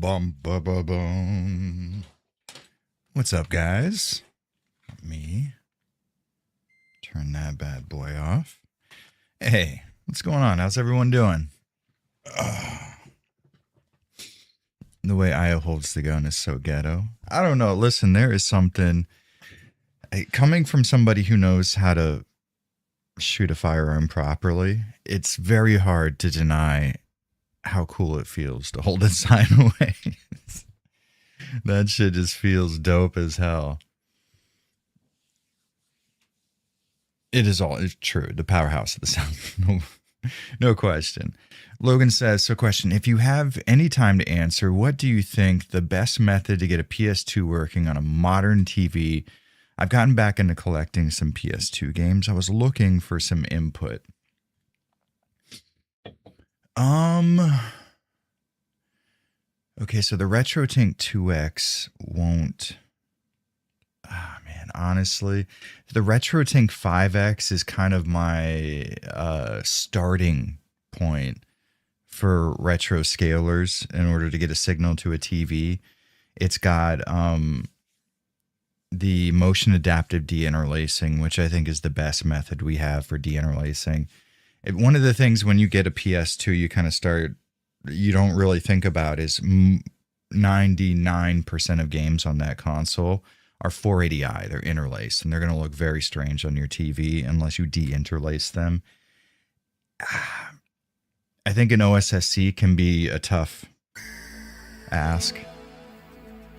Bum, ba, ba, bum. What's up, guys? Let me turn that bad boy off. Hey, what's going on? How's everyone doing? The way Io holds the gun is so ghetto. I don't know. Listen, there is something coming from somebody who knows how to shoot a firearm properly. It's very hard to deny how cool it feels to hold a sign away. That shit just feels dope as hell. It's true. The powerhouse of the sound. No question. Logan says, so question, if you have any time to answer, what do you think the best method to get a PS2 working on a modern TV? I've gotten back into collecting some PS2 games. I was looking for some input. Okay, so the RetroTink 2X won't... honestly, the RetroTink 5X is kind of my starting point for retro scalers in order to get a signal to a TV. It's got the motion adaptive deinterlacing, which I think is the best method we have for deinterlacing. One of the things when you get a PS2, you don't really think about is 99% of games on that console are 480i. They're interlaced, and they're going to look very strange on your TV unless you de-interlace them. I think an OSSC can be a tough ask.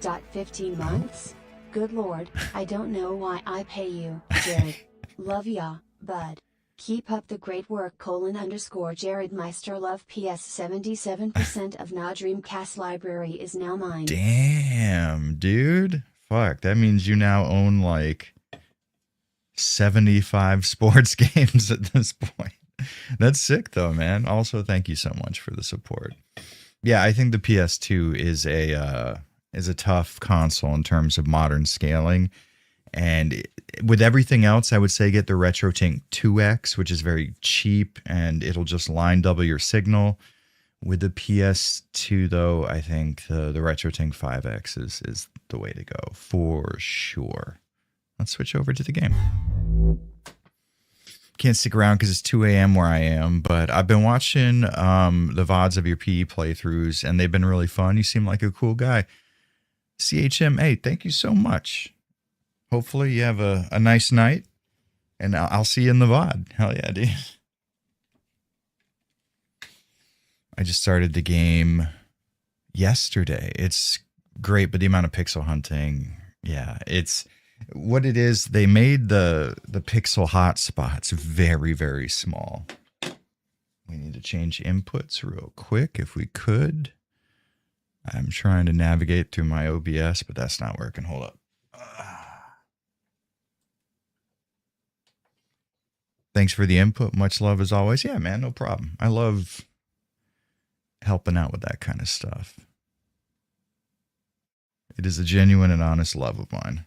15 months? Good Lord, I don't know why I pay you, Jared. Love ya, bud. Keep up the great work, _Jared Meister love PS 77% of Na Dreamcast library is now mine. Damn, dude. Fuck, that means you now own like 75 sports games at this point. That's sick though, man. Also, thank you so much for the support. Yeah, I think the PS2 is a tough console in terms of modern scaling. And with everything else, I would say get the RetroTink 2X, which is very cheap, and it'll just line double your signal. With the PS2, though, I think the RetroTink 5X is the way to go, for sure. Let's switch over to the game. Can't stick around because it's 2 a.m. where I am, but I've been watching the VODs of your PE playthroughs, and they've been really fun. You seem like a cool guy. CHM8, thank you so much. Hopefully you have a nice night, and I'll see you in the VOD. Hell yeah, dude. I just started the game yesterday. It's great, but the amount of pixel hunting, yeah, it's what it is. They made the pixel hotspots very, very small. We need to change inputs real quick if we could. I'm trying to navigate through my OBS, but that's not working. Hold up. Thanks for the input. Much love as always. Yeah, man, no problem. I love helping out with that kind of stuff. It is a genuine and honest love of mine.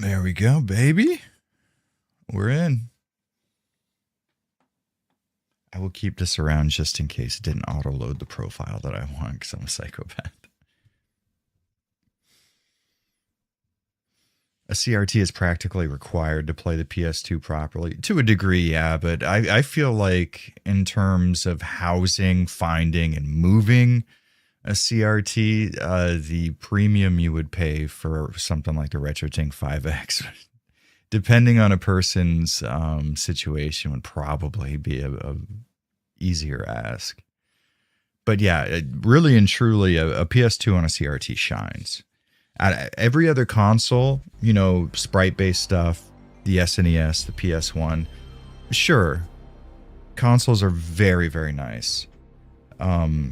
There we go, baby. We're in. I will keep this around just in case it didn't auto-load the profile that I want because I'm a psychopath. A CRT is practically required to play the PS2 properly. To a degree, yeah, but I feel like in terms of housing, finding, and moving a CRT, the premium you would pay for something like the RetroTink 5X, depending on a person's situation, would probably be a easier ask. But yeah, really and truly, a PS2 on a CRT shines. Every other console, you know, sprite-based stuff, the SNES, the PS1, sure, consoles are very, very nice. But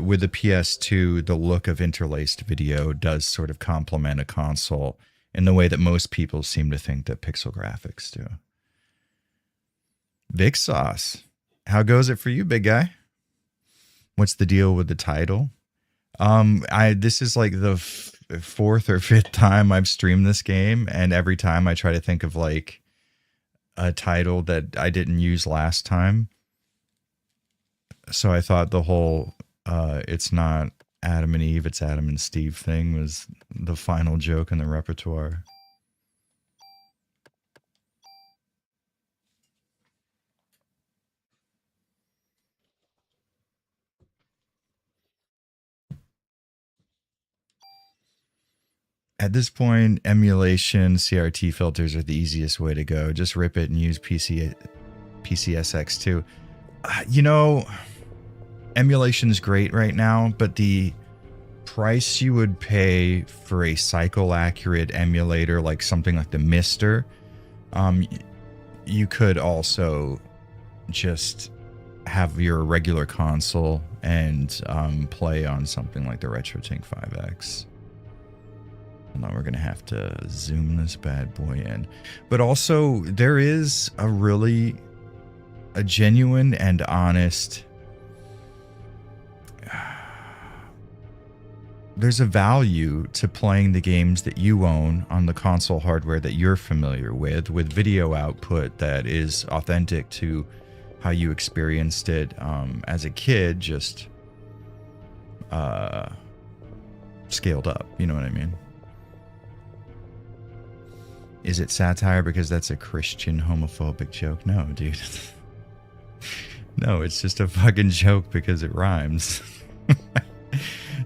with the PS2, the look of interlaced video does sort of complement a console in the way that most people seem to think that pixel graphics do. Vic Sauce, how goes it for you, big guy? What's the deal with the title? This is like the fourth or fifth time I've streamed this game, and every time I try to think of like a title that I didn't use last time. So I thought the whole it's not Adam and Eve, it's Adam and Steve thing was the final joke in the repertoire. At this point, emulation CRT filters are the easiest way to go. Just rip it and use PCSX2. You know, emulation is great right now, but the price you would pay for a cycle accurate emulator like something like the Mister, you could also just have your regular console and play on something like the RetroTink 5X. Now we're going to have to zoom this bad boy in. But also, there is a genuine and honest... There's a value to playing the games that you own on the console hardware that you're familiar with video output that is authentic to how you experienced it as a kid, just scaled up. You know what I mean? Is it satire because that's a Christian homophobic joke? No, dude. No, it's just a fucking joke because it rhymes.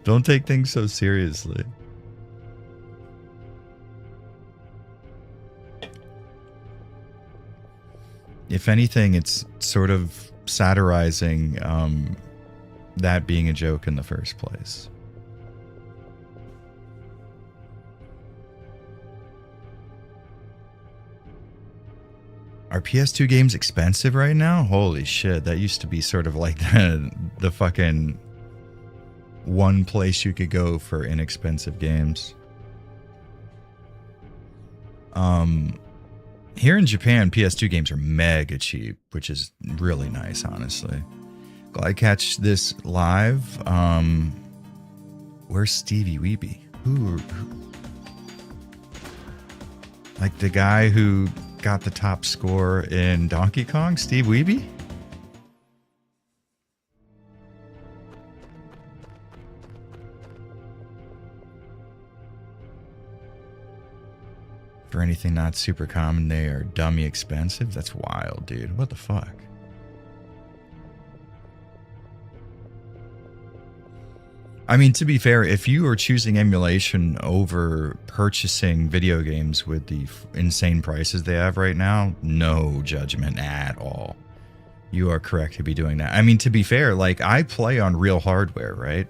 Don't take things so seriously. If anything, it's sort of satirizing that being a joke in the first place. Are PS2 games expensive right now? Holy shit, that used to be sort of like the fucking one place you could go for inexpensive games. Here in Japan, PS2 games are mega cheap, which is really nice, honestly. Glad I catch this live. Where's Stevie Weeby? Who? Like the guy who got the top score in Donkey Kong, Steve Weeby? For anything not super common, they are dummy expensive. That's wild, dude. What the fuck? I mean, to be fair, if you are choosing emulation over purchasing video games with the insane prices they have right now, no judgment at all. You are correct to be doing that. I mean, to be fair, like, I play on real hardware, right?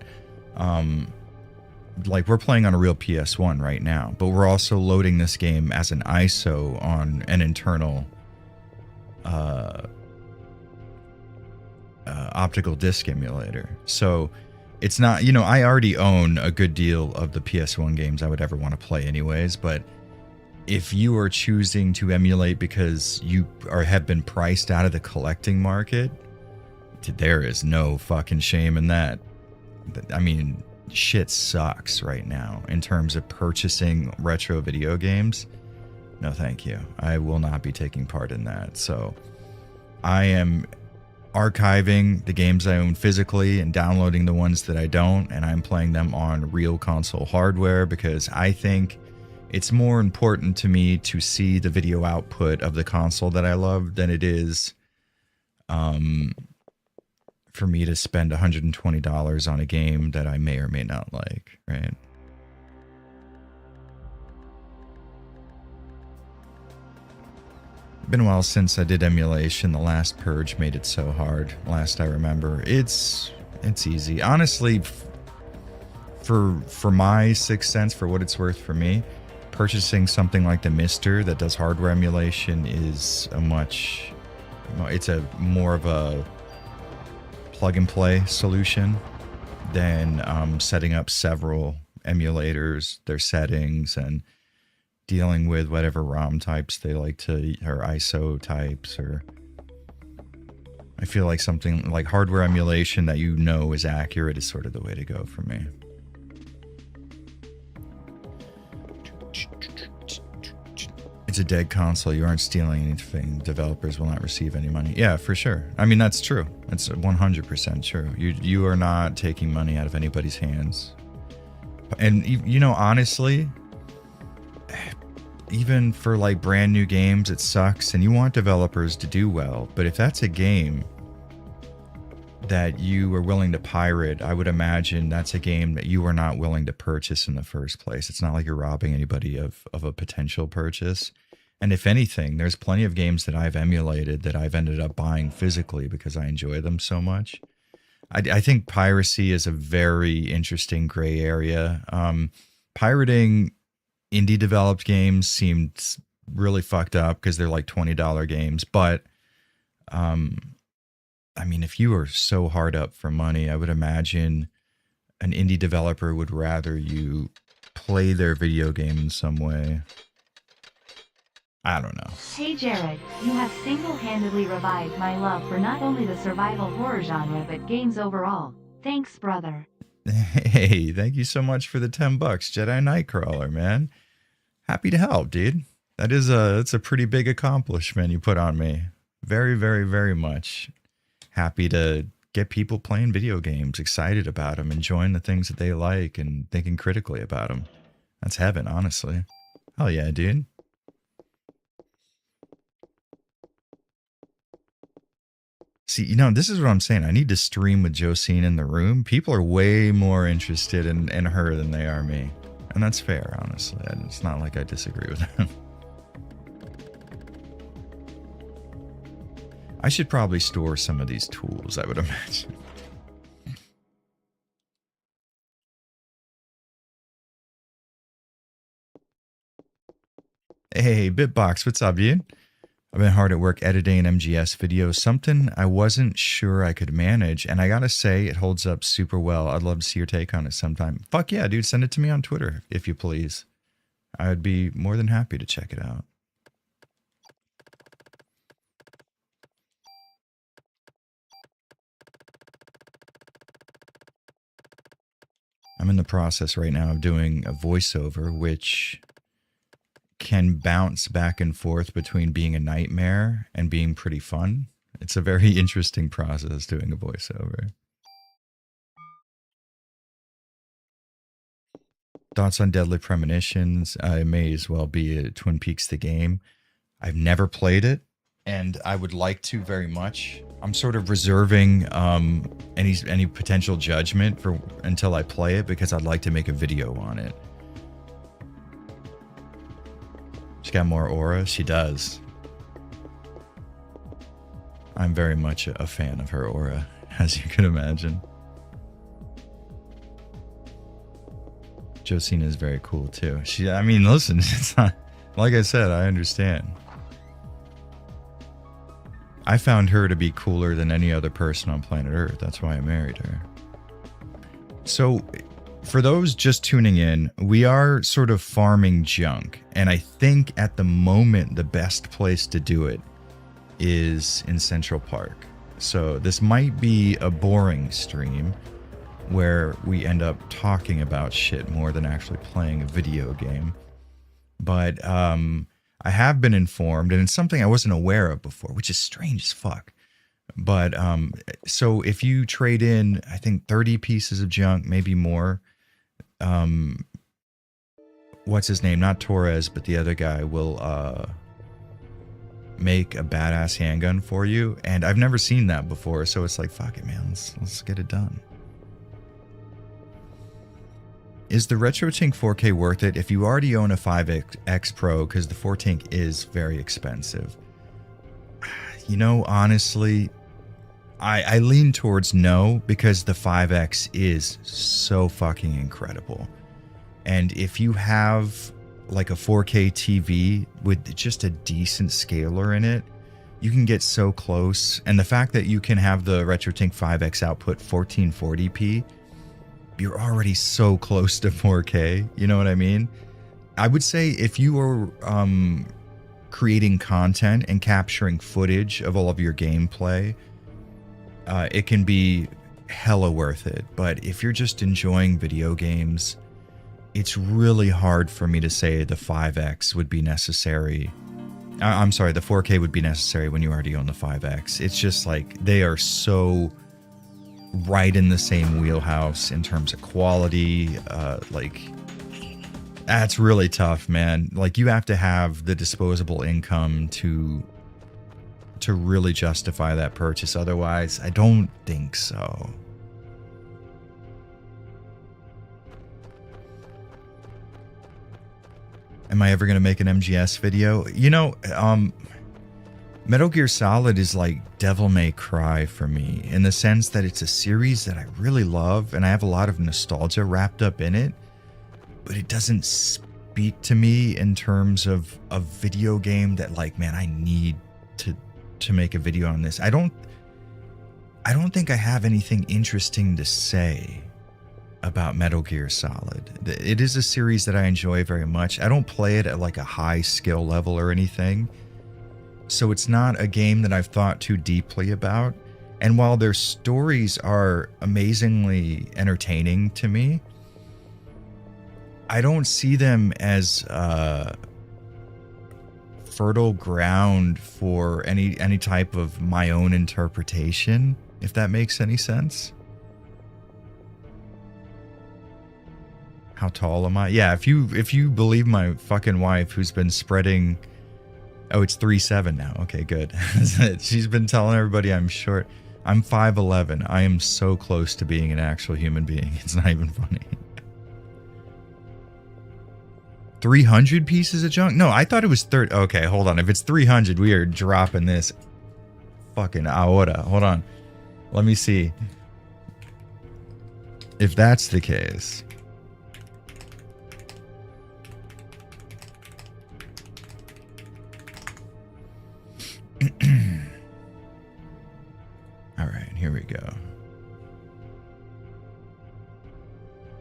Like, we're playing on a real PS1 right now, but we're also loading this game as an ISO on an internal optical disc emulator. So it's not, you know, I already own a good deal of the PS1 games I would ever want to play anyways, but if you are choosing to emulate because you have been priced out of the collecting market, there is no fucking shame in that. I mean, shit sucks right now in terms of purchasing retro video games. No, thank you. I will not be taking part in that. So I am archiving the games I own physically and downloading the ones that I don't, and I'm playing them on real console hardware because I think it's more important to me to see the video output of the console that I love than it is for me to spend $120 on a game that I may or may not like, right? Been a while since I did emulation. The last purge made it so hard. Last I remember, it's easy. Honestly, for my 6 cents, for what it's worth for me, purchasing something like the Mister that does hardware emulation is it's a more of a plug and play solution than setting up several emulators, their settings, and dealing with whatever ROM types they like to, or ISO types, or I feel like something like hardware emulation that you know is accurate is sort of the way to go for me. it's a dead console. You aren't stealing anything. Developers will not receive any money. Yeah, for sure. I mean, that's true. That's 100% true. You are not taking money out of anybody's hands. And, you know, honestly, even for like brand new games, it sucks. And you want developers to do well. But if that's a game that you are willing to pirate, I would imagine that's a game that you are not willing to purchase in the first place. It's not like you're robbing anybody of a potential purchase. And if anything, there's plenty of games that I've emulated that I've ended up buying physically because I enjoy them so much. I think piracy is a very interesting gray area. Pirating indie developed games seemed really fucked up because they're like $20 games. But I mean, if you are so hard up for money, I would imagine an indie developer would rather you play their video game in some way. I don't know. Hey Jared, you have single-handedly revived my love for not only the survival horror genre but games overall. Thanks, brother. Hey, thank you so much for the $10, Jedi Nightcrawler, man. Happy to help, dude. That's a pretty big accomplishment you put on me. Very, very, very much. Happy to get people playing video games, excited about them, enjoying the things that they like, and thinking critically about them. That's heaven, honestly. Hell yeah, dude. See, you know, this is what I'm saying. I need to stream with Josine in the room. People are way more interested in her than they are me. And that's fair, honestly. It's not like I disagree with them. I should probably store some of these tools, I would imagine. Hey, Bitbox, what's up, dude? I've been hard at work editing MGS videos, something I wasn't sure I could manage, and I gotta say, it holds up super well. I'd love to see your take on it sometime. Fuck yeah, dude, send it to me on Twitter, if you please. I would be more than happy to check it out. I'm in the process right now of doing a voiceover, which can bounce back and forth between being a nightmare and being pretty fun. It's a very interesting process doing a voiceover. Thoughts on Deadly Premonitions? It may as well be Twin Peaks the game. I've never played it, and I would like to very much. I'm sort of reserving any potential judgment for until I play it because I'd like to make a video on it. She's got more aura. She does. I'm very much a fan of her aura, as you can imagine. Josina is very cool too. I mean, listen, it's not like I said. I understand. I found her to be cooler than any other person on planet Earth. That's why I married her. So, for those just tuning in, we are sort of farming junk. And I think at the moment, the best place to do it is in Central Park. So this might be a boring stream where we end up talking about shit more than actually playing a video game. But I have been informed, and it's something I wasn't aware of before, which is strange as fuck. But so if you trade in, I think 30 pieces of junk, maybe more, what's his name? Not Torres, but the other guy will make a badass handgun for you. And I've never seen that before, so it's like, fuck it, man. Let's get it done. Is the RetroTink 4K worth it if you already own a 5X Pro? Because the 4Tink is very expensive. You know, honestly, I lean towards no, because the 5X is so fucking incredible. And if you have like a 4K TV with just a decent scaler in it, you can get so close. And the fact that you can have the RetroTink 5X output 1440p, you're already so close to 4K. You know what I mean? I would say if you are creating content and capturing footage of all of your gameplay, it can be hella worth it. But if you're just enjoying video games, it's really hard for me to say the 5X would be necessary. I'm sorry, the 4K would be necessary when you already own the 5X. It's just like they are so right in the same wheelhouse in terms of quality. Like, that's really tough, man. Like, you have to have the disposable income to really justify that purchase. Otherwise, I don't think so. Am I ever going to make an MGS video? You know, Metal Gear Solid is like Devil May Cry for me, in the sense that it's a series that I really love and I have a lot of nostalgia wrapped up in it, but it doesn't speak to me in terms of a video game that, like, man, I need to make a video on this. I don't think I have anything interesting to say about Metal Gear Solid. It is a series that I enjoy very much. I don't play it at like a high skill level or anything, so it's not a game that I've thought too deeply about. And while their stories are amazingly entertaining to me, I don't see them as fertile ground for any type of my own interpretation, if that makes any sense. How tall am I? Yeah, if you believe my fucking wife, who's been spreading... Oh, it's 3'7" now. Okay, good. She's been telling everybody I'm short. I'm 5'11". I am so close to being an actual human being. It's not even funny. 300 pieces of junk? No, I thought it was 30. Okay, hold on. If it's 300, we are dropping this fucking ahora. Hold on. Let me see. If that's the case... All right, here we go.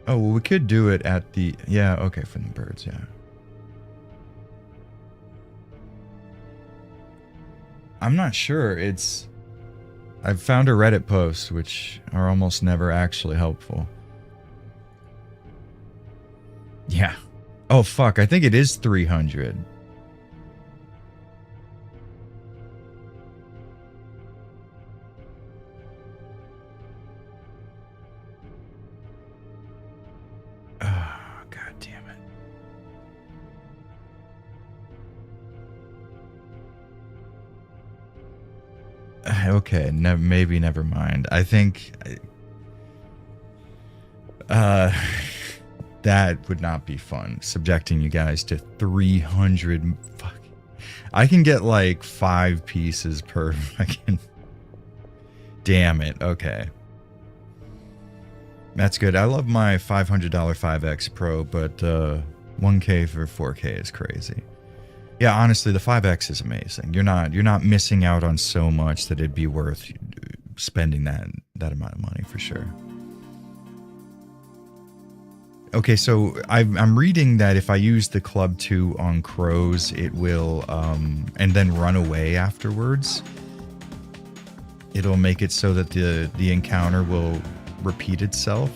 Oh, well, we could do it at the... Yeah, okay, for the birds, yeah. I'm not sure. I've found a Reddit post, which are almost never actually helpful. Yeah. Oh, fuck, I think it is 300. Okay, maybe never mind. I think that would not be fun, subjecting you guys to 300. Fuck. I can get like 5 pieces per fucking... Damn it. Okay. That's good. I love my $500 5X Pro, but 1K for 4K is crazy. Yeah, honestly, the 5X is amazing. You're not missing out on so much that it'd be worth spending that amount of money for sure. Okay, so I'm reading that if I use the Club 2 on crows, it will, and then run away afterwards. It'll make it so that the encounter will repeat itself.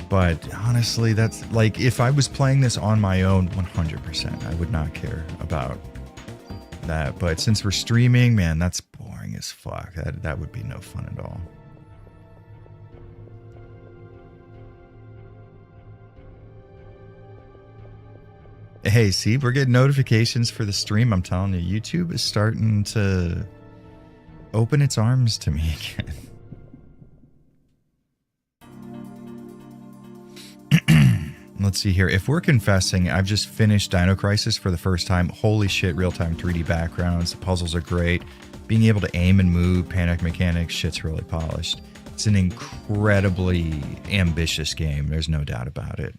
But honestly, that's like, if I was playing this on my own, 100%, I would not care about that. But since we're streaming, man, that's boring as fuck. That would be no fun at all. Hey, see, we're getting notifications for the stream. I'm telling you, YouTube is starting to open its arms to me again. Let's see here. If we're confessing, I've just finished Dino Crisis for the first time. Holy shit, real-time 3D backgrounds. The puzzles are great. Being able to aim and move, panic mechanics, shit's really polished. It's an incredibly ambitious game. There's no doubt about it.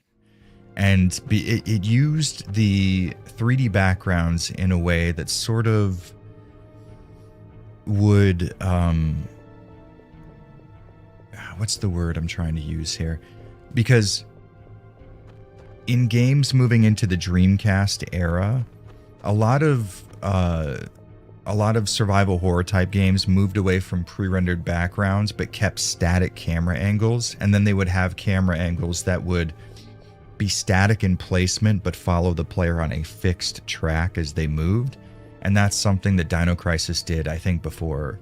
And it used the 3D backgrounds in a way that sort of would... what's the word I'm trying to use here? Because... in games moving into the Dreamcast era, a lot of survival horror type games moved away from pre-rendered backgrounds but kept static camera angles, and then they would have camera angles that would be static in placement but follow the player on a fixed track as they moved. And that's something that Dino Crisis did, I think, before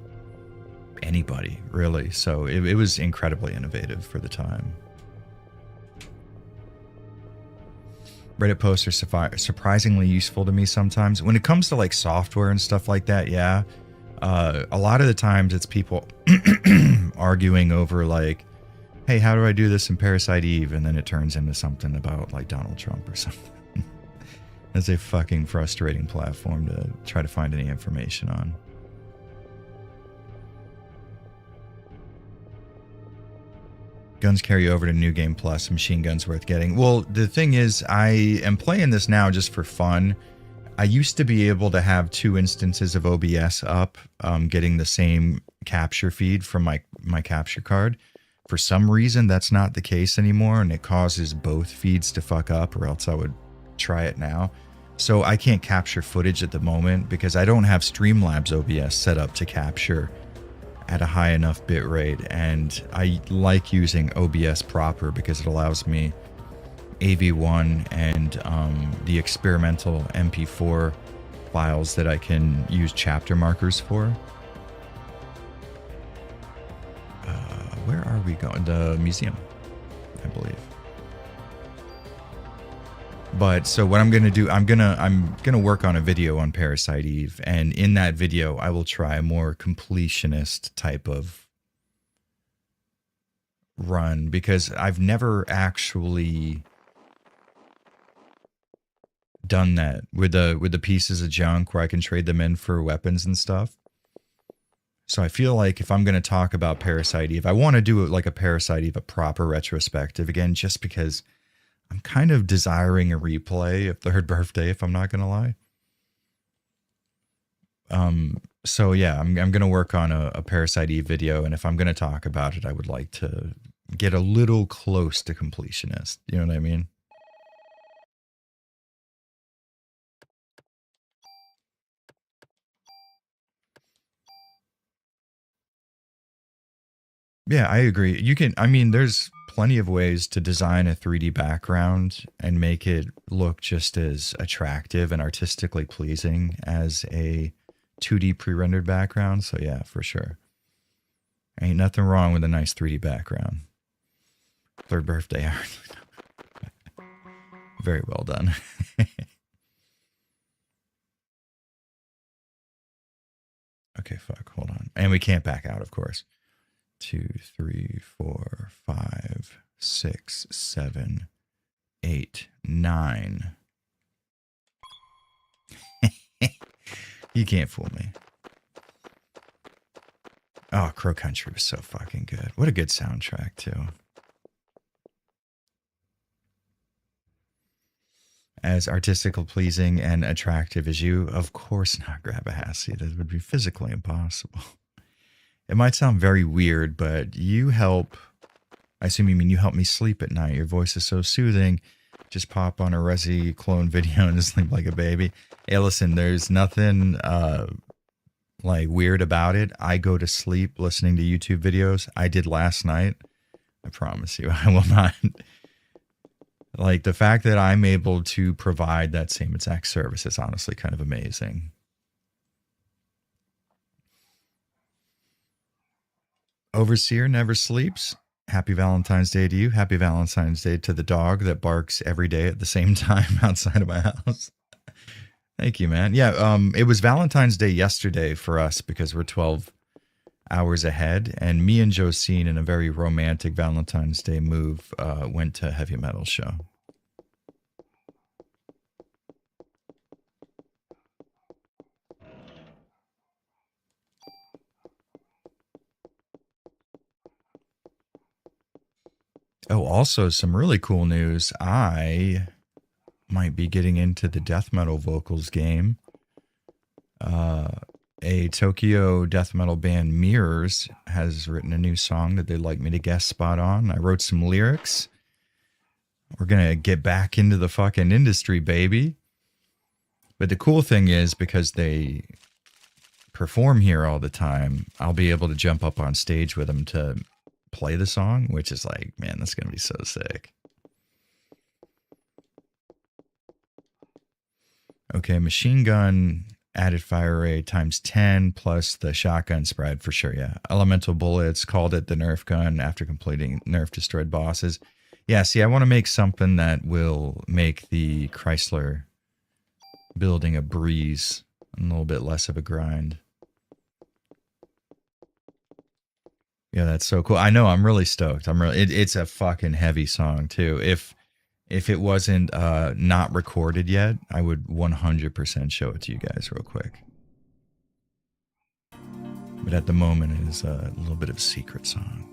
anybody, really. So it was incredibly innovative for the time. Reddit posts are surprisingly useful to me sometimes. When it comes to like software and stuff like that, yeah. A lot of the times it's people arguing over like, hey, how do I do this in Parasite Eve? And then it turns into something about like Donald Trump or something. It's a fucking frustrating platform to try to find any information on. Guns carry over to New Game Plus. Machine guns worth getting. Well, the thing is, I am playing this now just for fun. I used to be able to have 2 instances of OBS up, getting the same capture feed from my capture card. For some reason, that's not the case anymore, and it causes both feeds to fuck up, or else I would try it now. So I can't capture footage at the moment because I don't have Streamlabs OBS set up to capture at a high enough bit rate, and I like using OBS proper because it allows me AV1 and the experimental MP4 files that I can use chapter markers for. Where are we going? The museum, I believe. But so what I'm gonna do, I'm gonna work on a video on Parasite Eve, and in that video I will try a more completionist type of run, because I've never actually done that with the pieces of junk where I can trade them in for weapons and stuff. So I feel like if I'm gonna talk about Parasite Eve, I want to do it like a Parasite Eve, a proper retrospective again, just because I'm kind of desiring a replay of Third Birthday, if I'm not going to lie. So yeah, I'm going to work on a Parasite Eve video, and if I'm going to talk about it, I would like to get a little close to completionist. You know what I mean? Yeah, I agree. You can, I mean, there's plenty of ways to design a 3D background and make it look just as attractive and artistically pleasing as a 2D pre-rendered background. So yeah, for sure. Ain't nothing wrong with a nice 3D background. Third Birthday art. Very well done. Okay, fuck, hold on. And we can't back out, of course. 2, 3, 4, 5, 6, 7, 8, 9. You can't fool me. Oh, Crow Country was so fucking good. What a good soundtrack, too. As artistically pleasing and attractive as you, of course not, Grabahassi. That would be physically impossible. It might sound very weird, but you help. I assume you mean you help me sleep at night. Your voice is so soothing. Just pop on a Resi clone video and sleep like a baby. Hey, listen, there's nothing like weird about it. I go to sleep listening to YouTube videos. I did last night. I promise you, I will not. Like, the fact that I'm able to provide that same exact service is honestly kind of amazing. Overseer never sleeps. Happy Valentine's Day to you. Happy Valentine's Day to the dog that barks every day at the same time outside of my house. Thank you, man. Yeah, it was Valentine's Day yesterday for us because we're 12 hours ahead. And me and Josine, in a very romantic Valentine's Day move, went to a heavy metal show. Oh, also some really cool news. I might be getting into the death metal vocals game. A Tokyo death metal band, Mirrors, has written a new song that they'd like me to guest spot on. I wrote some lyrics. We're going to get back into the fucking industry, baby. But the cool thing is, because they perform here all the time, I'll be able to jump up on stage with them to play the song, which is like, man, that's going to be so sick. Okay, machine gun added fire rate times 10 plus the shotgun spread for sure. Yeah. Elemental bullets, called it the Nerf gun after completing Nerf destroyed bosses. Yeah, see, I want to make something that will make the Chrysler building a breeze, a little bit less of a grind. Yeah, that's so cool. I know, I'm really stoked. It's a fucking heavy song too. If it wasn't not recorded yet, I would 100% show it to you guys real quick. But at the moment, it is a little bit of a secret song.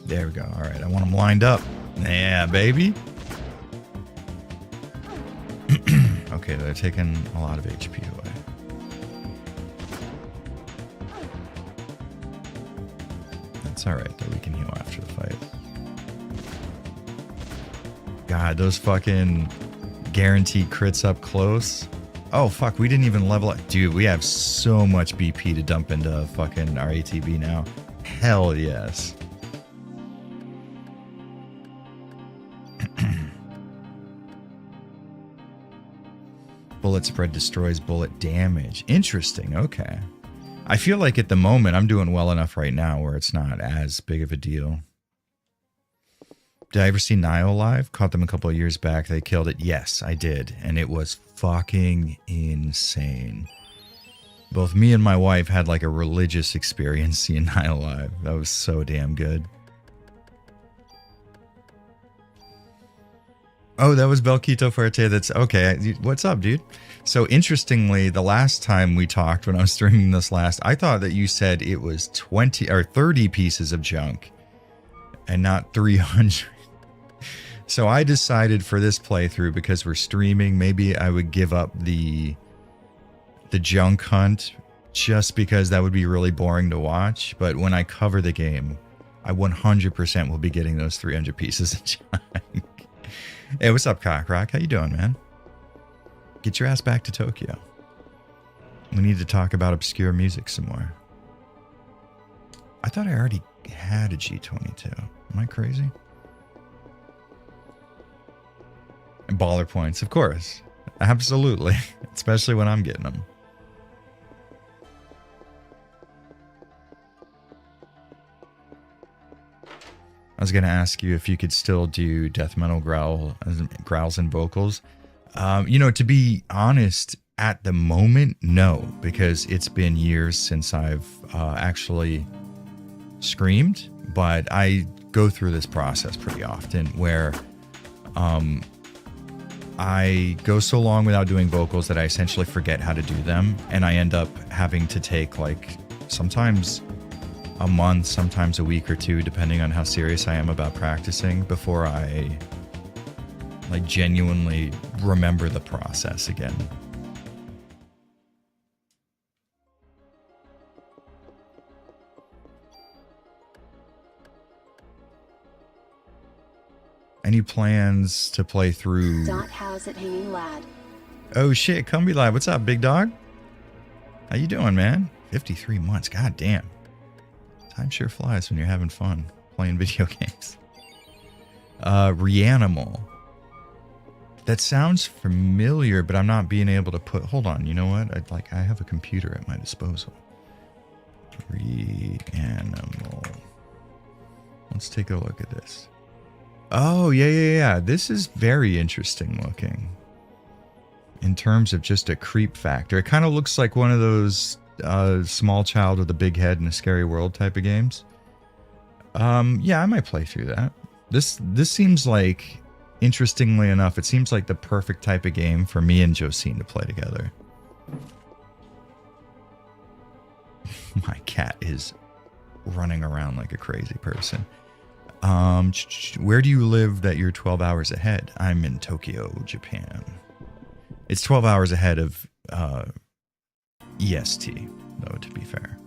There we go. All right, I want them lined up. Yeah, baby. Okay, they're taking a lot of HP away. That's all right, though. We can heal after the fight. God, those fucking guaranteed crits up close. Oh, fuck, we didn't even level up. Dude, we have so much BP to dump into fucking our ATB now. Hell yes. Bullet spread destroys bullet damage. Interesting. Okay. I feel like at the moment I'm doing well enough right now where it's not as big of a deal. Did I ever see Nile live? Caught them a couple of years back. They killed it. Yes, I did. And it was fucking insane. Both me and my wife had like a religious experience seeing Nile live. That was so damn good. Oh, that was Belquito Fuerte. That's okay. What's up, dude? So interestingly, the last time we talked when I was streaming this last, I thought that you said it was 20 or 30 pieces of junk and not 300. So I decided for this playthrough, because we're streaming, maybe I would give up the junk hunt just because that would be really boring to watch. But when I cover the game, I 100% will be getting those 300 pieces of junk. Hey, what's up, Cockrock? How you doing, man? Get your ass back to Tokyo. We need to talk about obscure music some more. I thought I already had a G22. Am I crazy? And baller points, of course. Absolutely. Especially when I'm getting them. I was going to ask you if you could still do death metal growls and vocals. To be honest, at the moment, no, because it's been years since I've actually screamed. But I go through this process pretty often where I go so long without doing vocals that I essentially forget how to do them. And I end up having to take like sometimes a month, sometimes a week or two, depending on how serious I am about practicing, before I like genuinely remember the process again. Any plans to play through? How's it hanging, lad? Oh shit, Cumby Lad, what's up, big dog? How you doing, man? 53 months, god damn. Time sure flies when you're having fun playing video games. Reanimal. That sounds familiar, but I'm not being able to put... Hold on, you know what? I have a computer at my disposal. Reanimal. Let's take a look at this. Oh, yeah. This is very interesting looking. In terms of just a creep factor. It kind of looks like one of those... small child with a big head in a scary world type of games. Yeah, I might play through that. This seems like, interestingly enough, it seems like the perfect type of game for me and Josine to play together. My cat is running around like a crazy person. Where do you live that you're 12 hours ahead? I'm in Tokyo, Japan. It's 12 hours ahead of EST, though, to be fair.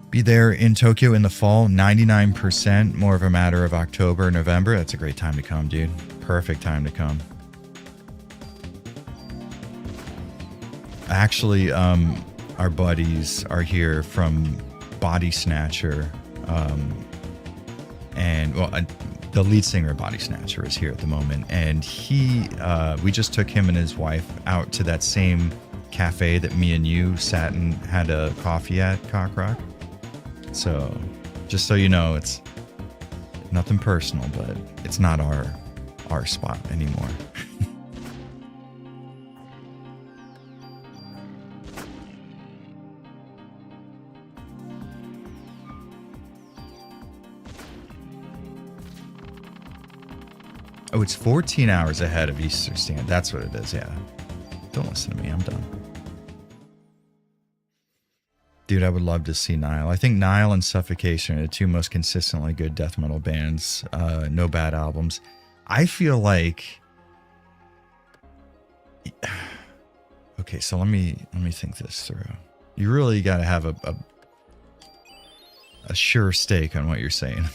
Be there in Tokyo in the fall, 99%, more of a matter of October, November. That's a great time to come, dude. Perfect time to come. Actually, our buddies are here from Body Snatcher, and well, the lead singer of Body Snatcher is here at the moment, and we just took him and his wife out to that same cafe that me and you sat and had a coffee at, Cockrock. So, just so you know, it's nothing personal, but it's not our spot anymore. Oh, it's 14 hours ahead of Eastern Standard. That's what it is, yeah. Don't listen to me, I'm done. Dude, I would love to see Nile. I think Nile and Suffocation are the two most consistently good death metal bands. No bad albums. I feel like... Okay, so let me think this through. You really got to have a sure stake on what you're saying.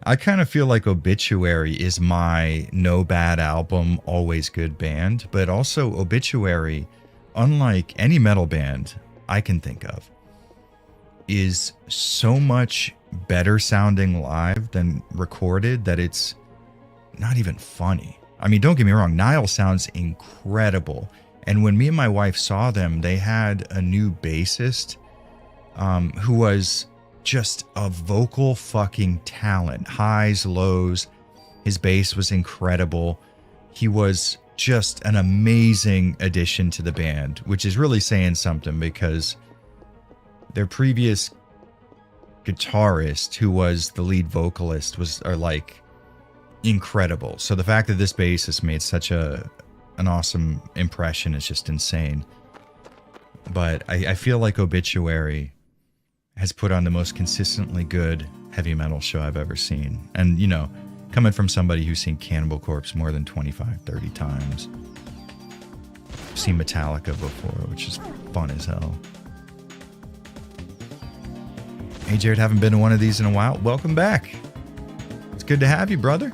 I kind of feel like Obituary is my no bad album, always good band, but also Obituary, unlike any metal band I can think of, is so much better sounding live than recorded that it's not even funny. I mean, don't get me wrong, Nile sounds incredible. And when me and my wife saw them, they had a new bassist who was just a vocal fucking talent. Highs, lows. His bass was incredible. He was just an amazing addition to the band, which is really saying something because their previous guitarist, who was the lead vocalist, are like incredible. So the fact that this bassist made such an awesome impression is just insane. But I feel like Obituary has put on the most consistently good heavy metal show I've ever seen. And, you know, coming from somebody who's seen Cannibal Corpse more than 25, 30 times. I've seen Metallica before, which is fun as hell. Hey, Jared, haven't been to one of these in a while. Welcome back. It's good to have you, brother.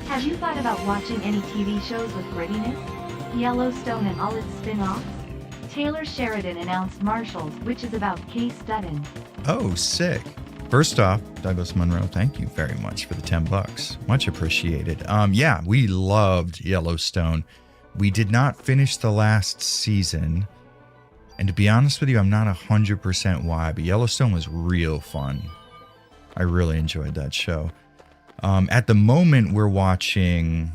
Have you thought about watching any TV shows with grittiness? Yellowstone and all its spin-offs? Taylor Sheridan announced Marshals, which is about Case Dutton. Oh, sick. First off, Douglas Monroe, thank you very much for the $10. Much appreciated. Yeah, we loved Yellowstone. We did not finish the last season. And to be honest with you, I'm not 100% why, but Yellowstone was real fun. I really enjoyed that show. At the moment, we're watching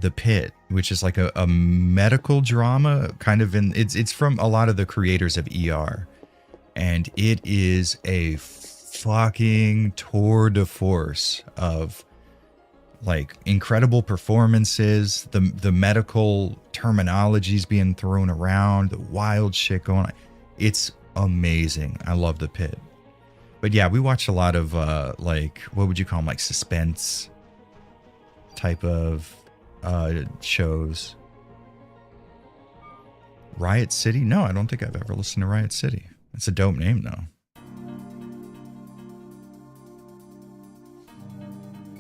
The Pit, which is like a medical drama, kind of it's from a lot of the creators of ER. And it is a fucking tour de force of like incredible performances, the medical terminologies being thrown around, the wild shit going on. It's amazing. I love The Pit. But yeah, we watch a lot of like, what would you call them? Like suspense type of shows. Riot City? No, I don't think I've ever listened to Riot City. It's a dope name though.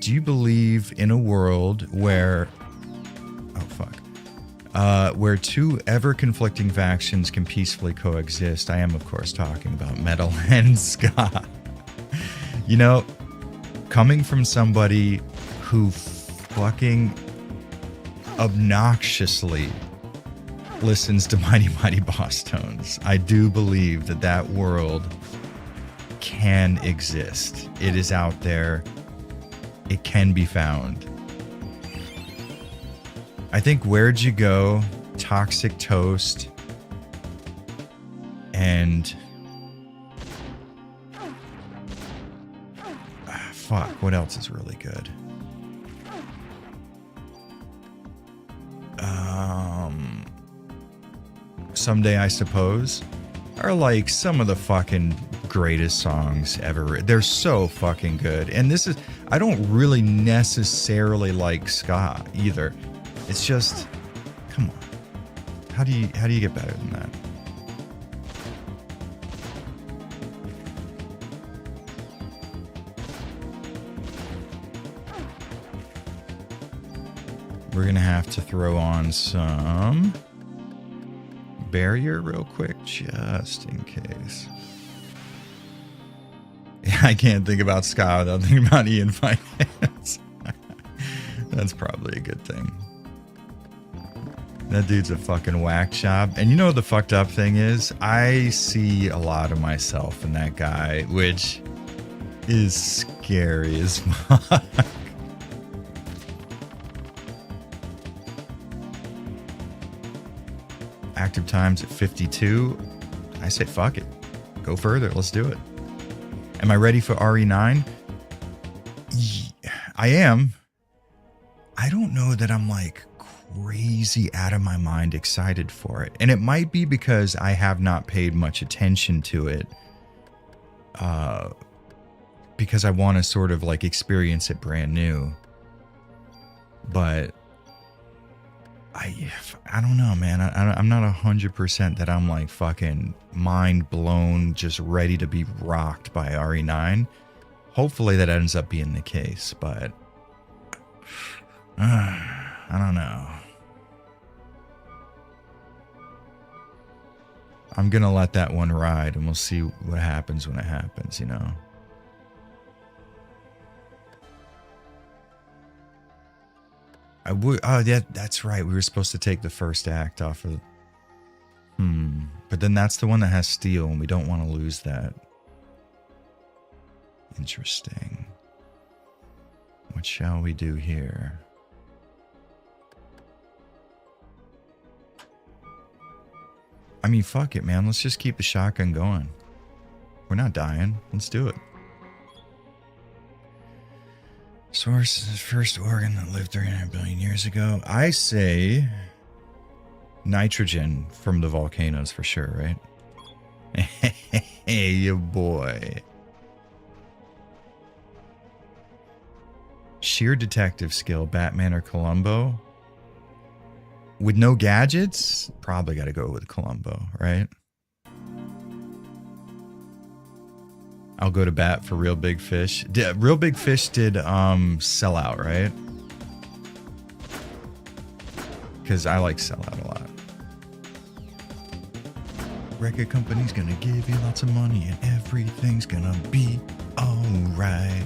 Do you believe in a world where where two ever-conflicting factions can peacefully coexist? I am, of course, talking about metal and ska. You know, coming from somebody who fucking obnoxiously listens to Mighty Mighty Boss Tones, I do believe that world can exist. It is out there. It can be found. I think Where'd You Go, Toxic Toast, and fuck, what else is really good? Someday I Suppose are like some of the fucking greatest songs ever. They're so fucking good. And this is, I don't really necessarily like ska either. It's just, come on. How do you get better than that? We're gonna have to throw on some barrier real quick, just in case. I can't think about ska without thinking about Ian Finance. That's probably a good thing. That dude's a fucking whack job. And you know what the fucked up thing is? I see a lot of myself in that guy, which is scary as fuck. Active times at 52. I say fuck it. Go further. Let's do it. Am I ready for RE9? I am. I don't know that I'm like crazy out of my mind excited for it. And it might be because I have not paid much attention to it. Because I want to sort of like experience it brand new. But I don't know, man. I'm not 100% that I'm like fucking mind blown, just ready to be rocked by RE9. Hopefully that ends up being the case, but I don't know. I'm gonna let that one ride, and we'll see what happens when it happens, you know. I would. Oh, yeah, that's right. We were supposed to take the first act off of. But then that's the one that has steel, and we don't want to lose that. Interesting. What shall we do here? I mean, fuck it, man. Let's just keep the shotgun going. We're not dying. Let's do it. Source is the first organ that lived 300 billion years ago. I say nitrogen from the volcanoes for sure, right? Hey, you boy. Sheer detective skill, Batman or Columbo? With no gadgets, probably got to go with Columbo, right? I'll go to bat for Real Big Fish. Real Big Fish did Sellout, right? Because I like Sellout a lot. Record company's gonna give you lots of money and everything's gonna be alright.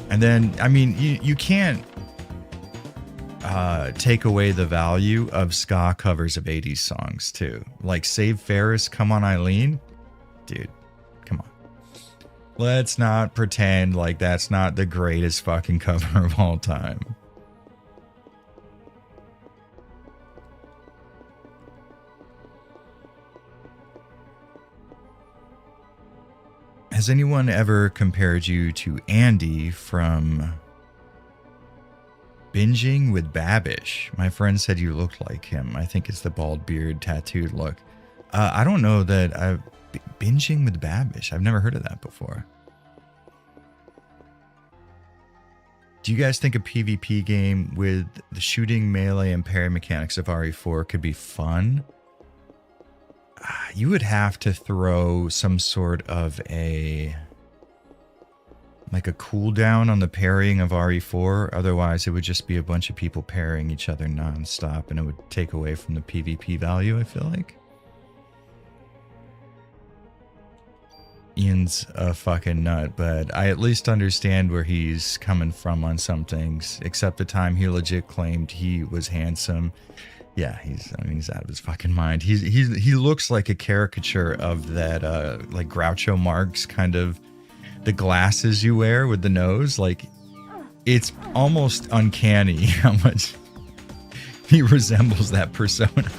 And then, I mean, you can't take away the value of ska covers of 80s songs, too. Like Save Ferris, Come On Eileen. Dude, come on. Let's not pretend like that's not the greatest fucking cover of all time. Has anyone ever compared you to Andy from Binging with Babish? My friend said you looked like him. I think it's the bald beard, tattooed look. I don't know that I've... Binging with Babish. I've never heard of that before. Do you guys think a PvP game with the shooting, melee, and parry mechanics of RE4 could be fun? You would have to throw some sort of a cooldown on the parrying of RE4. Otherwise, it would just be a bunch of people parrying each other nonstop, and it would take away from the PvP value, I feel like. Ian's a fucking nut, but I at least understand where he's coming from on some things, except the time he legit claimed he was handsome. Yeah, he's out of his fucking mind. He looks like a caricature of that like Groucho Marx kind of, the glasses you wear with the nose. Like, it's almost uncanny how much he resembles that persona.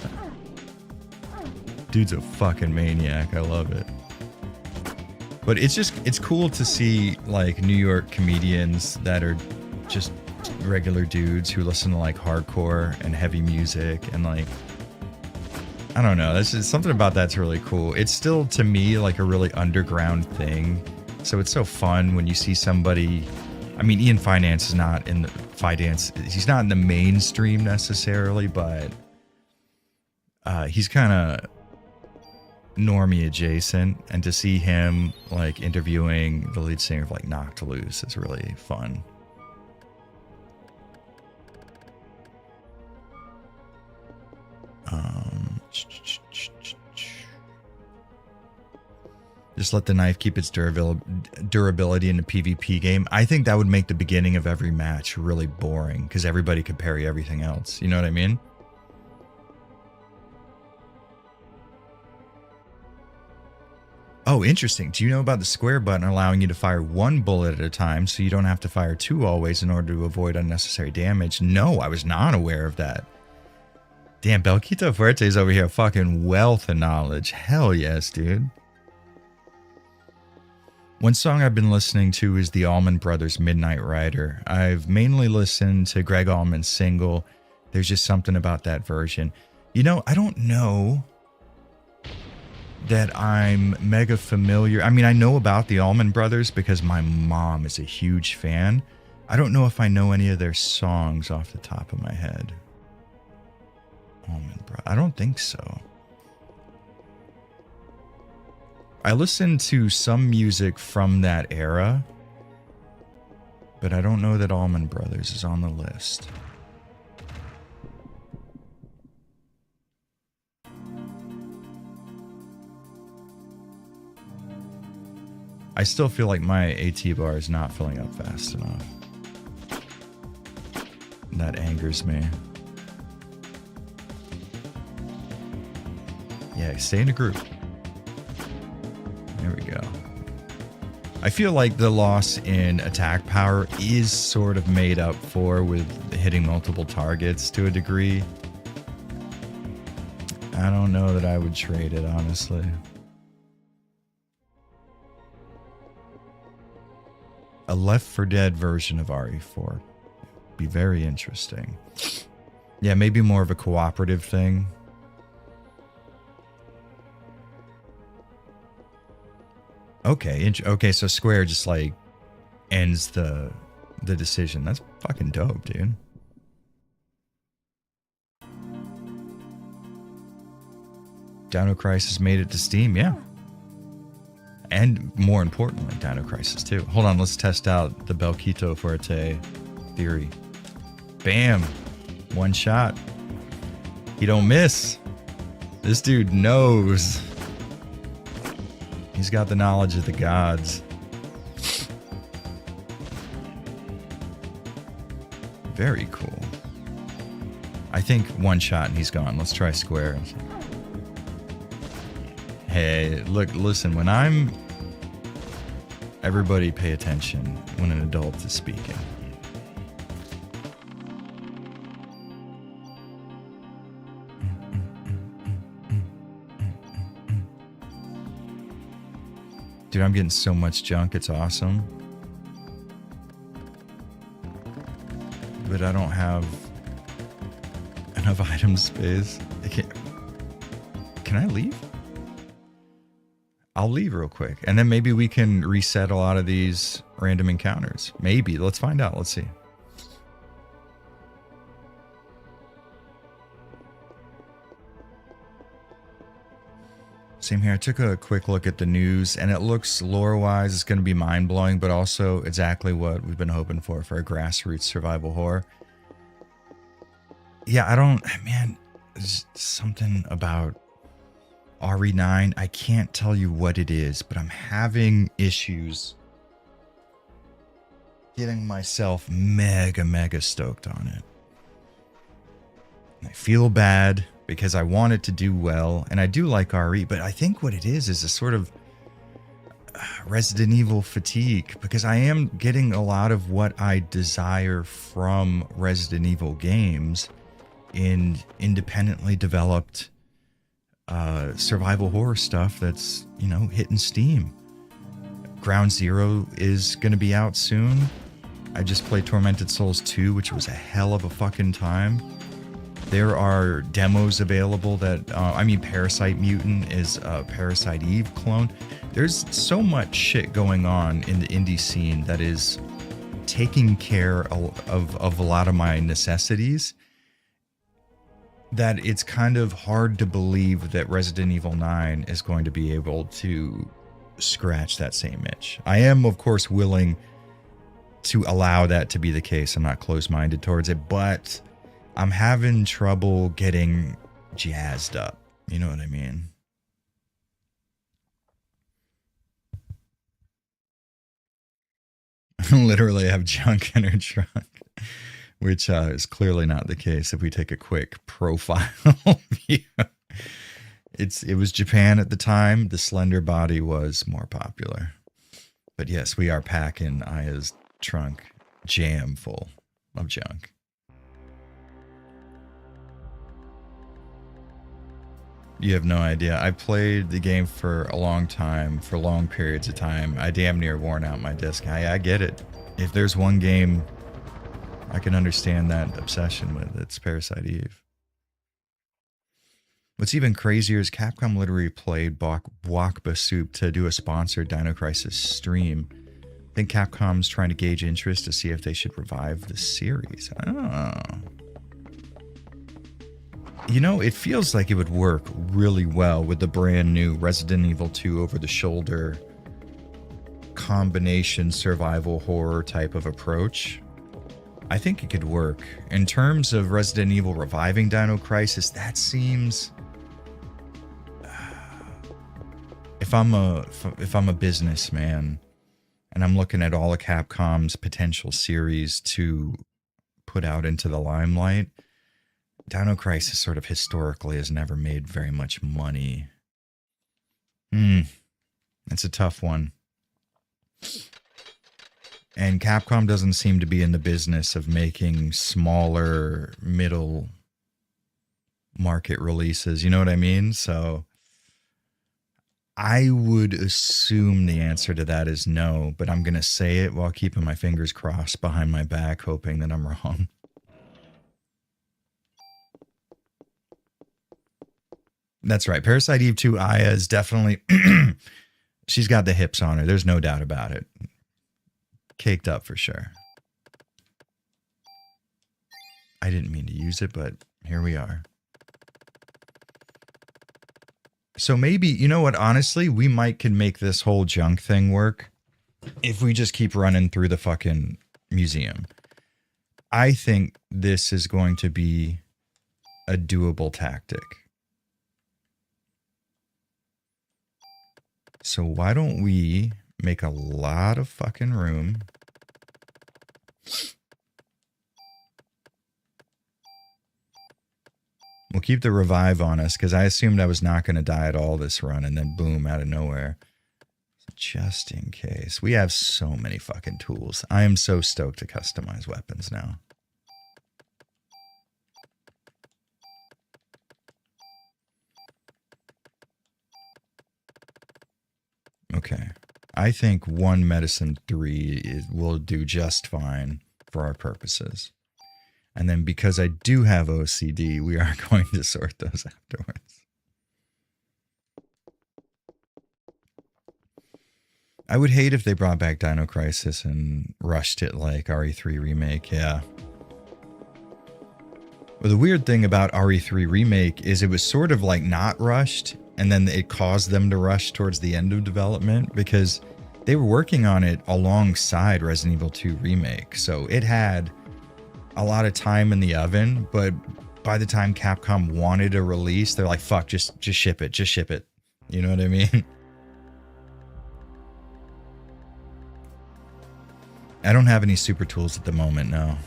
Dude's a fucking maniac. I love it. But it's cool to see like New York comedians that are just regular dudes who listen to like hardcore and heavy music, and like, I don't know, that's just something about that's really cool. It's still to me like a really underground thing, so it's so fun when you see somebody. I mean, Ian Finance is not in the he's not in the mainstream necessarily, but he's kind of normie adjacent, and to see him like interviewing the lead singer of like Knocked Loose is really fun. Just let the knife keep its durability in a PvP game. I think that would make the beginning of every match really boring because everybody could parry everything else. You know what I mean? Oh, interesting. Do you know about the square button allowing you to fire one bullet at a time so you don't have to fire two always in order to avoid unnecessary damage? No, I was not aware of that. Damn, Belquito Fuerte's over here, fucking wealth of knowledge. Hell yes, dude. One song I've been listening to is the Allman Brothers' Midnight Rider. I've mainly listened to Greg Allman's single. There's just something about that version. You know, I don't know that I'm mega familiar. I mean, I know about the Allman Brothers because my mom is a huge fan. I don't know if I know any of their songs off the top of my head. Allman Brothers. I don't think so. I listened to some music from that era, but I don't know that Allman Brothers is on the list. I still feel like my AT bar is not filling up fast enough. That angers me. Yeah, stay in a group. There we go. I feel like the loss in attack power is sort of made up for with hitting multiple targets to a degree. I don't know that I would trade it, honestly. A Left 4 Dead version of RE4. Be very interesting. Yeah, maybe more of a cooperative thing. Okay, okay, so Square just like ends the decision. That's fucking dope, dude. Dino Crisis made it to Steam, yeah. And more importantly, Dino Crisis 2. Hold on, let's test out the Belquito Fuerte theory. Bam! One shot. He don't miss. This dude knows. He's got the knowledge of the gods. Very cool. I think one shot and he's gone. Let's try Square. Hey, look, listen, when I'm... Everybody pay attention when an adult is speaking. Dude, I'm getting so much junk, it's awesome. But I don't have enough item space. Can I leave? I'll leave real quick. And then maybe we can reset a lot of these random encounters. Maybe. Let's find out. Let's see. Same here. I took a quick look at the news, and it looks lore-wise, it's going to be mind-blowing, but also exactly what we've been hoping for a grassroots survival horror. Yeah, man, there's something about RE9. I can't tell you what it is, but I'm having issues getting myself mega stoked on it. And I feel bad because I want it to do well, and I do like RE, but I think what it is a sort of Resident Evil fatigue, because I am getting a lot of what I desire from Resident Evil games in independently developed survival horror stuff that's, you know, hitting Steam. Ground Zero is going to be out soon. I just played Tormented Souls 2, which was a hell of a fucking time. There are demos available that, Parasite Mutant is a Parasite Eve clone. There's so much shit going on in the indie scene that is taking care of a lot of my necessities, that it's kind of hard to believe that Resident Evil 9 is going to be able to scratch that same itch. I am, of course, willing to allow that to be the case. I'm not closed-minded towards it, but I'm having trouble getting jazzed up. You know what I mean? literally have junk in her trunk, which is clearly not the case if we take a quick profile view. It was Japan at the time. The slender body was more popular. But yes, we are packing Aya's trunk jam full of junk. You have no idea. I played the game for a long time, for long periods of time. I damn near worn out my disc. I get it. If there's one game I can understand that obsession with, it's Parasite Eve. What's even crazier is Capcom literally played Wakba Soup to do a sponsored Dino Crisis stream. I think Capcom's trying to gauge interest to see if they should revive the series. Oh. You know, it feels like it would work really well with the brand new Resident Evil 2 over-the-shoulder combination survival horror type of approach. I think it could work. In terms of Resident Evil reviving Dino Crisis, that seems... If I'm a businessman and I'm looking at all of Capcom's potential series to put out into the limelight, Dino Crisis sort of historically has never made very much money. That's a tough one. And Capcom doesn't seem to be in the business of making smaller, middle market releases. You know what I mean? So I would assume the answer to that is no, but I'm going to say it while keeping my fingers crossed behind my back, hoping that I'm wrong. That's right. Parasite Eve 2 Aya is definitely... she's got the hips on her. There's no doubt about it. Caked up for sure. I didn't mean to use it, but here we are. So maybe, you know what, honestly, we can make this whole junk thing work if we just keep running through the fucking museum. I think this is going to be a doable tactic. So why don't we make a lot of fucking room? We'll keep the revive on us because I assumed I was not going to die at all this run, and then boom, out of nowhere. Just in case. We have so many fucking tools. I am so stoked to customize weapons now. Okay. I think 1 medicine 3 will do just fine for our purposes. And then because I do have OCD, we are going to sort those afterwards. I would hate if they brought back Dino Crisis and rushed it like RE3 Remake, yeah. Well, the weird thing about RE3 Remake is it was sort of like not rushed, and then it caused them to rush towards the end of development because they were working on it alongside Resident Evil 2 Remake. So it had a lot of time in the oven, but by the time Capcom wanted a release, they're like, fuck, just ship it, just ship it. You know what I mean? I don't have any super tools at the moment, no.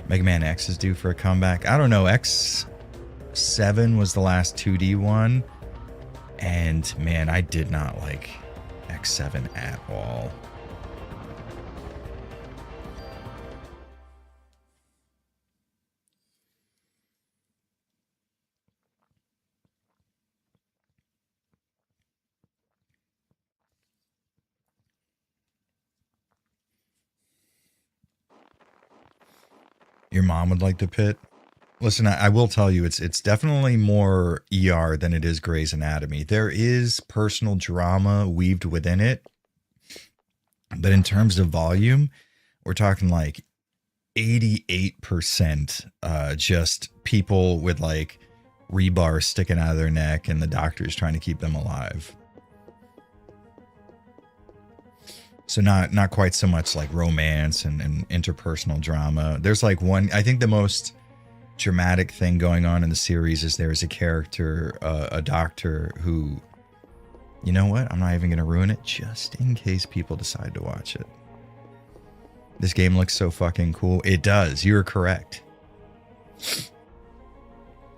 Mega Man X is due for a comeback. I don't know, X7 was the last 2D one, and man, I did not like X7 at all. Your mom would like the Pit. Listen, I will tell you, it's definitely more ER than it is Grey's Anatomy. There is personal drama weaved within it, but in terms of volume, we're talking like 88% just people with like rebar sticking out of their neck and the doctors trying to keep them alive. So not quite so much like romance and interpersonal drama. There's like one, I think the most dramatic thing going on in the series is there's a character, a doctor who You know what? I'm not even going to ruin it just in case people decide to watch it. This game looks so fucking cool. It does. You're correct.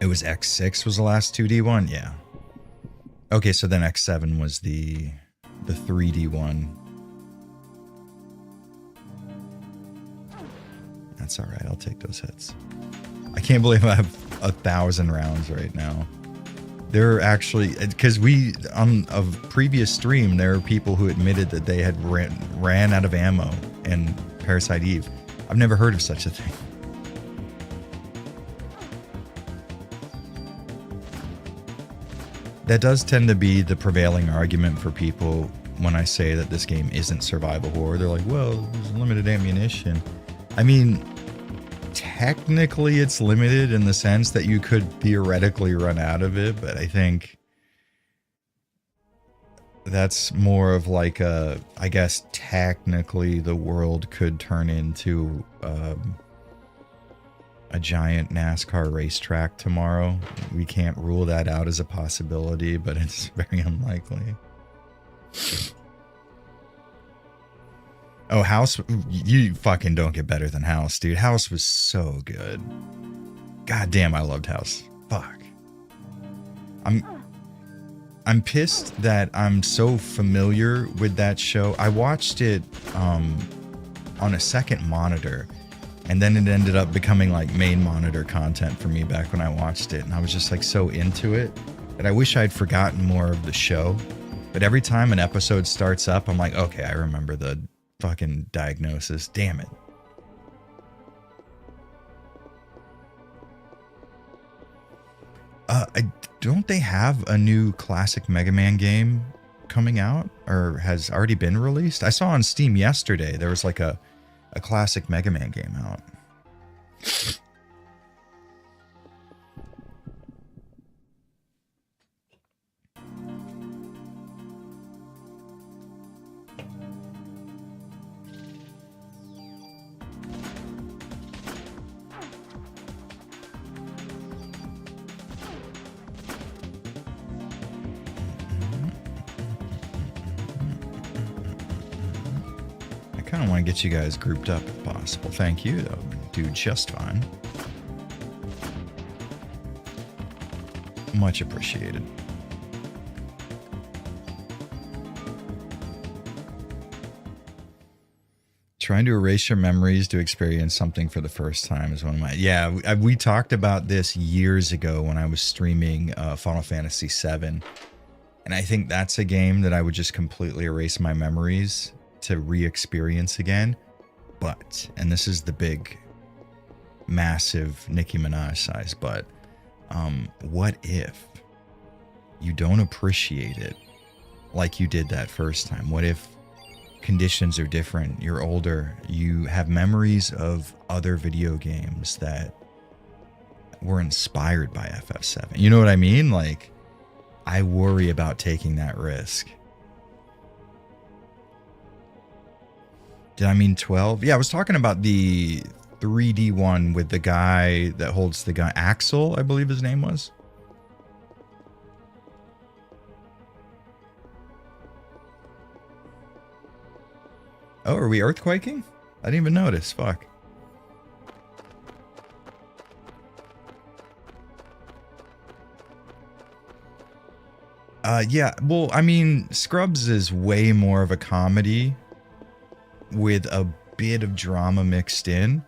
It was X6 was the last 2D one? Yeah. Okay, so then X7 was the 3D one. That's alright, I'll take those hits. I can't believe I have 1,000 rounds right now. There are actually, because we, on a previous stream, there are people who admitted that they had ran out of ammo in Parasite Eve. I've never heard of such a thing. That does tend to be the prevailing argument for people when I say that this game isn't survival horror. They're like, well, there's limited ammunition. I mean, technically it's limited in the sense that you could theoretically run out of it, but I think that's more of like a, I guess technically the world could turn into a giant NASCAR racetrack tomorrow. We can't rule that out as a possibility, but it's very unlikely. Oh, House, you fucking don't get better than House, dude. House was so good. God damn, I loved House. Fuck. I'm pissed that I'm so familiar with that show. I watched it on a second monitor, and then it ended up becoming like main monitor content for me back when I watched it, and I was just like so into it that I wish I'd forgotten more of the show. But every time an episode starts up, I'm like, okay, I remember the fucking diagnosis. Damn it. Don't they have a new classic Mega Man game coming out, or has already been released? I saw on Steam yesterday there was like a classic Mega Man game out. I kind of want to get you guys grouped up if possible. Thank you, though. Do just fine. Much appreciated. Trying to erase your memories to experience something for the first time is one of my... Yeah, we talked about this years ago when I was streaming Final Fantasy VII. And I think that's a game that I would just completely erase my memories to re-experience again. But, and this is the big, massive Nicki Minaj size but, what if you don't appreciate it like you did that first time? What if conditions are different, you're older, you have memories of other video games that were inspired by FF7? You know what I mean? Like, I worry about taking that risk. Did I mean 12? Yeah, I was talking about the 3D one with the guy that holds the gun. Axel, I believe his name was. Oh, are we earthquaking? I didn't even notice. Fuck. Yeah, well, I mean, Scrubs is way more of a comedy with a bit of drama mixed in.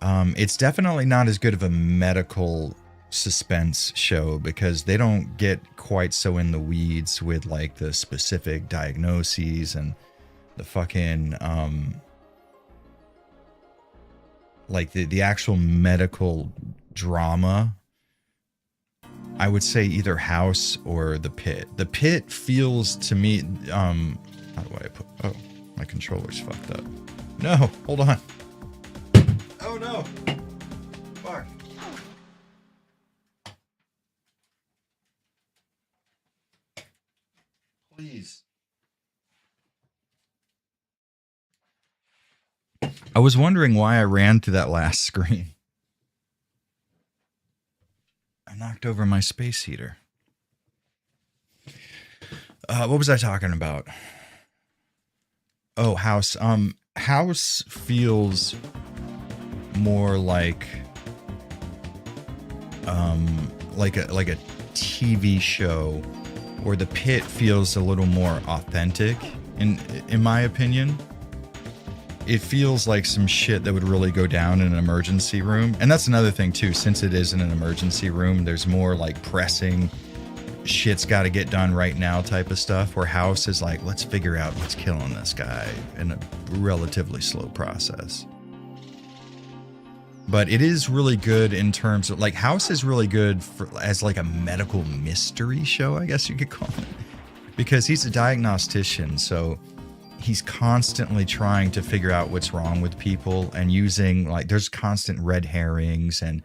It's definitely not as good of a medical suspense show because they don't get quite so in the weeds with like the specific diagnoses and the fucking like the actual medical drama. I would say either House or The Pit. The Pit feels to me how do I put... Oh, my controller's fucked up. No, hold on. Oh no. Fuck. Please. I was wondering why I ran to that last screen. I knocked over my space heater. What was I talking about? Oh, House. House feels more like a TV show, where the pit feels a little more authentic. In my opinion, it feels like some shit that would really go down in an emergency room. And that's another thing too. Since it is in an emergency room, there's more like pressing, shit's got to get done right now type of stuff, where House is like, let's figure out what's killing this guy in a relatively slow process. But it is really good in terms of, like, House is really good as like a medical mystery show, I guess you could call it, because he's a diagnostician, so he's constantly trying to figure out what's wrong with people, and using, like, there's constant red herrings and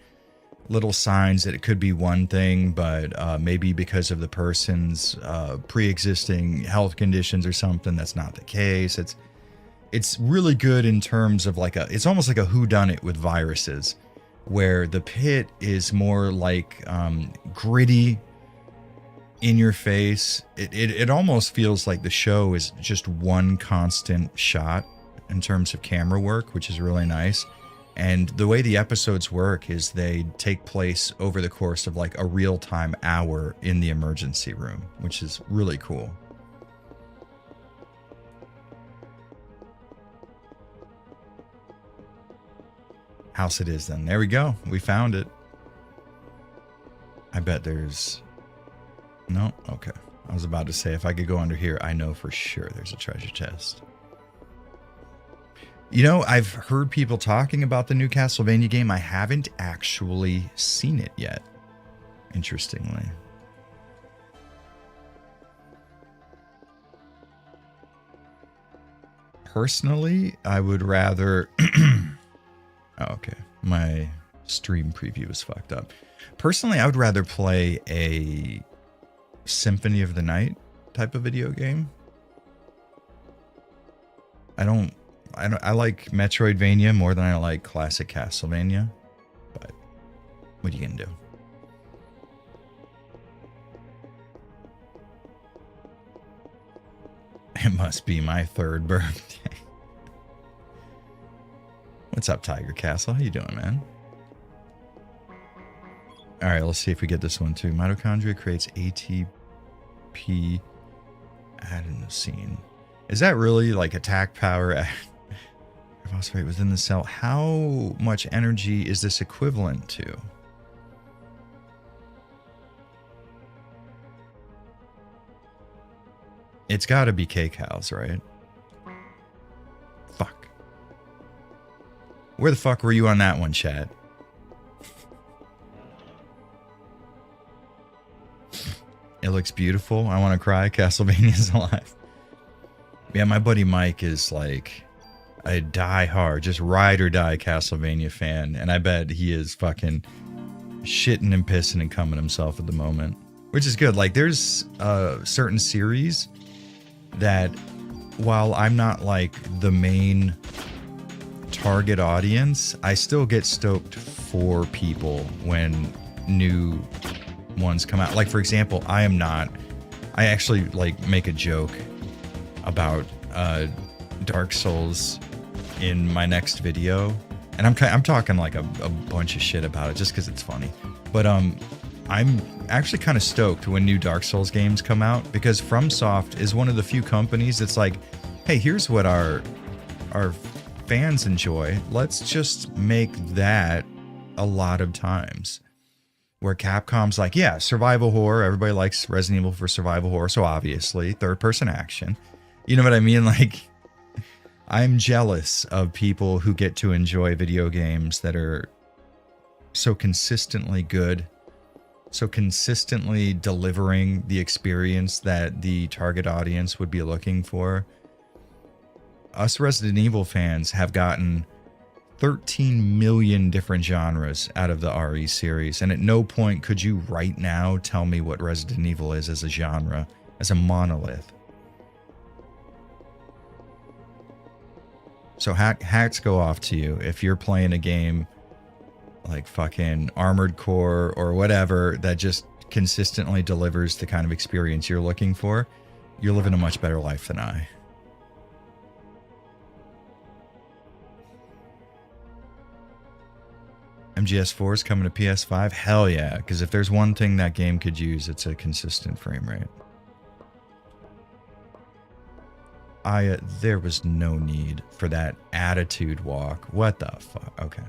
little signs that it could be one thing, but maybe because of the person's pre-existing health conditions or something, that's not the case. It's really good in terms of like it's almost like a whodunit with viruses, where the pit is more like gritty, in your face. It almost feels like the show is just one constant shot in terms of camera work, which is really nice. And the way the episodes work is they take place over the course of like a real-time hour in the emergency room, which is really cool. House it is then. There we go. We found it. I bet there's... No? Okay. I was about to say, if I could go under here, I know for sure there's a treasure chest. You know, I've heard people talking about the new Castlevania game. I haven't actually seen it yet, interestingly. Personally, I would rather... Oh, okay. My stream preview was fucked up. Personally, I would rather play a Symphony of the Night type of video game. I like Metroidvania more than I like classic Castlevania, but what are you gonna do? It must be my third birthday. What's up, Tiger Castle? How you doing, man? All right, let's see if we get this one too. Mitochondria creates ATP adenosine. Is that really like attack power? Phosphate within the cell. How much energy is this equivalent to? It's got to be kcals, right? Fuck. Where the fuck were you on that one, chat? It looks beautiful. I want to cry. Castlevania's alive. Yeah, my buddy Mike is like a die-hard, just ride or die Castlevania fan, and I bet he is fucking shitting and pissing and coming himself at the moment, which is good. Like, there's certain series that, while I'm not like the main target audience, I still get stoked for people when new ones come out. Like, for example, I actually like make a joke about Dark Souls in my next video, and I'm talking like a bunch of shit about it just because it's funny. But I'm actually kind of stoked when new Dark Souls games come out, because FromSoft is one of the few companies that's like, hey, here's what our fans enjoy. Let's just make that a lot of times. Where Capcom's like, yeah, survival horror. Everybody likes Resident Evil for survival horror, so obviously third-person action. You know what I mean? Like, I'm jealous of people who get to enjoy video games that are so consistently good, so consistently delivering the experience that the target audience would be looking for. Us Resident Evil fans have gotten 13 million different genres out of the RE series, and at no point could you right now tell me what Resident Evil is as a genre, as a monolith. So hats go off to you if you're playing a game like fucking Armored Core or whatever that just consistently delivers the kind of experience you're looking for. You're living a much better life than I. MGS4 is coming to PS5? Hell yeah, because if there's one thing that game could use, it's a consistent frame rate. There was no need for that attitude walk. What the fuck? Okay.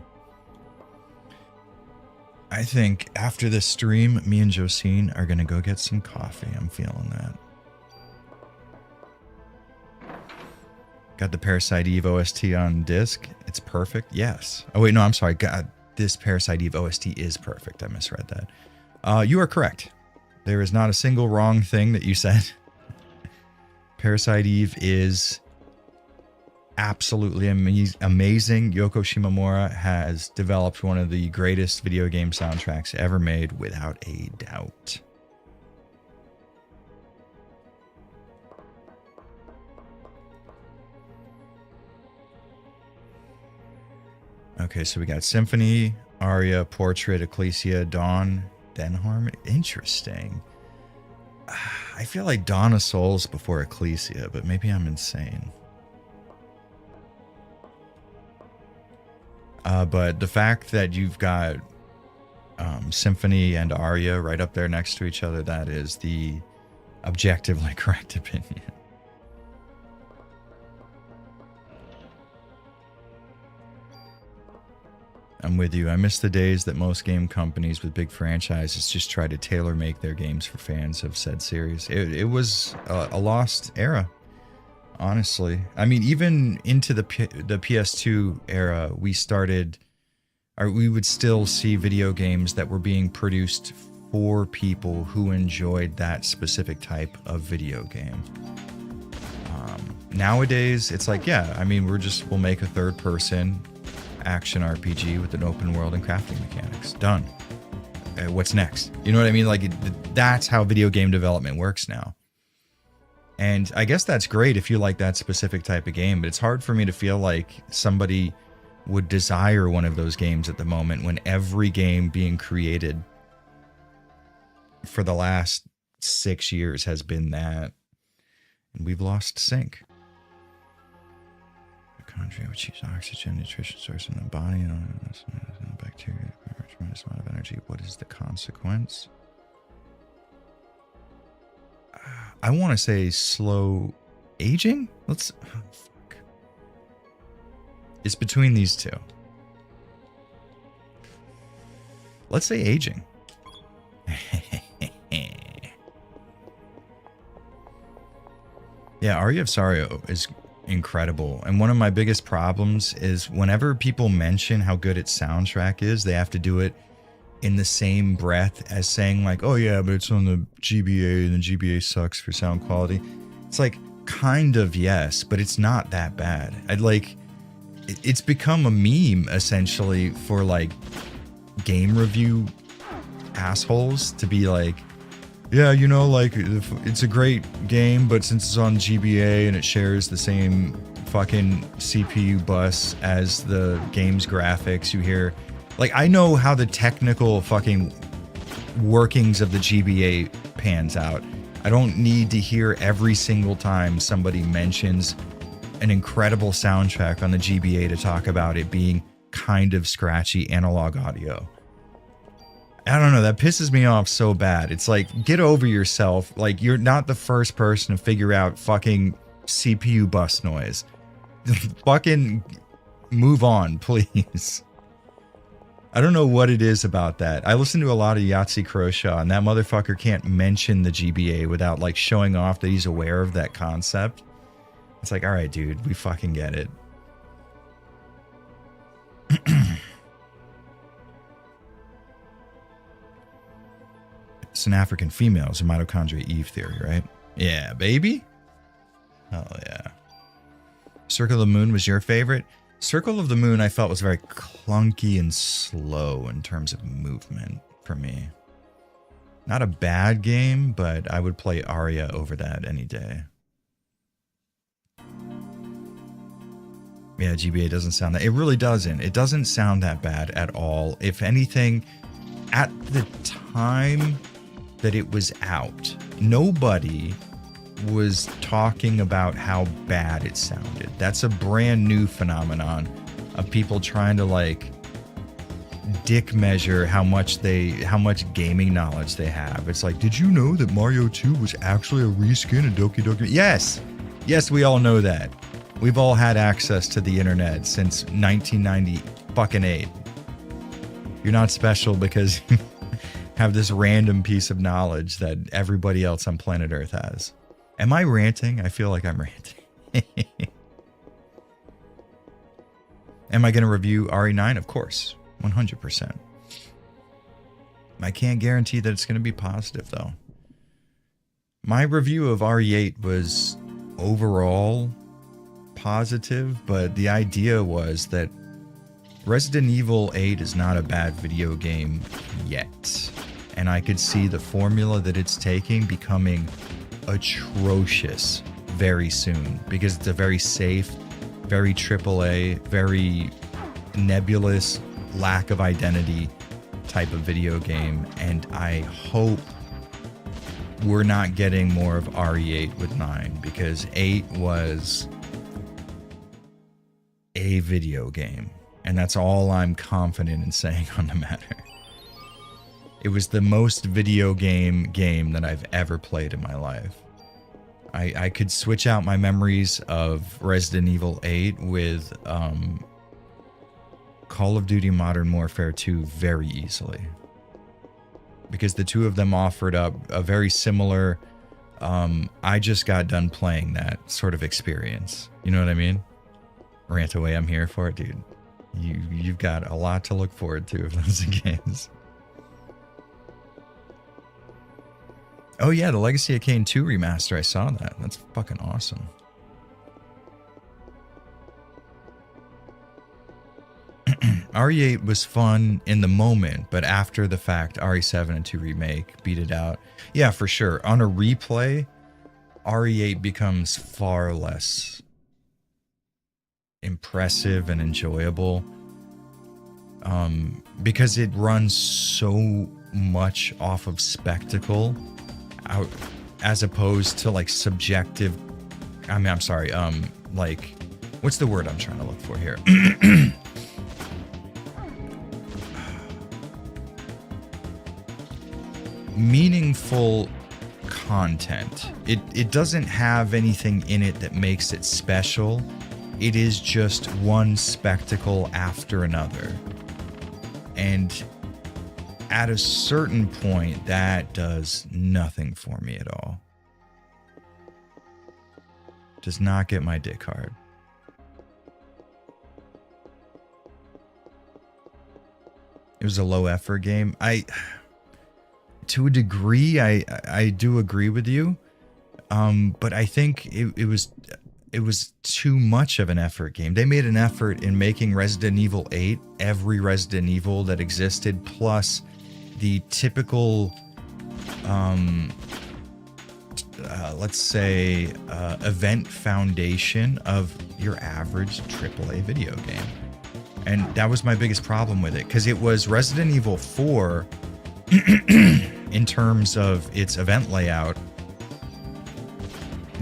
I think after this stream, me and Josine are going to go get some coffee. I'm feeling that. Got the Parasite Eve OST on disc. It's perfect. Yes. Oh, wait, no, I'm sorry. God, this Parasite Eve OST is perfect. I misread that. You are correct. There is not a single wrong thing that you said. Parasite Eve is absolutely amazing. Yoko Shimomura has developed one of the greatest video game soundtracks ever made, without a doubt. Okay, so we got Symphony, Aria, Portrait, Ecclesia, Dawn, Denharm. Interesting. I feel like Dawn of Souls before Ecclesia, but maybe I'm insane. But the fact that you've got Symphony and Aria right up there next to each other, that is the objectively correct opinion. I'm with you. I miss the days that most game companies with big franchises just try to tailor make their games for fans of said series. It was a lost era, honestly. I mean, even into the PS2 era, we would still see video games that were being produced for people who enjoyed that specific type of video game. Nowadays, it's like, yeah, I mean, we'll make a third person action RPG with an open world and crafting mechanics. Done. What's next? You know what I mean? Like, that's how video game development works now. And I guess that's great if you like that specific type of game, but it's hard for me to feel like somebody would desire one of those games at the moment when every game being created for the last 6 years has been that. And we've lost sync. Mitochondria, which use oxygen, nutrition source in the body, and bacteria, a tremendous amount of energy. What is the consequence? I want to say slow aging. Fuck. It's between these two. Let's say aging. Yeah, Aria of Sorrow is incredible. And one of my biggest problems is whenever people mention how good its soundtrack is, they have to do it in the same breath as saying like, oh yeah, but it's on the GBA and the GBA sucks for sound quality. It's like, kind of yes, but it's not that bad. It's become a meme essentially for like game review assholes to be like, yeah, you know, like, it's a great game, but since it's on GBA and it shares the same fucking CPU bus as the game's graphics, you hear... Like, I know how the technical fucking workings of the GBA pans out. I don't need to hear every single time somebody mentions an incredible soundtrack on the GBA to talk about it being kind of scratchy analog audio. I don't know, that pisses me off so bad. It's like, get over yourself. Like, you're not the first person to figure out fucking CPU bus noise. Fucking move on, please. I don't know what it is about that. I listen to a lot of Yahtzee Croshaw, and that motherfucker can't mention the GBA without, like, showing off that he's aware of that concept. It's like, all right, dude, we fucking get it. It's an African female. It's a mitochondria Eve theory, right? Yeah, baby. Oh, yeah. Circle of the Moon was your favorite? Circle of the Moon I felt was very clunky and slow in terms of movement for me. Not a bad game, but I would play Aria over that any day. Yeah, GBA doesn't sound that... It really doesn't. It doesn't sound that bad at all. If anything, at the time that it was out, nobody was talking about how bad it sounded. That's a brand new phenomenon of people trying to like dick measure how much gaming knowledge they have. It's like, did you know that Mario 2 was actually a reskin of Doki Doki? Yes, we all know that. We've all had access to the internet since 1998. You're not special because you have this random piece of knowledge that everybody else on planet Earth has. Am I ranting? I feel like I'm ranting. Am I going to review RE9? Of course. 100%. I can't guarantee that it's going to be positive, though. My review of RE8 was overall positive, but the idea was that Resident Evil 8 is not a bad video game yet. And I could see the formula that it's taking becoming atrocious very soon, because it's a very safe, very AAA, very nebulous, lack of identity type of video game, and I hope we're not getting more of RE8 with 9, because 8 was a video game, and that's all I'm confident in saying on the matter. It was the most video game that I've ever played in my life. I could switch out my memories of Resident Evil 8 with Call of Duty Modern Warfare 2 very easily, because the two of them offered up a very similar I just got done playing that sort of experience. You know what I mean? Rant away, I'm here for it, dude. You've got a lot to look forward to of those games. Oh yeah, the Legacy of Kain 2 remaster, I saw that. That's fucking awesome. RE8 was fun in the moment, but after the fact, RE7 and 2 Remake beat it out. Yeah, for sure. On a replay, RE8 becomes far less impressive and enjoyable, because it runs so much off of spectacle, as opposed to like subjective. I'm sorry. Like, what's the word I'm trying to look for here? Meaningful content. It doesn't have anything in it that makes it special. It is just one spectacle after another. And at a certain point, that does nothing for me at all. Does not get my dick hard. It was a low effort game. To a degree, I do agree with you, but I think it was too much of an effort game. They made an effort in making Resident Evil 8 every Resident Evil that existed, plus the typical, let's say, event foundation of your average AAA video game. And that was my biggest problem with it, because it was Resident Evil 4 in terms of its event layout,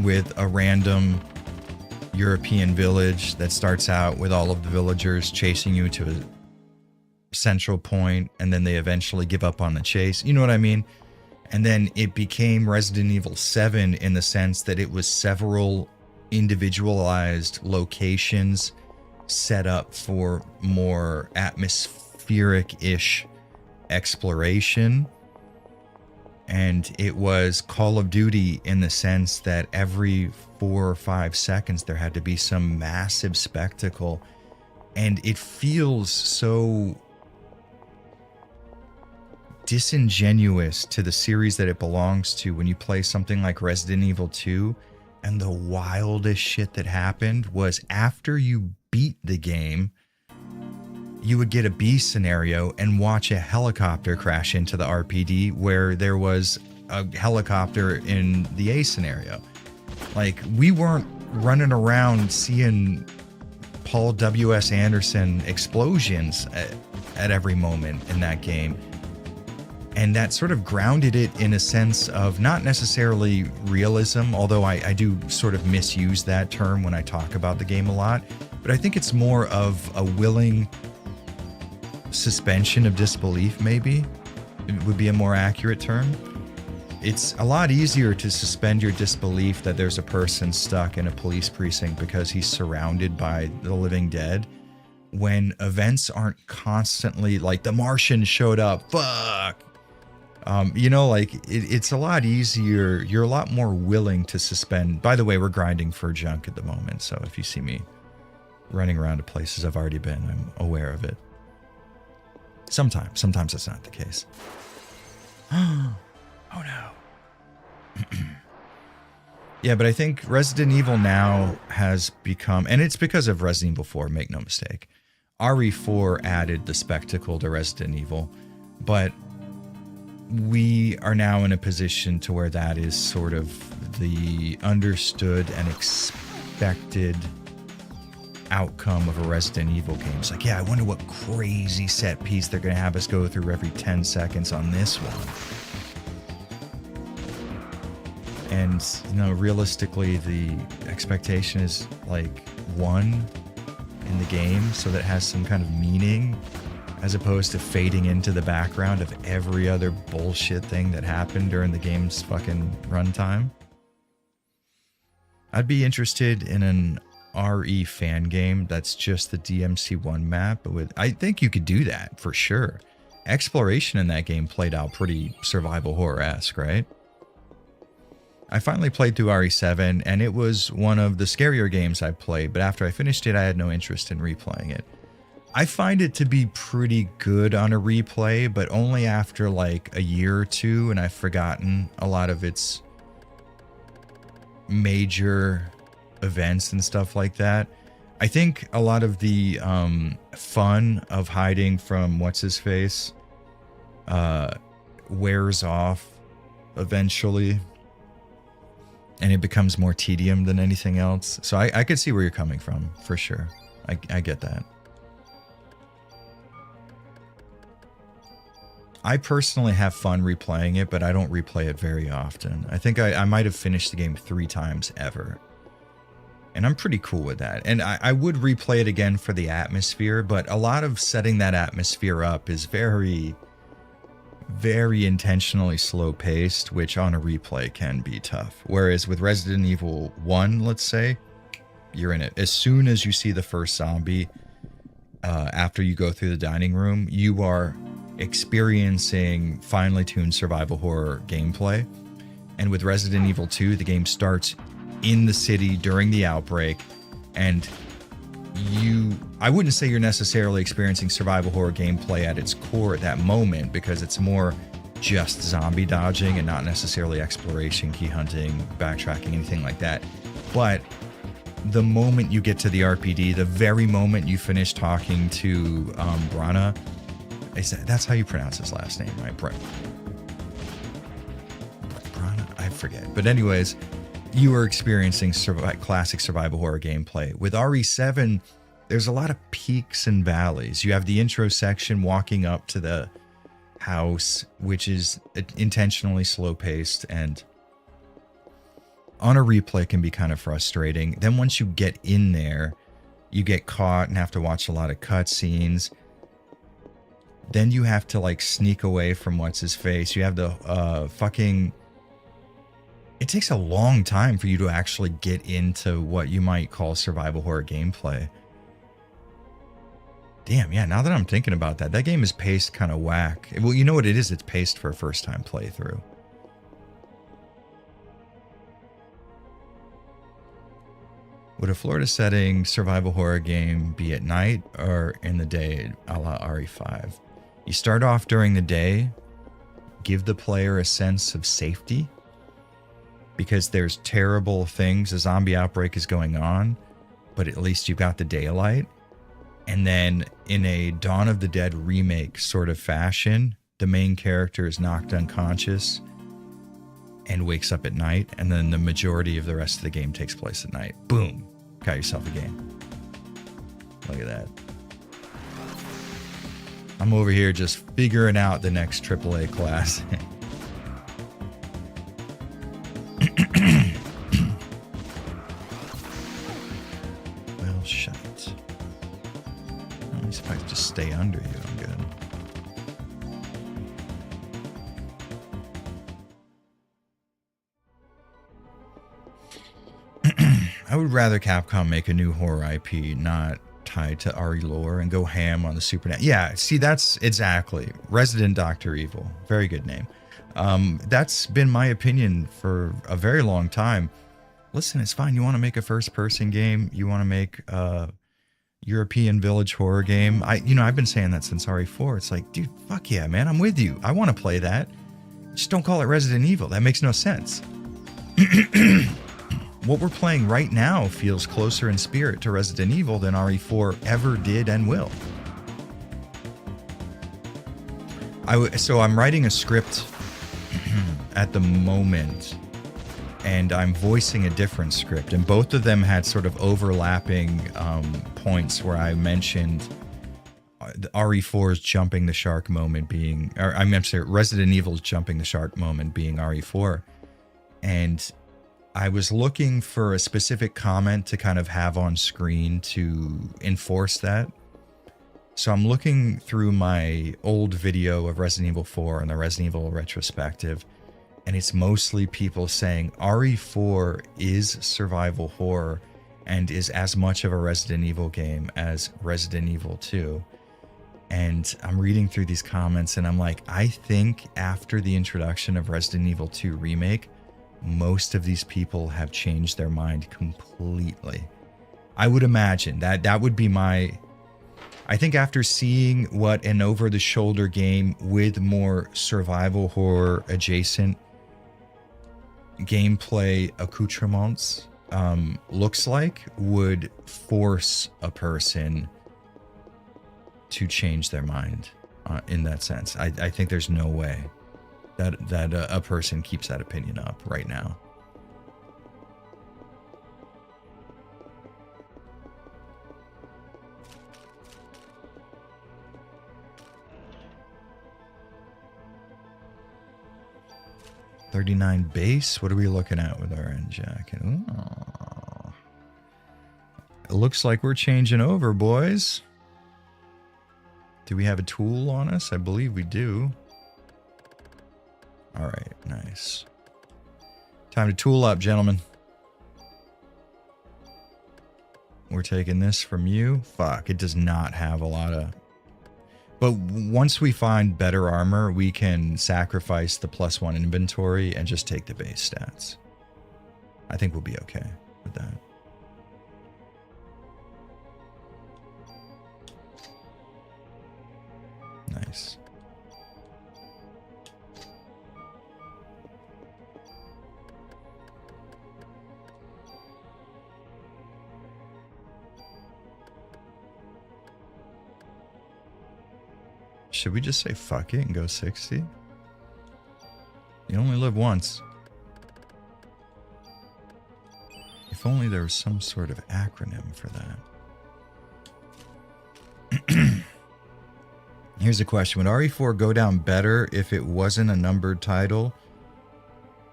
with a random European village that starts out with all of the villagers chasing you to a central point, and then they eventually give up on the chase. You know what I mean? And then it became Resident Evil 7 in the sense that it was several individualized locations set up for more atmospheric-ish exploration. And it was Call of Duty in the sense that every 4 or 5 seconds there had to be some massive spectacle. And it feels so disingenuous to the series that it belongs to when you play something like Resident Evil 2, and the wildest shit that happened was after you beat the game, you would get a B scenario and watch a helicopter crash into the RPD where there was a helicopter in the A scenario. Like, we weren't running around seeing Paul W.S. Anderson explosions at every moment in that game. And that sort of grounded it in a sense of not necessarily realism, although I do sort of misuse that term when I talk about the game a lot. But I think it's more of a willing suspension of disbelief, maybe. It would be a more accurate term. It's a lot easier to suspend your disbelief that there's a person stuck in a police precinct because he's surrounded by the living dead when events aren't constantly like the Martian showed up, fuck. Like it's a lot easier. You're a lot more willing to suspend. By the way, we're grinding for junk at the moment. So if you see me running around to places I've already been, I'm aware of it. Sometimes that's not the case. Oh no. Yeah, but I think Resident Evil now has become, and it's because of Resident Evil 4, make no mistake. RE4 added the spectacle to Resident Evil, but we are now in a position to where that is sort of the understood and expected outcome of a Resident Evil game. It's like, yeah, I wonder what crazy set piece they're going to have us go through every 10 seconds on this one. And, realistically, the expectation is like 1 in the game so that it has some kind of meaning, as opposed to fading into the background of every other bullshit thing that happened during the game's fucking runtime. I'd be interested in an RE fan game that's just the DMC1 map, but I think you could do that for sure. Exploration in that game played out pretty survival horror-esque, right? I finally played through RE7, and it was one of the scarier games I played, but after I finished it, I had no interest in replaying it. I find it to be pretty good on a replay, but only after like a year or two, and I've forgotten a lot of its major events and stuff like that. I think a lot of the fun of hiding from what's-his-face wears off eventually, and it becomes more tedium than anything else. So I could see where you're coming from, for sure. I get that. I personally have fun replaying it, but I don't replay it very often. I think I might have finished the game 3 times ever. And I'm pretty cool with that. And I would replay it again for the atmosphere, but a lot of setting that atmosphere up is very, very intentionally slow-paced, which on a replay can be tough. Whereas with Resident Evil 1, let's say, you're in it. As soon as you see the first zombie, after you go through the dining room, you are experiencing finely tuned survival horror gameplay. And with Resident Evil 2, the game starts in the city during the outbreak, and I wouldn't say you're necessarily experiencing survival horror gameplay at its core at that moment, because it's more just zombie dodging and not necessarily exploration, key hunting, backtracking, anything like that. But the moment you get to the RPD, the very moment you finish talking to Brana, that's how you pronounce his last name, right? Brana? I forget. But anyways, you are experiencing classic survival horror gameplay. With RE7, there's a lot of peaks and valleys. You have the intro section walking up to the house, which is intentionally slow-paced, and on a replay can be kind of frustrating. Then once you get in there, you get caught and have to watch a lot of cutscenes. Then you have to like sneak away from what's-his-face. You have the it takes a long time for you to actually get into what you might call survival horror gameplay. Damn, yeah, now that I'm thinking about that, that game is paced kind of whack. Well, you know what it is? It's paced for a first-time playthrough. Would a Florida setting survival horror game be at night or in the day, a la RE5? You start off during the day, give the player a sense of safety, because there's terrible things, a zombie outbreak is going on, but at least you've got the daylight. And then in a Dawn of the Dead remake sort of fashion, the main character is knocked unconscious and wakes up at night, and then the majority of the rest of the game takes place at night. Boom. Got yourself a game. Look at that. I'm over here just figuring out the next AAA classic. Well, shite. At least if I just stay under you, I'm good. I would rather Capcom make a new horror IP not tied to RE lore and go ham on the Supernatural. Yeah, see, that's exactly Resident Dr. Evil. Very good name. That's been my opinion for a very long time. Listen, it's fine. You want to make a first-person game? You want to make a European village horror game? I've been saying that since RE4. It's like, dude, fuck yeah, man. I'm with you. I want to play that. Just don't call it Resident Evil. That makes no sense. What we're playing right now feels closer in spirit to Resident Evil than RE4 ever did and will. So I'm writing a script at the moment, and I'm voicing a different script, and both of them had sort of overlapping points where I mentioned RE4's jumping the shark moment being, or I mentioned Resident Evil's jumping the shark moment being RE4, and I was looking for a specific comment to kind of have on screen to enforce that. So I'm looking through my old video of Resident Evil 4 and the Resident Evil retrospective, and it's mostly people saying RE4 is survival horror and is as much of a Resident Evil game as Resident Evil 2. And I'm reading through these comments and I'm like, I think after the introduction of Resident Evil 2 Remake, most of these people have changed their mind completely. I would imagine that would be my... I think after seeing what an over-the-shoulder game with more survival horror adjacent gameplay accoutrements looks like, would force a person to change their mind in that sense. I think there's no way that a person keeps that opinion up right now. $39 base. What are we looking at with our end jacket? Ooh. It looks like we're changing over, boys. Do we have a tool on us? I believe we do. All right, nice. Time to tool up, gentlemen. We're taking this from you. Fuck, it does not have a lot of... But once we find better armor, we can sacrifice the +1 inventory and just take the base stats. I think we'll be okay with that. Nice. Should we just say fuck it and go 60? You only live once. If only there was some sort of acronym for that. Here's a question. Would RE4 go down better if it wasn't a numbered title?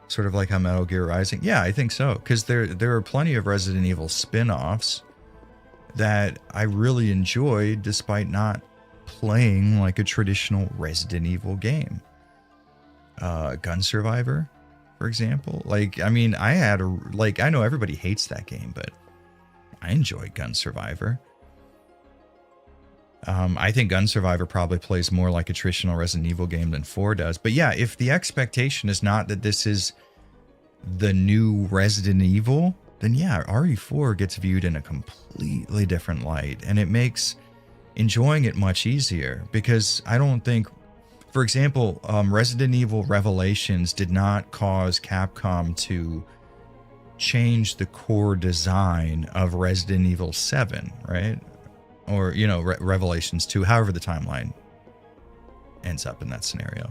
Sort of like how Metal Gear Rising? Yeah, I think so. Because there are plenty of Resident Evil spin-offs that I really enjoyed despite not playing like a traditional Resident Evil game. Gun Survivor, for example. Like, I mean, I know everybody hates that game, but I enjoyed Gun Survivor. I think Gun Survivor probably plays more like a traditional Resident Evil game than 4 does. But yeah, if the expectation is not that this is the new Resident Evil, then yeah, RE4 gets viewed in a completely different light. And it makes enjoying it much easier, because I don't think, for example, Resident Evil Revelations did not cause Capcom to change the core design of Resident Evil 7, right? Or, you know, Revelations 2, however the timeline ends up in that scenario.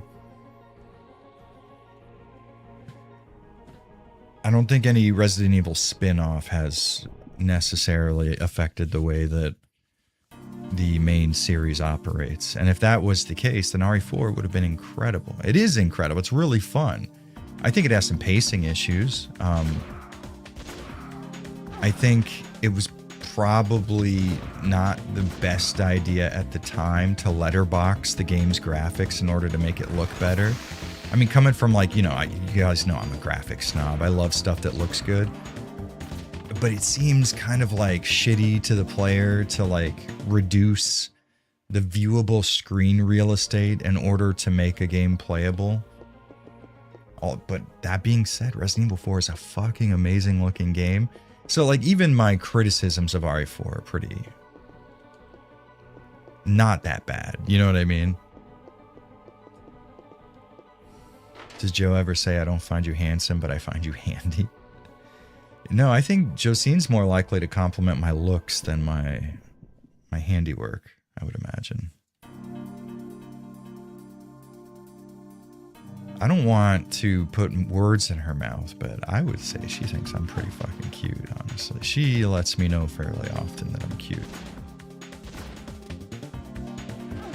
I don't think any Resident Evil spin-off has necessarily affected the way that the main series operates. And if that was the case, then RE4 would have been incredible. It is incredible. It's really fun. I think it has some pacing issues. I think it was probably not the best idea at the time to letterbox the game's graphics in order to make it look better. I mean, coming from like, you guys know I'm a graphics snob. I love stuff that looks good. But it seems kind of like shitty to the player to like reduce the viewable screen real estate in order to make a game playable. But that being said, Resident Evil 4 is a fucking amazing looking game. So like even my criticisms of RE4 are pretty not that bad. You know what I mean? Does Joe ever say, I don't find you handsome, but I find you handy? No, I think Josine's more likely to compliment my looks than my handiwork, I would imagine. I don't want to put words in her mouth, but I would say she thinks I'm pretty fucking cute, honestly. She lets me know fairly often that I'm cute.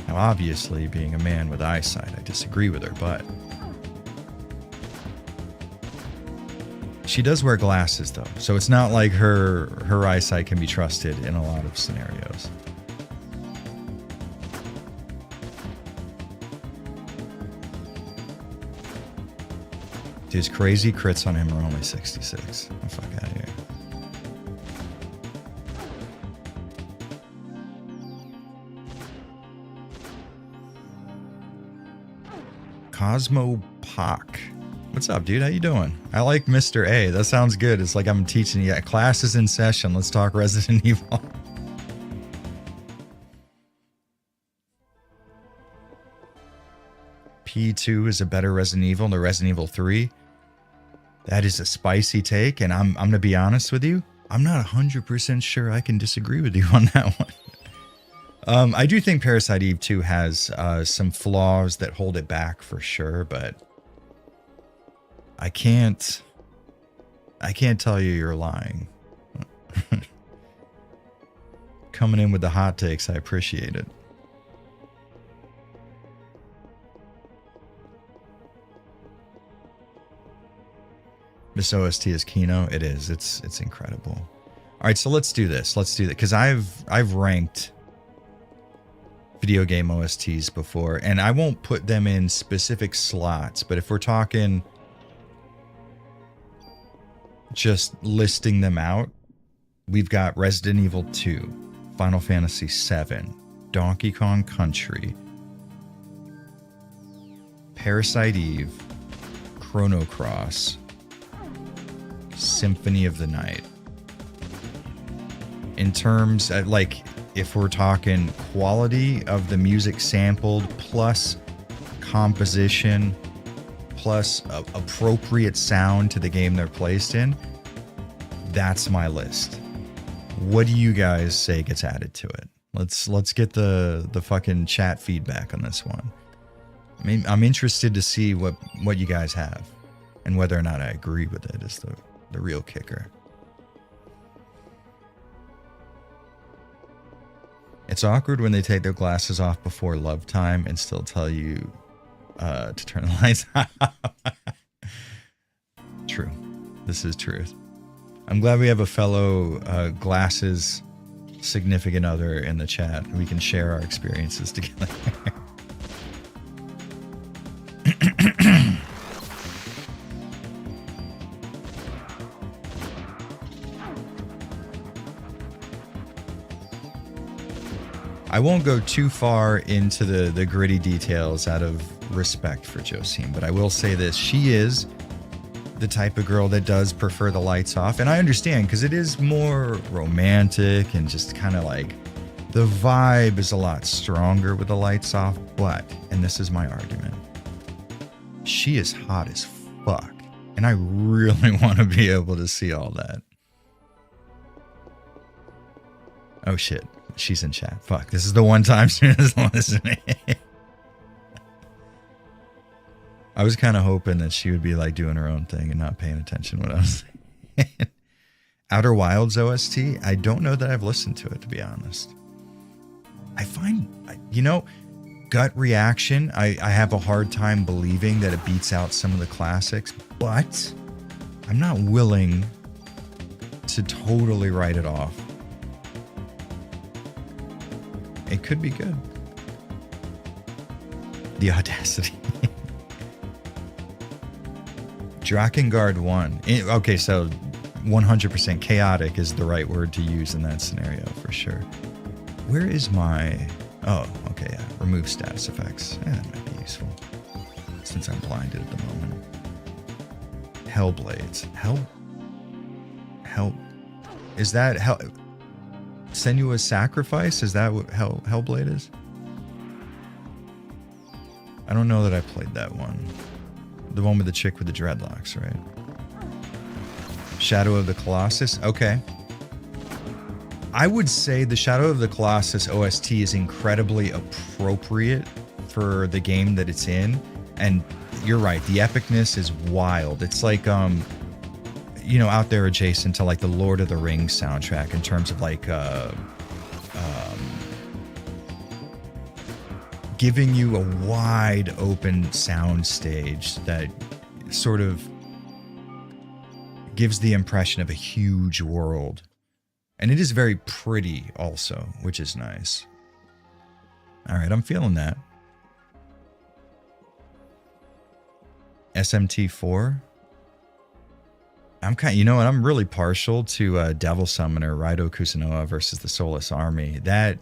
Now, obviously, being a man with eyesight, I disagree with her, but she does wear glasses, though, so it's not like her eyesight can be trusted in a lot of scenarios. Dude's crazy crits on him are only 66. Oh, fuck out of here. Cosmo Pock. What's up, dude? How you doing? I like Mr. A. That sounds good. It's like I'm teaching you. Class is in session. Let's talk Resident Evil. P2 is a better Resident Evil than Resident Evil 3. That is a spicy take, and I'm going to be honest with you. I'm not 100% sure I can disagree with you on that one. I do think Parasite Eve 2 has some flaws that hold it back for sure, but I can't tell you you're lying. Coming in with the hot takes, I appreciate it. This OST is Kino. It is. It's incredible. All right, so let's do this. Let's do that because I've ranked video game OSTs before, and I won't put them in specific slots. But if we're talking just listing them out, we've got Resident Evil 2, Final Fantasy 7, Donkey Kong Country, Parasite Eve, Chrono Cross, Symphony of the Night. In terms of, like, if we're talking quality of the music sampled plus composition plus appropriate sound to the game they're placed in, that's my list. What do you guys say gets added to it? Let's get the fucking chat feedback on this one. I mean, I'm interested to see what you guys have and whether or not I agree with it is the real kicker. It's awkward when they take their glasses off before love time and still tell you to turn the lights off. True. This is truth. I'm glad we have a fellow glasses significant other in the chat. We can share our experiences together. I won't go too far into the gritty details out of respect for Josine, but I will say this. She is the type of girl that does prefer the lights off, and I understand because it is more romantic and just kind of like the vibe is a lot stronger with the lights off, but, and this is my argument, she is hot as fuck, and I really want to be able to see all that. Oh shit. She's in chat. Fuck. This is the one time she is listening. I was kind of hoping that she would be like doing her own thing and not paying attention to what I was saying. Outer Wilds OST? I don't know that I've listened to it, to be honest. I find, gut reaction, I have a hard time believing that it beats out some of the classics, but I'm not willing to totally write it off. It could be good. The audacity. Drakengard 1. Okay, so 100% chaotic is the right word to use in that scenario for sure. Where is my... Oh, okay, yeah. Remove status effects. Yeah, that might be useful. Since I'm blinded at the moment. Hellblades. Hell... Is that Hell... Senua's Sacrifice? Is that what Hellblade is? I don't know that I played that one. The one with the chick with the dreadlocks, right? Shadow of the Colossus? Okay. I would say the Shadow of the Colossus OST is incredibly appropriate for the game that it's in. And you're right, the epicness is wild. It's like, out there adjacent to like the Lord of the Rings soundtrack in terms of like, giving you a wide open sound stage that sort of gives the impression of a huge world. And it is very pretty also, which is nice. All right, I'm feeling that. SMT4. I'm really partial to Devil Summoner Raido Kusunoa versus the Soulless Army. That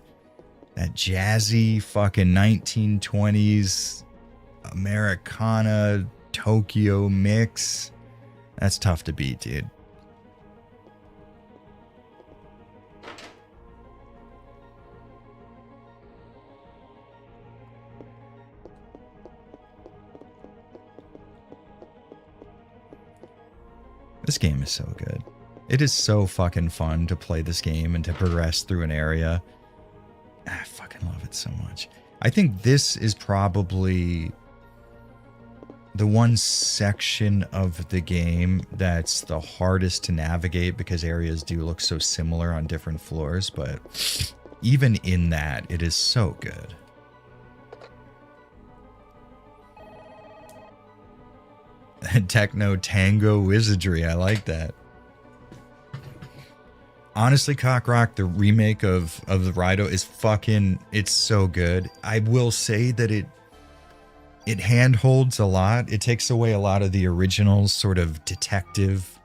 jazzy fucking 1920s Americana Tokyo mix. That's tough to beat, dude. This game is so good. It is so fucking fun to play this game and to progress through an area. I fucking love it so much. I think this is probably the one section of the game that's the hardest to navigate because areas do look so similar on different floors, but even in that, it is so good. Techno Tango Wizardry, I like that. Honestly, Cockrock, the remake of the Raido is it's so good. I will say that it handholds a lot. It takes away a lot of the original sort of detective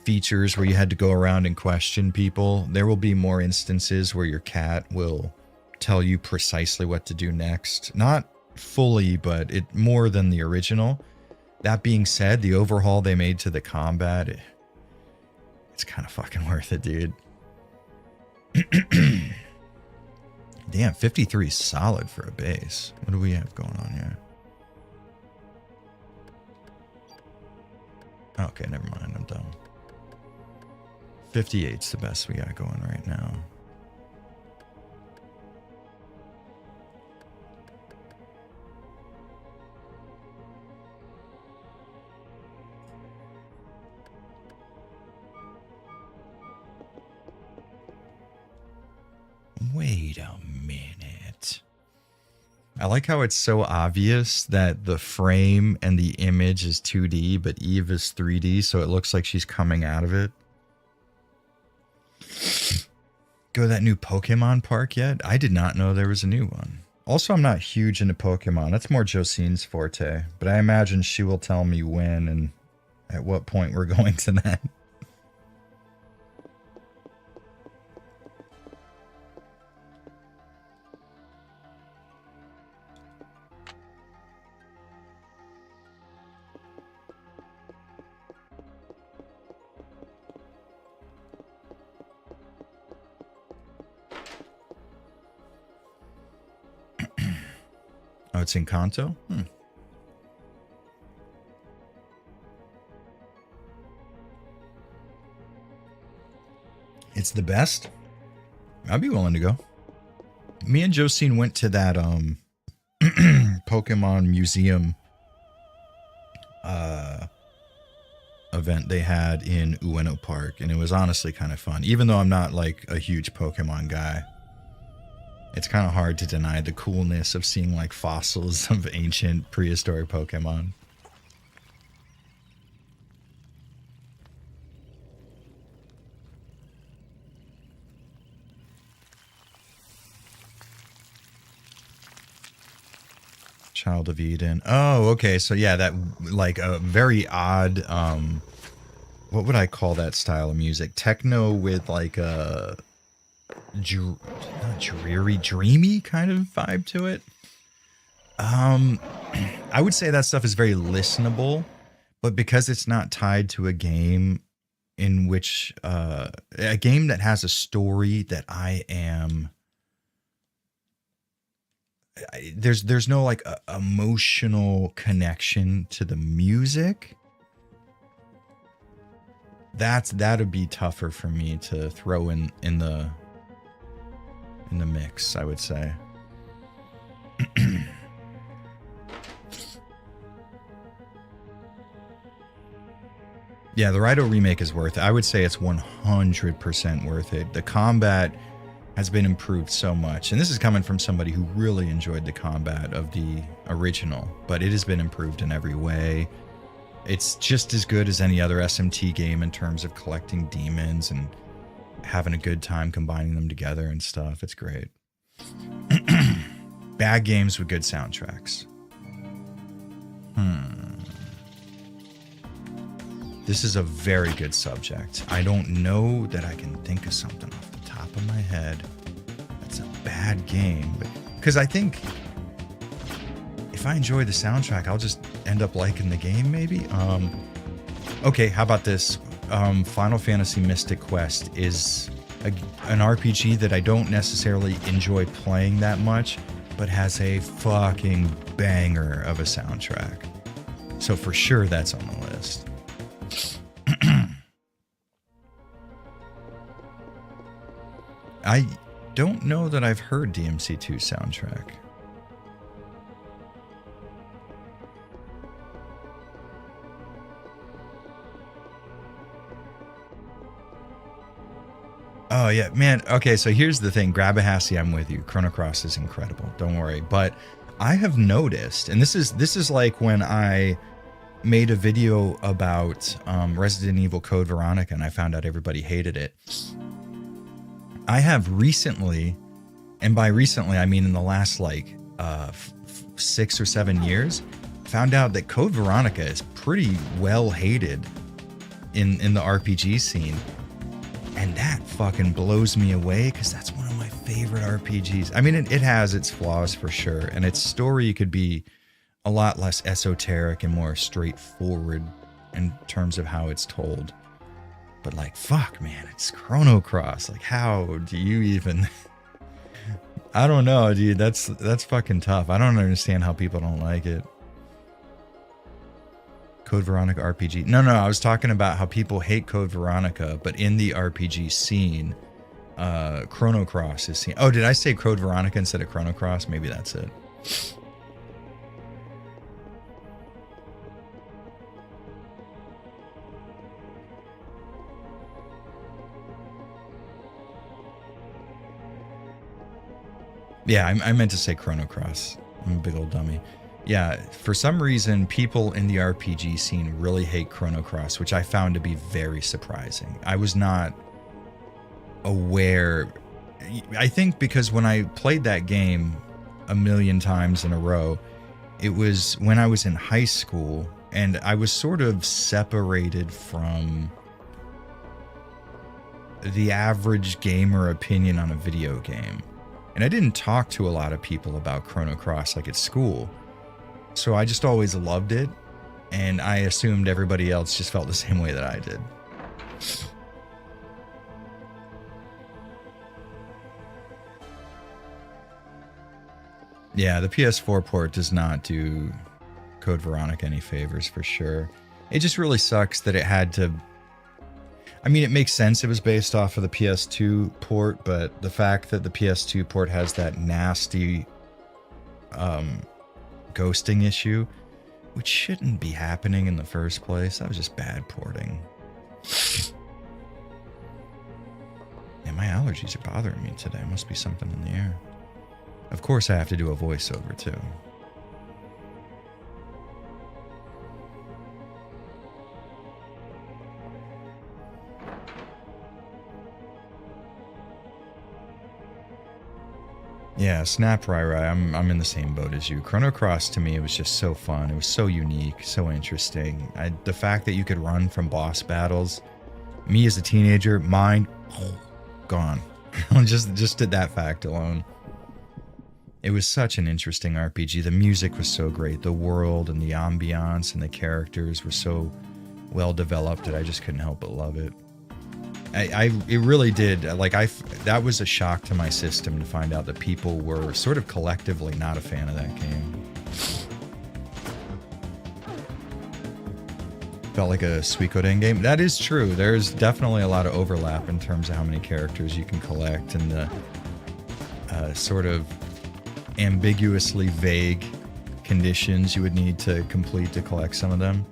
features where you had to go around and question people. There will be more instances where your cat will tell you precisely what to do next. Not fully, but it more than the original. That being said, the overhaul they made to the combat, it's kind of fucking worth it, dude. Damn, 53 is solid for a base. What do we have going on here? Okay, never mind. I'm done. 58's the best we got going right now. Wait a minute. I like how it's so obvious that the frame and the image is 2D, but Eve is 3D, so it looks like she's coming out of it. Go to that new Pokemon park yet? I did not know there was a new one. Also, I'm not huge into Pokemon. That's more Josine's forte, but I imagine she will tell me when and at what point we're going to that. Oh, it's in Kanto? It's the best? I'd be willing to go. Me and Josine went to that Pokemon Museum event they had in Ueno Park, and it was honestly kind of fun, even though I'm not like a huge Pokemon guy. It's kind of hard to deny the coolness of seeing like fossils of ancient prehistoric Pokemon. Child of Eden. Oh, okay. So yeah, that like a very odd what would I call that style of music? Techno with like a not dreary, dreamy kind of vibe to it. I would say that stuff is very listenable, but because it's not tied to a game in which a game that has a story that there's no like emotional connection to the music. That'd be tougher for me to throw in the mix, I would say. Yeah, the Raito remake is worth it. I would say it's 100% worth it. The combat has been improved so much. And this is coming from somebody who really enjoyed the combat of the original, but it has been improved in every way. It's just as good as any other SMT game in terms of collecting demons and having a good time combining them together and stuff. It's great. Bad games with good soundtracks. This is a very good subject. I don't know that I can think of something off the top of my head that's a bad game, but because I think if I enjoy the soundtrack, I'll just end up liking the game maybe. Okay, how about this? Final Fantasy Mystic Quest is an RPG that I don't necessarily enjoy playing that much, but has a fucking banger of a soundtrack. So for sure that's on the list. I don't know that I've heard DMC2 soundtrack. Oh yeah, man. Okay, so here's the thing. Grabahassi, I'm with you. Chrono Cross is incredible. Don't worry. But I have noticed, and this is like when I made a video about Resident Evil Code Veronica, and I found out everybody hated it. I have recently, and by recently I mean in the last like 6 or 7 years, found out that Code Veronica is pretty well hated in the RPG scene. And that fucking blows me away because that's one of my favorite RPGs. I mean, it has its flaws for sure, and its story could be a lot less esoteric and more straightforward in terms of how it's told. But like, fuck, man, it's Chrono Cross. Like, how do you even... I don't know, dude. That's fucking tough. I don't understand how people don't like it. Code Veronica RPG. No, I was talking about how people hate Code Veronica, but in the RPG scene, Chrono Cross is seen. Oh, did I say Code Veronica instead of Chrono Cross? Maybe that's it. Yeah, I meant to say Chrono Cross. I'm a big old dummy. Yeah, for some reason, people in the RPG scene really hate Chrono Cross, which I found to be very surprising. I was not aware. I think because when I played that game a million times in a row, it was when I was in high school, and I was sort of separated from the average gamer opinion on a video game. And I didn't talk to a lot of people about Chrono Cross like at school. So I just always loved it, and I assumed everybody else just felt the same way that I did. Yeah, the PS4 port does not do Code Veronica any favors for sure. It just really sucks that it had to... I mean, it makes sense it was based off of the PS2 port, but the fact that the PS2 port has that nasty ghosting issue, which shouldn't be happening in the first place. That was just bad porting. Yeah, my allergies are bothering me today. Must be something in the air. Of course, I have to do a voiceover too. Yeah, Snap Rai. I'm in the same boat as you. Chrono Cross to me, it was just so fun. It was so unique, so interesting. The fact that you could run from boss battles, me as a teenager, mind gone. just did that fact alone. It was such an interesting RPG. The music was so great. The world and the ambiance and the characters were so well developed that I just couldn't help but love it. It really did. Like that was a shock to my system to find out that people were sort of collectively not a fan of that game. Felt like a Suikoden game. That is true. There's definitely a lot of overlap in terms of how many characters you can collect and the sort of ambiguously vague conditions you would need to complete to collect some of them.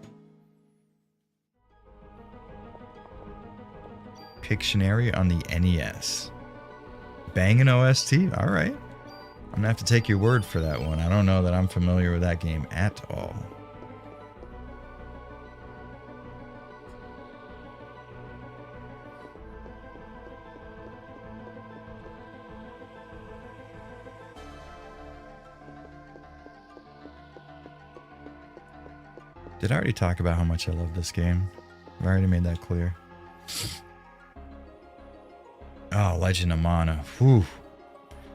Pictionary on the NES. Bangin' OST? Alright. I'm gonna have to take your word for that one. I don't know that I'm familiar with that game at all. Did I already talk about how much I love this game? I've already made that clear. Oh, Legend of Mana. Whew.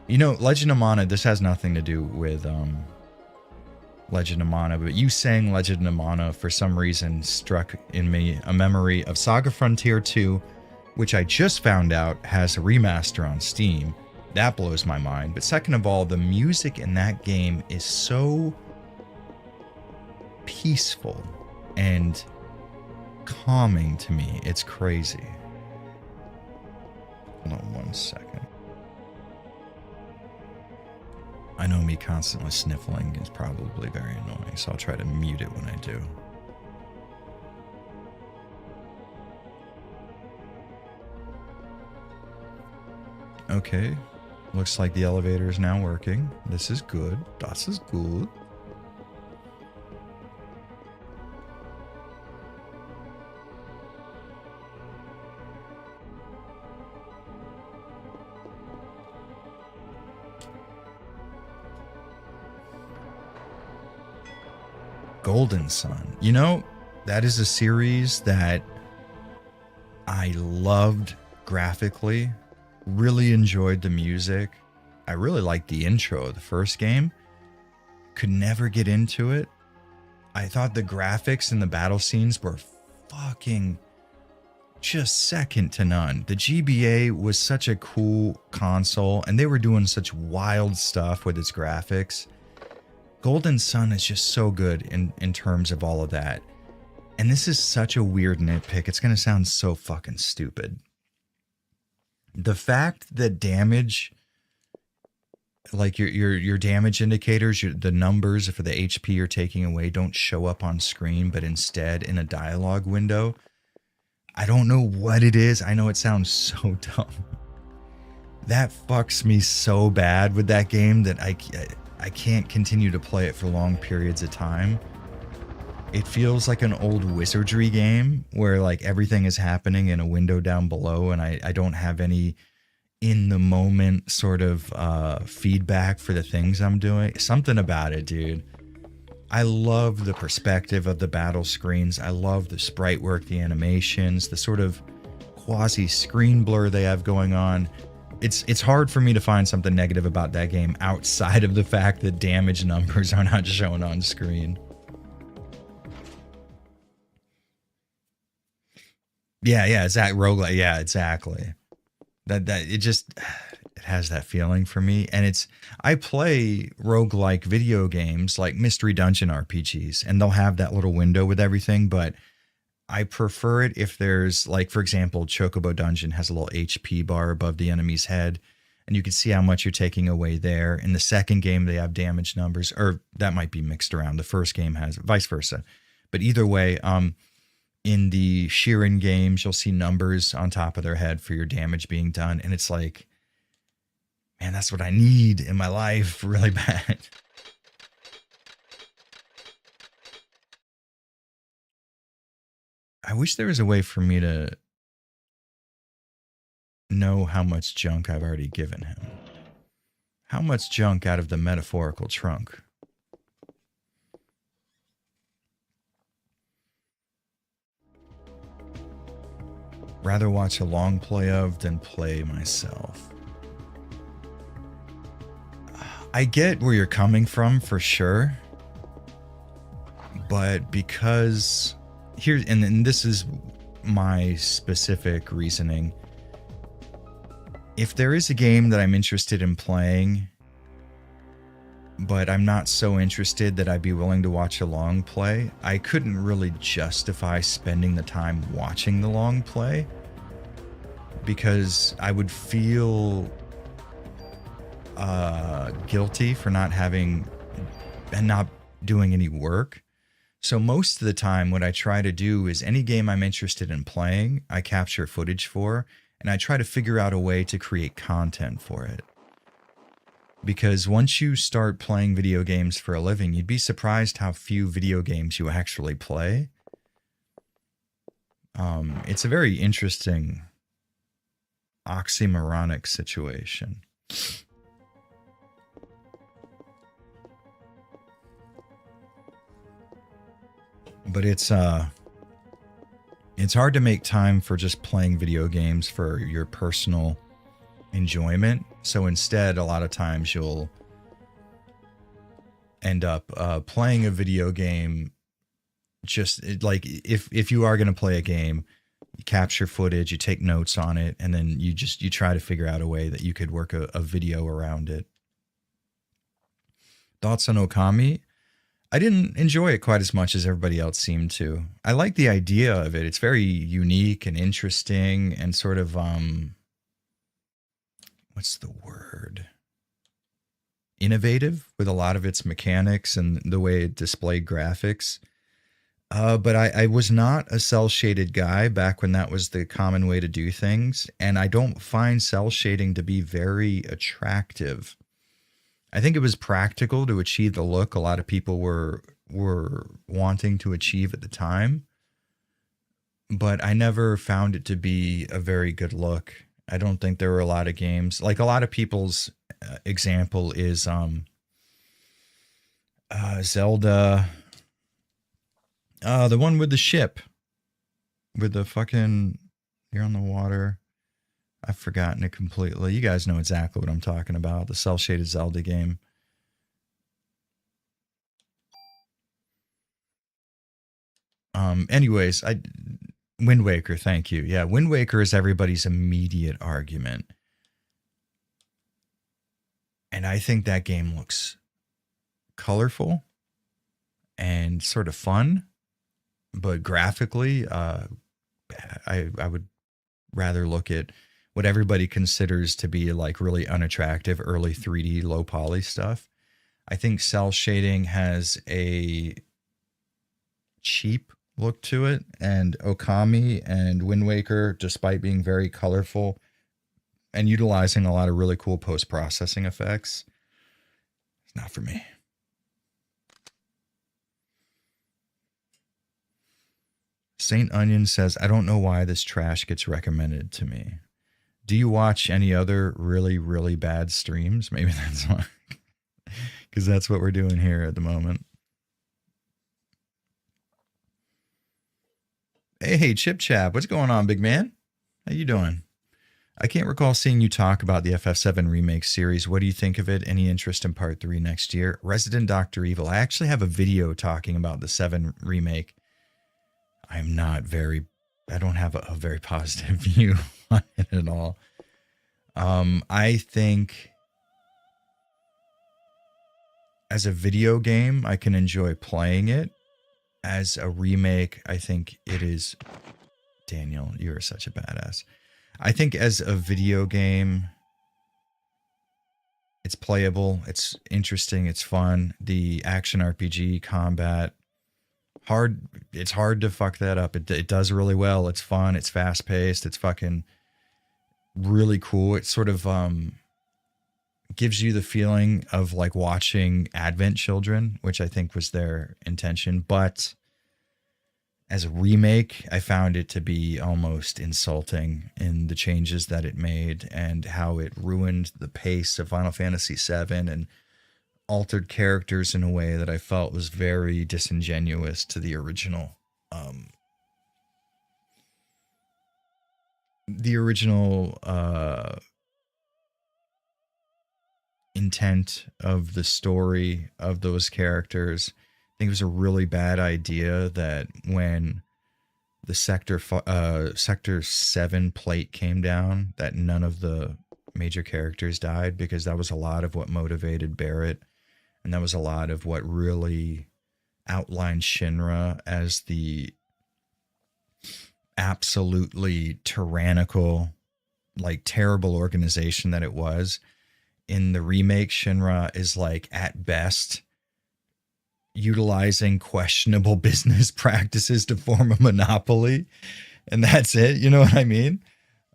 You know, Legend of Mana, this has nothing to do with Legend of Mana, but you saying Legend of Mana for some reason struck in me a memory of Saga Frontier 2, which I just found out has a remaster on Steam. That blows my mind. But second of all, the music in that game is so peaceful and calming to me. It's crazy. Hold on 1 second. I know me constantly sniffling is probably very annoying, so I'll try to mute it when I do. Okay. Looks like the elevator is now working. This is good. Das is good. Golden Sun. You know, that is a series that I loved graphically, really enjoyed the music. I really liked the intro of the first game. Could never get into it. I thought the graphics and the battle scenes were fucking just second to none. The GBA was such a cool console, and they were doing such wild stuff with its graphics. Golden Sun is just so good in terms of all of that. And this is such a weird nitpick. It's going to sound so fucking stupid. The fact that damage, like your damage indicators, the numbers for the HP you're taking away don't show up on screen, but instead in a dialogue window. I don't know what it is. I know it sounds so dumb. That fucks me so bad with that game that I can't continue to play it for long periods of time. It feels like an old wizardry game where like everything is happening in a window down below and I don't have any in the moment sort of feedback for the things I'm doing. Something about it, dude. I love the perspective of the battle screens. I love the sprite work, the animations, the sort of quasi screen blur they have going on. It's hard for me to find something negative about that game outside of the fact that damage numbers are not shown on screen. Yeah, it's that roguelike. Yeah, exactly. That it just it has that feeling for me. And I play roguelike video games like Mystery Dungeon RPGs, and they'll have that little window with everything, but I prefer it if there's, like, for example, Chocobo Dungeon has a little HP bar above the enemy's head, and you can see how much you're taking away there. In the second game, they have damage numbers, or that might be mixed around. The first game has vice versa. But either way, in the Shirin games, you'll see numbers on top of their head for your damage being done, and it's like, Man, that's what I need in my life really bad. I wish there was a way for me to know how much junk I've already given him. How much junk out of the metaphorical trunk? Rather watch a long play of than play myself. I get where you're coming from for sure. But because here, and this is my specific reasoning. If there is a game that I'm interested in playing, but I'm not so interested that I'd be willing to watch a long play, I couldn't really justify spending the time watching the long play because I would feel guilty for not having and not doing any work. So most of the time what I try to do is any game I'm interested in playing, I capture footage for, and I try to figure out a way to create content for it. Because once you start playing video games for a living, you'd be surprised how few video games you actually play. It's a very interesting oxymoronic situation. But it's hard to make time for just playing video games for your personal enjoyment. So instead, a lot of times you'll end up playing a video game. Just like if you are going to play a game, you capture footage, you take notes on it, and then you try to figure out a way that you could work a video around it. Thoughts on Okami? I didn't enjoy it quite as much as everybody else seemed to. I like the idea of it. It's very unique and interesting and sort of what's the word? Innovative with a lot of its mechanics and the way it displayed graphics. But I was not a cell shaded guy back when that was the common way to do things. And I don't find cell shading to be very attractive. I think it was practical to achieve the look a lot of people were wanting to achieve at the time. But I never found it to be a very good look. I don't think there were a lot of games. Like a lot of people's example is Zelda. The one with the ship. With the fucking... You're on the water. I've forgotten it completely. You guys know exactly what I'm talking about. The cel-shaded Zelda game. Anyways, Wind Waker, thank you. Yeah, Wind Waker is everybody's immediate argument. And I think that game looks colorful and sort of fun. But graphically, I would rather look at what everybody considers to be like really unattractive early 3D low poly stuff. I think cell shading has a cheap look to it, and Okami and Wind Waker, despite being very colorful and utilizing a lot of really cool post-processing effects, it's not for me. Saint Onion says, I don't know why this trash gets recommended to me. Do you watch any other really, really bad streams? Maybe that's why. Because that's what we're doing here at the moment. Hey, Chip Chap. What's going on, big man? How you doing? I can't recall seeing you talk about the FF7 remake series. What do you think of it? Any interest in part 3 next year? Resident Dr. Evil. I actually have a video talking about the 7 remake. I don't have a very positive view on it at all. I think as a video game, I can enjoy playing it. As a remake, I think it is... Daniel, you're such a badass. I think as a video game, it's playable, it's interesting, it's fun. The action RPG combat, it's hard to fuck that up. It does really well. It's fun. It's fast paced. It's fucking really cool. It's sort of gives you the feeling of like watching Advent Children, which I think was their intention. But as a remake, I found it to be almost insulting in the changes that it made and how it ruined the pace of Final Fantasy VII and altered characters in a way that I felt was very disingenuous to the original. Intent of the story of those characters. I think it was a really bad idea that when the Sector 7 plate came down, that none of the major characters died, because that was a lot of what motivated Barrett, and that was a lot of what really outlined Shinra as the absolutely tyrannical, like terrible organization that it was. In the remake, Shinra is like at best utilizing questionable business practices to form a monopoly, and that's it. You know what I mean?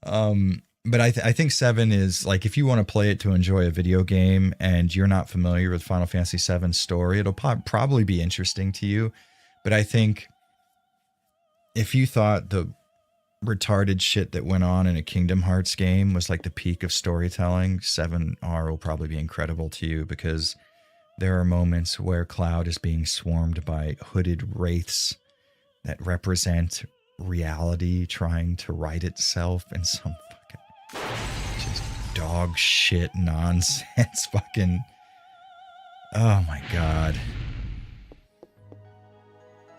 But I think 7 is like, if you want to play it to enjoy a video game and you're not familiar with Final Fantasy 7's story, it'll probably be interesting to you. But I think if you thought the retarded shit that went on in a Kingdom Hearts game was like the peak of storytelling, 7R will probably be incredible to you, because there are moments where Cloud is being swarmed by hooded wraiths that represent reality trying to right itself in some fucking just dog shit nonsense fucking, oh my god.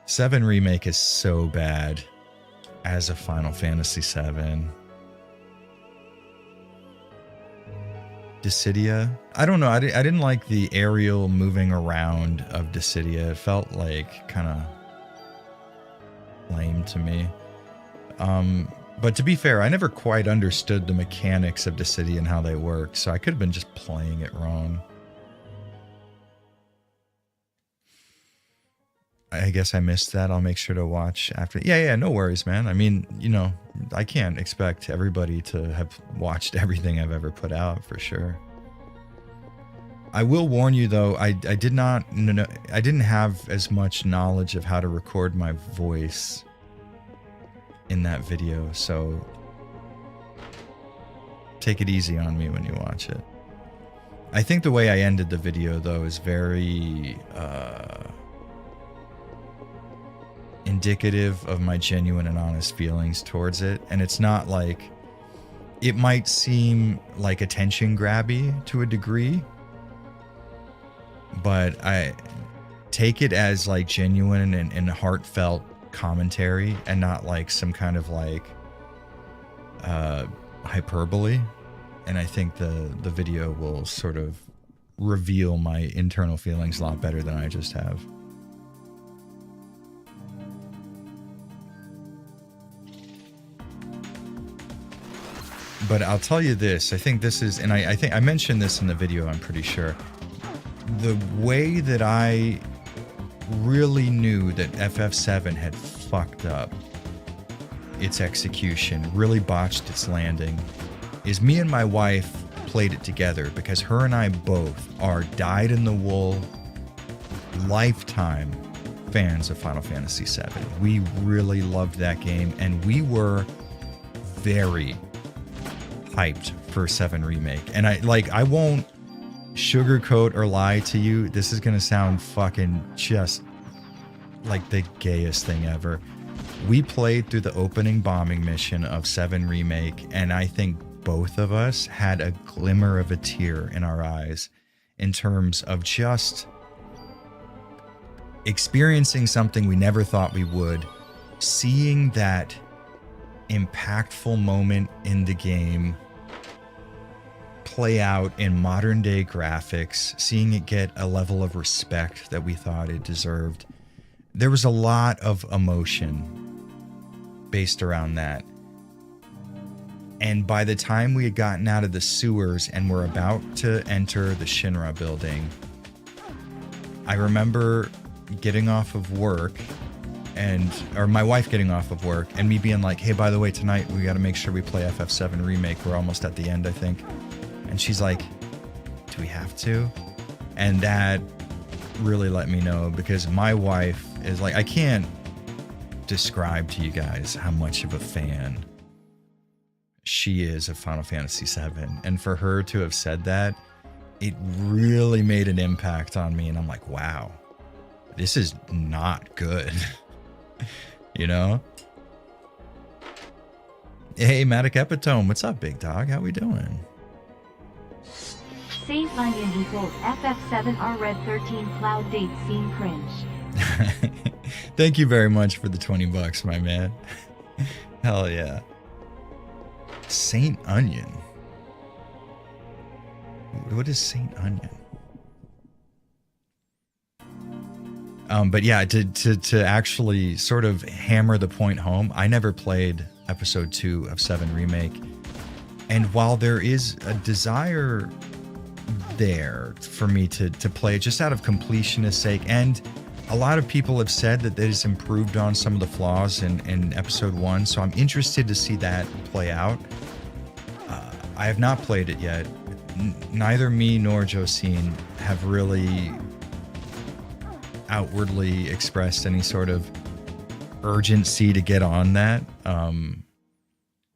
7 Remake is so bad as a Final Fantasy 7. Dissidia, I don't know. I didn't like the aerial moving around of Dissidia. It felt like kind of lame to me. But to be fair, I never quite understood the mechanics of Dissidia and how they work, so I could have been just playing it wrong. I guess I missed that. I'll make sure to watch after. Yeah, no worries, man. I mean, you know, I can't expect everybody to have watched everything I've ever put out, for sure. I will warn you, though, I didn't have as much knowledge of how to record my voice in that video, so take it easy on me when you watch it. I think the way I ended the video, though, is very indicative of my genuine and honest feelings towards it. And it's not like, it might seem like attention grabby to a degree, but I take it as like genuine and heartfelt commentary, and not like some kind of like hyperbole. And I think the video will sort of reveal my internal feelings a lot better than I just have. But I'll tell you this, I think this is, and I think I mentioned this in the video, I'm pretty sure. The way that I really knew that FF7 had fucked up its execution, really botched its landing, is me and my wife played it together, because her and I both are dyed-in-the-wool, lifetime fans of Final Fantasy VII. We really loved that game, and we were very hyped for 7 Remake. And I won't sugarcoat or lie to you. This is gonna sound fucking just like the gayest thing ever. We played through the opening bombing mission of 7 Remake, and I think both of us had a glimmer of a tear in our eyes in terms of just experiencing something we never thought we would, seeing that impactful moment in the game play out in modern day graphics, seeing it get a level of respect that we thought it deserved. There was a lot of emotion based around that. And by the time we had gotten out of the sewers and were about to enter the Shinra building, I remember getting off of work, or my wife getting off of work, and me being like, hey, by the way, tonight we got to make sure we play FF7 Remake. We're almost at the end, I think. And she's like, Do we have to? And that really let me know, because my wife is like, I can't describe to you guys how much of a fan she is of Final Fantasy VII. And for her to have said that, it really made an impact on me. And I'm like, wow, this is not good. You know? Hey, Matic Epitome, what's up, big dog? How we doing? Saint Onion equals FF7R Red 13 Cloud Date Scene Cringe. Thank you very much for the $20, my man. Hell yeah. Saint Onion. What is Saint Onion? But yeah, to actually sort of hammer the point home, I never played episode 2 of 7 Remake. And while there is a desire there for me to play it just out of completionist sake, and a lot of people have said that it has improved on some of the flaws in episode 1, so I'm interested to see that play out. I have not played it yet. Neither me nor Josine have really outwardly expressed any sort of urgency to get on that.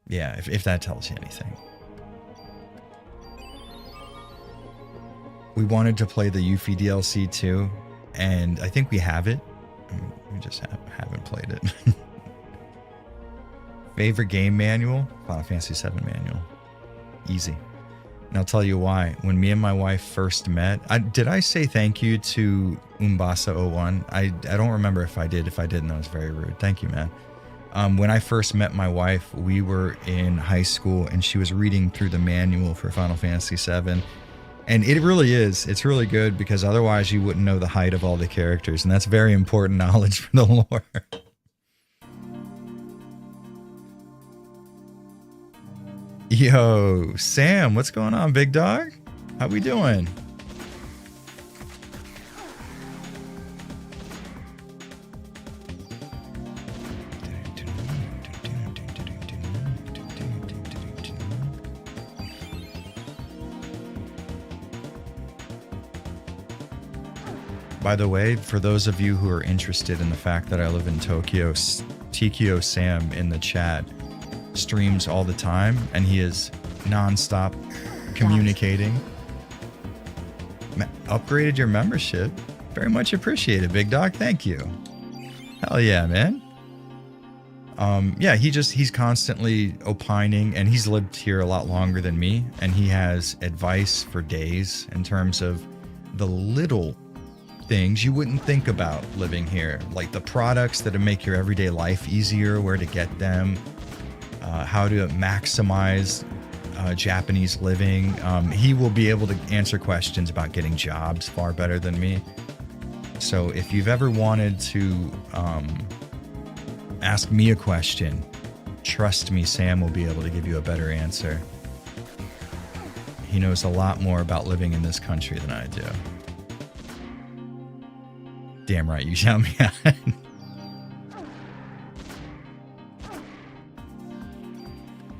Yeah, if that tells you anything. We wanted to play the Yuffie DLC too, and I think we have it. We just haven't played it. Favorite game manual? Final Fantasy VII manual. Easy. And I'll tell you why. When me and my wife first met, did I say thank you to Umbasa01? I don't remember if I did. If I didn't, that was very rude. Thank you, man. When I first met my wife, we were in high school, and she was reading through the manual for Final Fantasy VII. And it really is. It's really good, because otherwise you wouldn't know the height of all the characters. And that's very important knowledge for the lore. Yo, Sam, what's going on, big dog? How we doing? By the way, for those of you who are interested in the fact that I live in Tokyo, Tikio Sam in the chat streams all the time, and he is non-stop communicating. Upgraded your membership. Very much appreciated, big dog. Thank you. Hell yeah, man. Yeah, he's constantly opining, and he's lived here a lot longer than me, and he has advice for days in terms of the little things you wouldn't think about living here, like the products that make your everyday life easier, where to get them, how to maximize Japanese living. He will be able to answer questions about getting jobs far better than me. So if you've ever wanted to ask me a question, trust me, Sam will be able to give you a better answer. He knows a lot more about living in this country than I do. Damn right, you shout me out.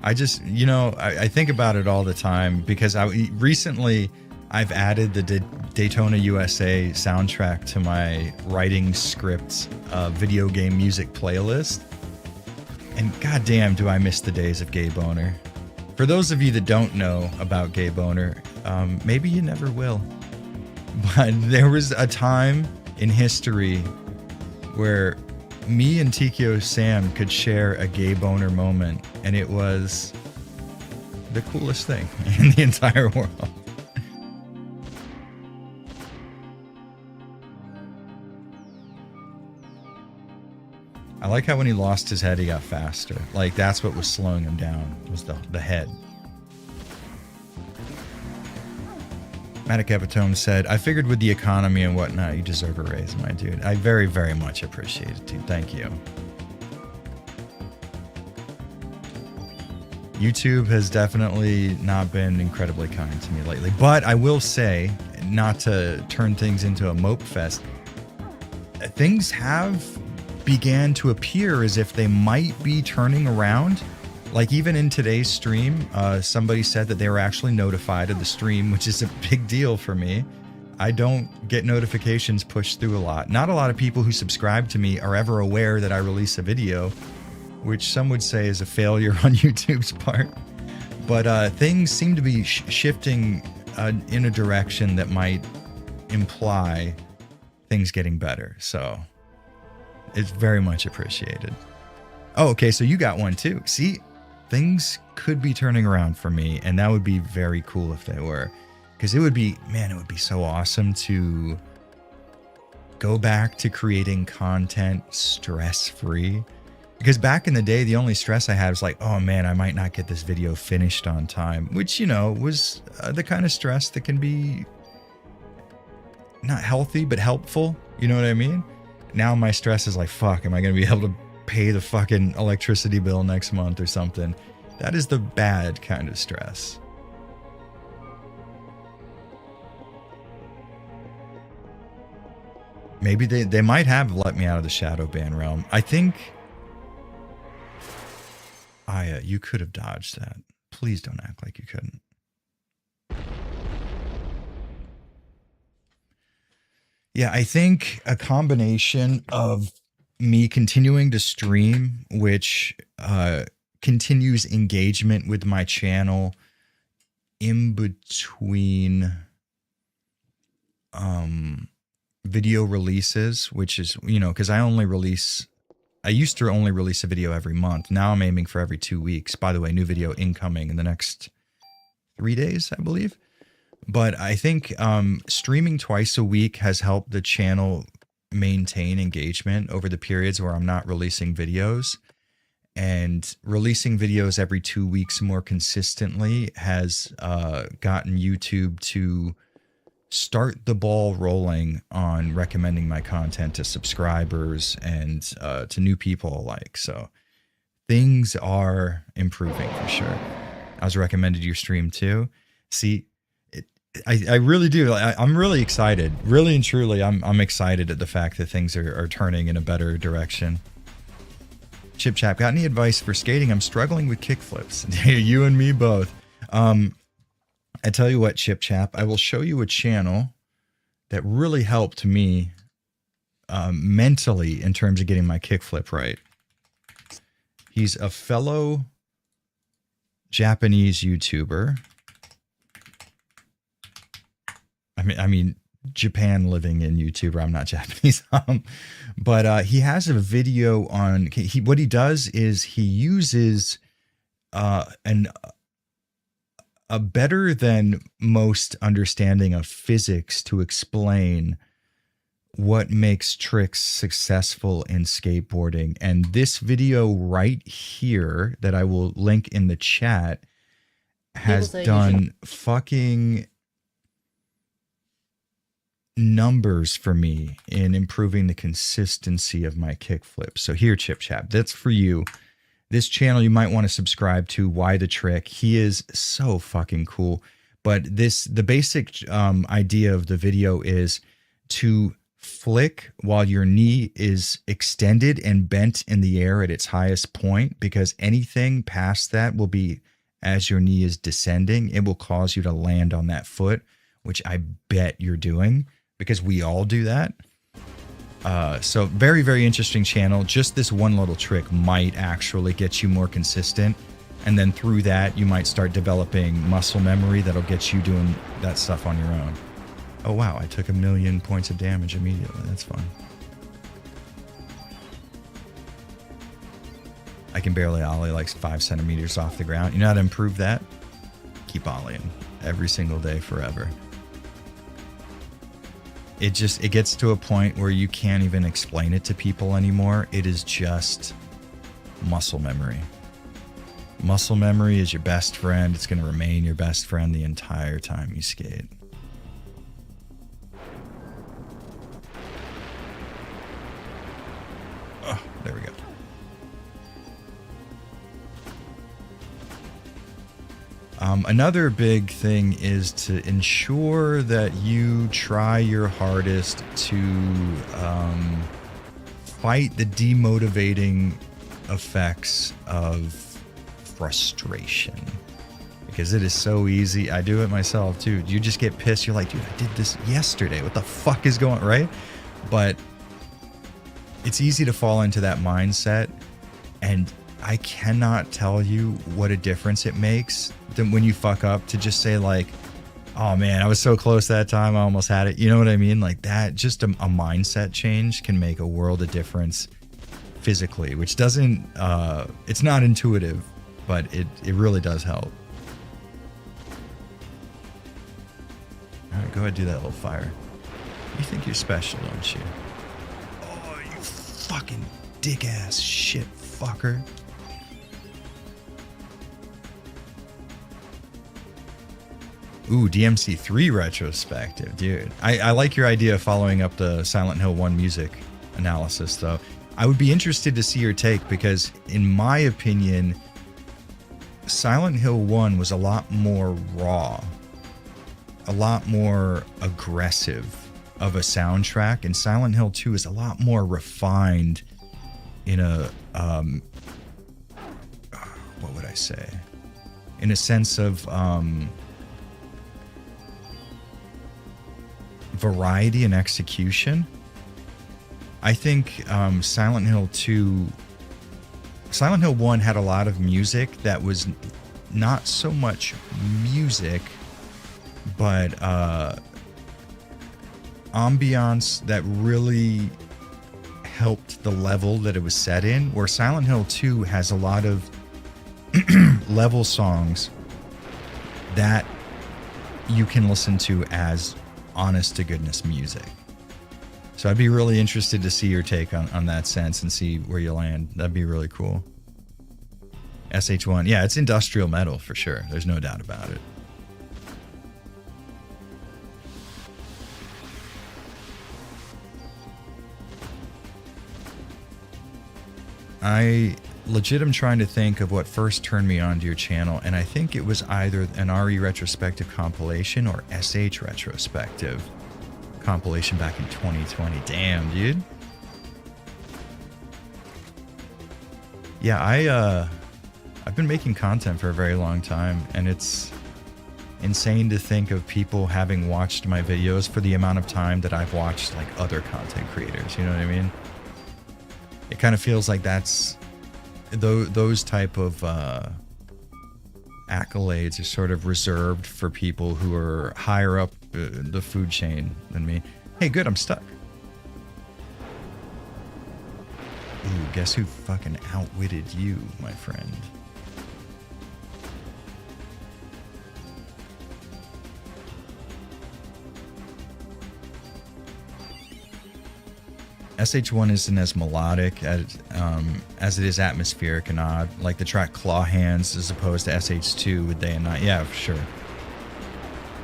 I just, I think about it all the time, because recently I've added the Daytona USA soundtrack to my writing scripts video game music playlist. And goddamn, do I miss the days of Gay Boner. For those of you that don't know about Gay Boner, maybe you never will. But there was a time in history where me and Tikio Sam could share a Gay Boner moment, and it was the coolest thing in the entire world. I like how when he lost his head, he got faster. Like, that's what was slowing him down, was the head. Matic Epitome said, I figured with the economy and whatnot, you deserve a raise, my dude. I very, very much appreciate it, dude. Thank you. YouTube has definitely not been incredibly kind to me lately. But I will say, not to turn things into a mope fest, things have began to appear as if they might be turning around. Like even in today's stream, somebody said that they were actually notified of the stream, which is a big deal for me. I don't get notifications pushed through a lot. Not a lot of people who subscribe to me are ever aware that I release a video, which some would say is a failure on YouTube's part. But things seem to be shifting in a direction that might imply things getting better. So it's very much appreciated. Oh, okay, so you got one too. See, things could be turning around for me, and that would be very cool if they were. Because it would be, man, it would be so awesome to go back to creating content stress-free. Because back in the day, the only stress I had was like, oh man, I might not get this video finished on time. Which, you know, was the kind of stress that can be not healthy, but helpful. You know what I mean? Now my stress is like, fuck, am I going to be able to pay the fucking electricity bill next month or something? That is the bad kind of stress. Maybe they might have let me out of the shadow ban realm. I think Aya, you could have dodged that. Please don't act like you couldn't. Yeah, I think a combination of me continuing to stream, which continues engagement with my channel in between video releases, which is, you know, because I used to only release a video every month. Now I'm aiming for every 2 weeks. By the way, new video incoming in the next 3 days, I believe. But I think streaming twice a week has helped the channel maintain engagement over the periods where I'm not releasing videos. And releasing videos every 2 weeks more consistently has gotten YouTube to start the ball rolling on recommending my content to subscribers and to new people alike. So things are improving for sure. I was recommended your stream too. See, I really do. I'm really excited. Really and truly, I'm excited at the fact that things are turning in a better direction. Chip Chap, got any advice for skating? I'm struggling with kickflips. You and me both. I tell you what, Chip Chap, I will show you a channel that really helped me mentally in terms of getting my kickflip right. He's a fellow Japanese YouTuber. I mean, Japan living in YouTuber. I'm not Japanese. But he has a video on, what he does is he uses a better than most understanding of physics to explain what makes tricks successful in skateboarding. And this video right here that I will link in the chat has done fucking numbers for me in improving the consistency of my kickflip. So here, Chip Chap, that's for you. This channel you might want to subscribe to. Why the Trick? He is so fucking cool. But the basic idea of the video is to flick while your knee is extended and bent in the air at its highest point, because anything past that will be, as your knee is descending, it will cause you to land on that foot, which I bet you're doing, because we all do that. So very, very interesting channel. Just this one little trick might actually get you more consistent. And then through that, you might start developing muscle memory that'll get you doing that stuff on your own. Oh, wow. I took 1,000,000 points of damage immediately. That's fun. I can barely ollie like 5 centimeters off the ground. You know how to improve that? Keep ollieing every single day forever. It gets to a point where you can't even explain it to people anymore. It is just muscle memory. Muscle memory is your best friend. It's going to remain your best friend the entire time you skate. Oh, there we go. Another big thing is to ensure that you try your hardest to fight the demotivating effects of frustration. Because it is so easy. I do it myself too. You just get pissed. You're like, dude, I did this yesterday. What the fuck is going on, right? But it's easy to fall into that mindset. And I cannot tell you what a difference it makes than when you fuck up to just say like, oh man, I was so close that time. I almost had it. You know what I mean? Like that, just a mindset change can make a world of difference physically, which doesn't, it's not intuitive, but it really does help. All right, go ahead and do that little fire. You think you're special, don't you? Oh, you fucking dick ass shit fucker. Ooh, DMC3 retrospective, dude. I like your idea of following up the Silent Hill 1 music analysis, though. I would be interested to see your take because, in my opinion, Silent Hill 1 was a lot more raw, a lot more aggressive of a soundtrack, and Silent Hill 2 is a lot more refined in a, what would I say? In a sense of variety and execution. I think Silent Hill 1 had a lot of music that was not so much music, but ambiance that really helped the level that it was set in, where Silent Hill 2 has a lot of level songs that you can listen to as honest to goodness music. So I'd be really interested to see your take on that sense and see where you land. That'd be really cool. SH1, yeah, it's industrial metal for sure. There's no doubt about it. I legit am trying to think of what first turned me on to your channel, and I think it was either an RE retrospective compilation or SH retrospective compilation back in 2020. Damn, dude. Yeah, I've been making content for a very long time, and it's insane to think of people having watched my videos for the amount of time that I've watched like other content creators. You know what I mean? It kind of feels like that's those type of accolades are sort of reserved for people who are higher up the food chain than me. Hey, good, I'm stuck. Ooh, guess who fucking outwitted you, my friend? SH1 isn't as melodic as it is atmospheric and odd, like the track Claw Hands as opposed to SH2 with Day and Night. Yeah, for sure.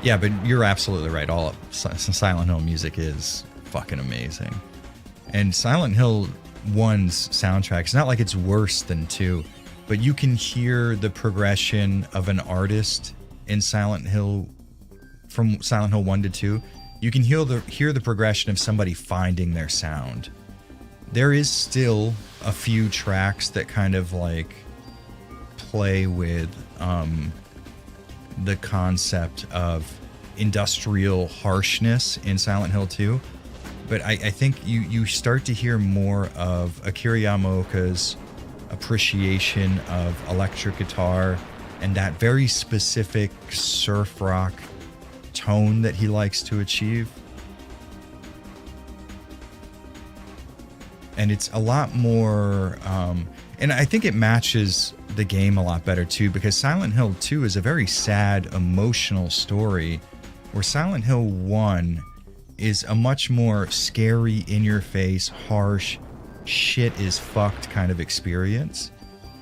Yeah, but you're absolutely right. All Silent Hill music is fucking amazing. And Silent Hill 1's soundtrack, it's not like it's worse than 2, but you can hear the progression of an artist in Silent Hill from Silent Hill 1 to 2. You can hear the progression of somebody finding their sound. There is still a few tracks that kind of like play with the concept of industrial harshness in Silent Hill 2. But I think you start to hear more of Akira Yamaoka's appreciation of electric guitar and that very specific surf rock tone that he likes to achieve. And it's a lot more and I think it matches the game a lot better too, because Silent Hill 2 is a very sad, emotional story, where Silent Hill 1 is a much more scary, in-your-face, harsh, shit is fucked kind of experience.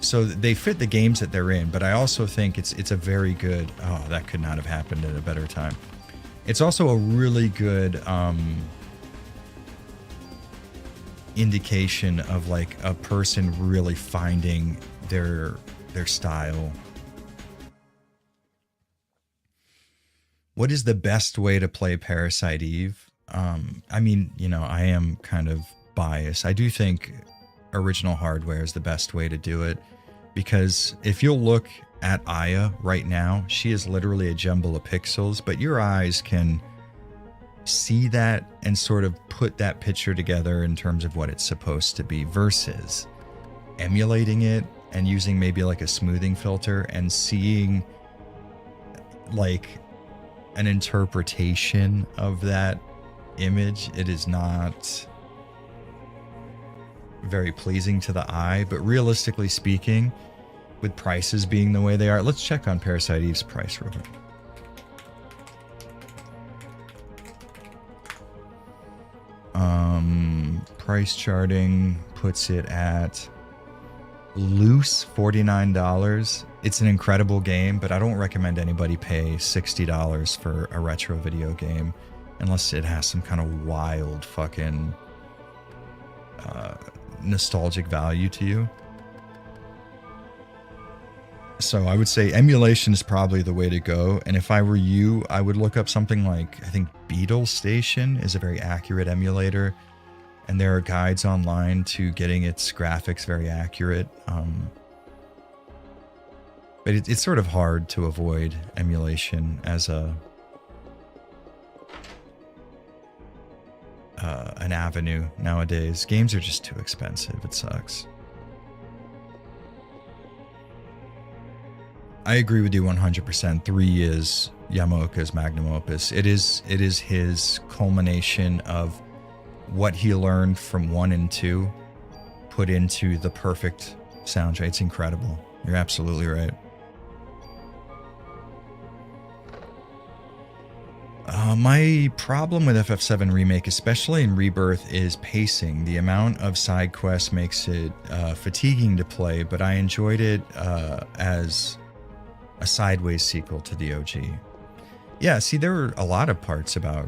So they fit the games that they're in, but I also think it's a very good, oh, that could not have happened at a better time. It's also a really good indication of like a person really finding their style. What is the best way to play Parasite Eve? I mean, you know, I am kind of biased. I do think original hardware is the best way to do it, Because if you'll look at Aya right now, she is literally a jumble of pixels, but your eyes can see that and sort of put that picture together in terms of what it's supposed to be, versus emulating it and using maybe like a smoothing filter and seeing like an interpretation of that image. It is not very pleasing to the eye, but realistically speaking, with prices being the way they are, let's check on Parasite Eve's price real quick. Price charting puts it at loose $49. It's an incredible game, but I don't recommend anybody pay $60 for a retro video game unless it has some kind of wild fucking nostalgic value to you. So I would say emulation is probably the way to go. And if I were you, I would look up something like, I think Beetle Station is a very accurate emulator. And there are guides online to getting its graphics very accurate. But it's sort of hard to avoid emulation as an avenue nowadays. Games are just too expensive. It sucks. I agree with you 100%. 3 is Yamaoka's magnum opus. It is his culmination of what he learned from 1 and 2 put into the perfect soundtrack. It's incredible. You're absolutely right. My problem with FF7 Remake, especially in Rebirth, is pacing. The amount of side quests makes it fatiguing to play, but I enjoyed it as a sideways sequel to the OG. Yeah, see, there were a lot of parts about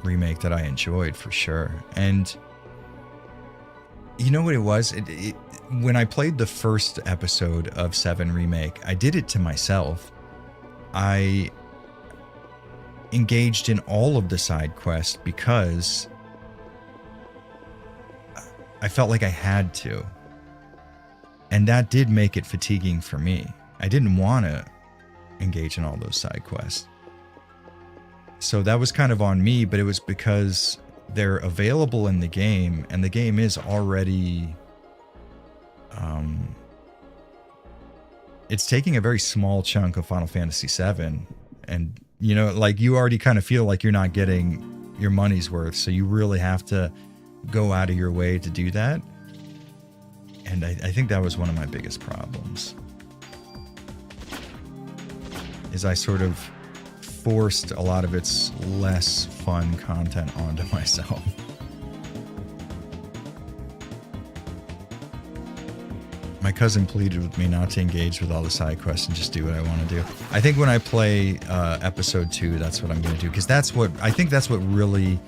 Remake that I enjoyed for sure. And you know what it was? When I played the first episode of 7 Remake, I did it to myself. I engaged in all of the side quests because I felt like I had to. And that did make it fatiguing for me. I didn't want to engage in all those side quests. So that was kind of on me, but it was because they're available in the game, and the game is already it's taking a very small chunk of Final Fantasy VII, and you know, like, you already kind of feel like you're not getting your money's worth, so you really have to go out of your way to do that. And I think that was one of my biggest problems, is I sort of forced a lot of its less fun content onto myself. My cousin pleaded with me not to engage with all the side quests and just do what I want to do. I think when I play episode 2, that's what I'm going to do, because that's what really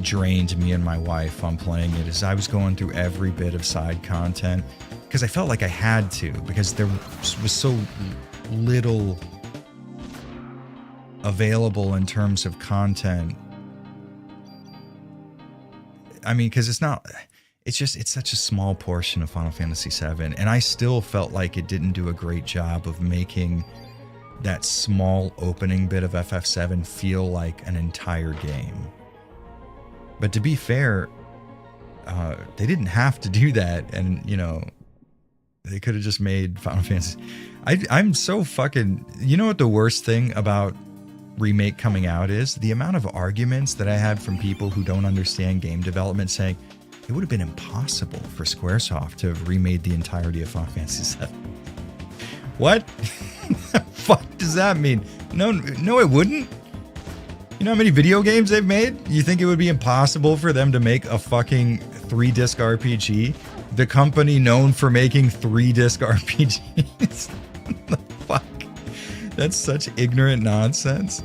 drained me and my wife on playing it, is I was going through every bit of side content because I felt like I had to, because there was so little available in terms of content. I mean, because it's such a small portion of Final Fantasy VII, and I still felt like it didn't do a great job of making that small opening bit of FF7 feel like an entire game. But to be fair, they didn't have to do that, and you know, they could have just made Final Fantasy. I'm so fucking. You know what the worst thing about Remake coming out is? The amount of arguments that I had from people who don't understand game development saying it would have been impossible for Squaresoft to have remade the entirety of Final Fantasy VII. What? The fuck does that mean? No, it wouldn't. You know how many video games they've made? You think it would be impossible for them to make a fucking 3-disc RPG? The company known for making 3-disc RPGs? What the fuck? That's such ignorant nonsense.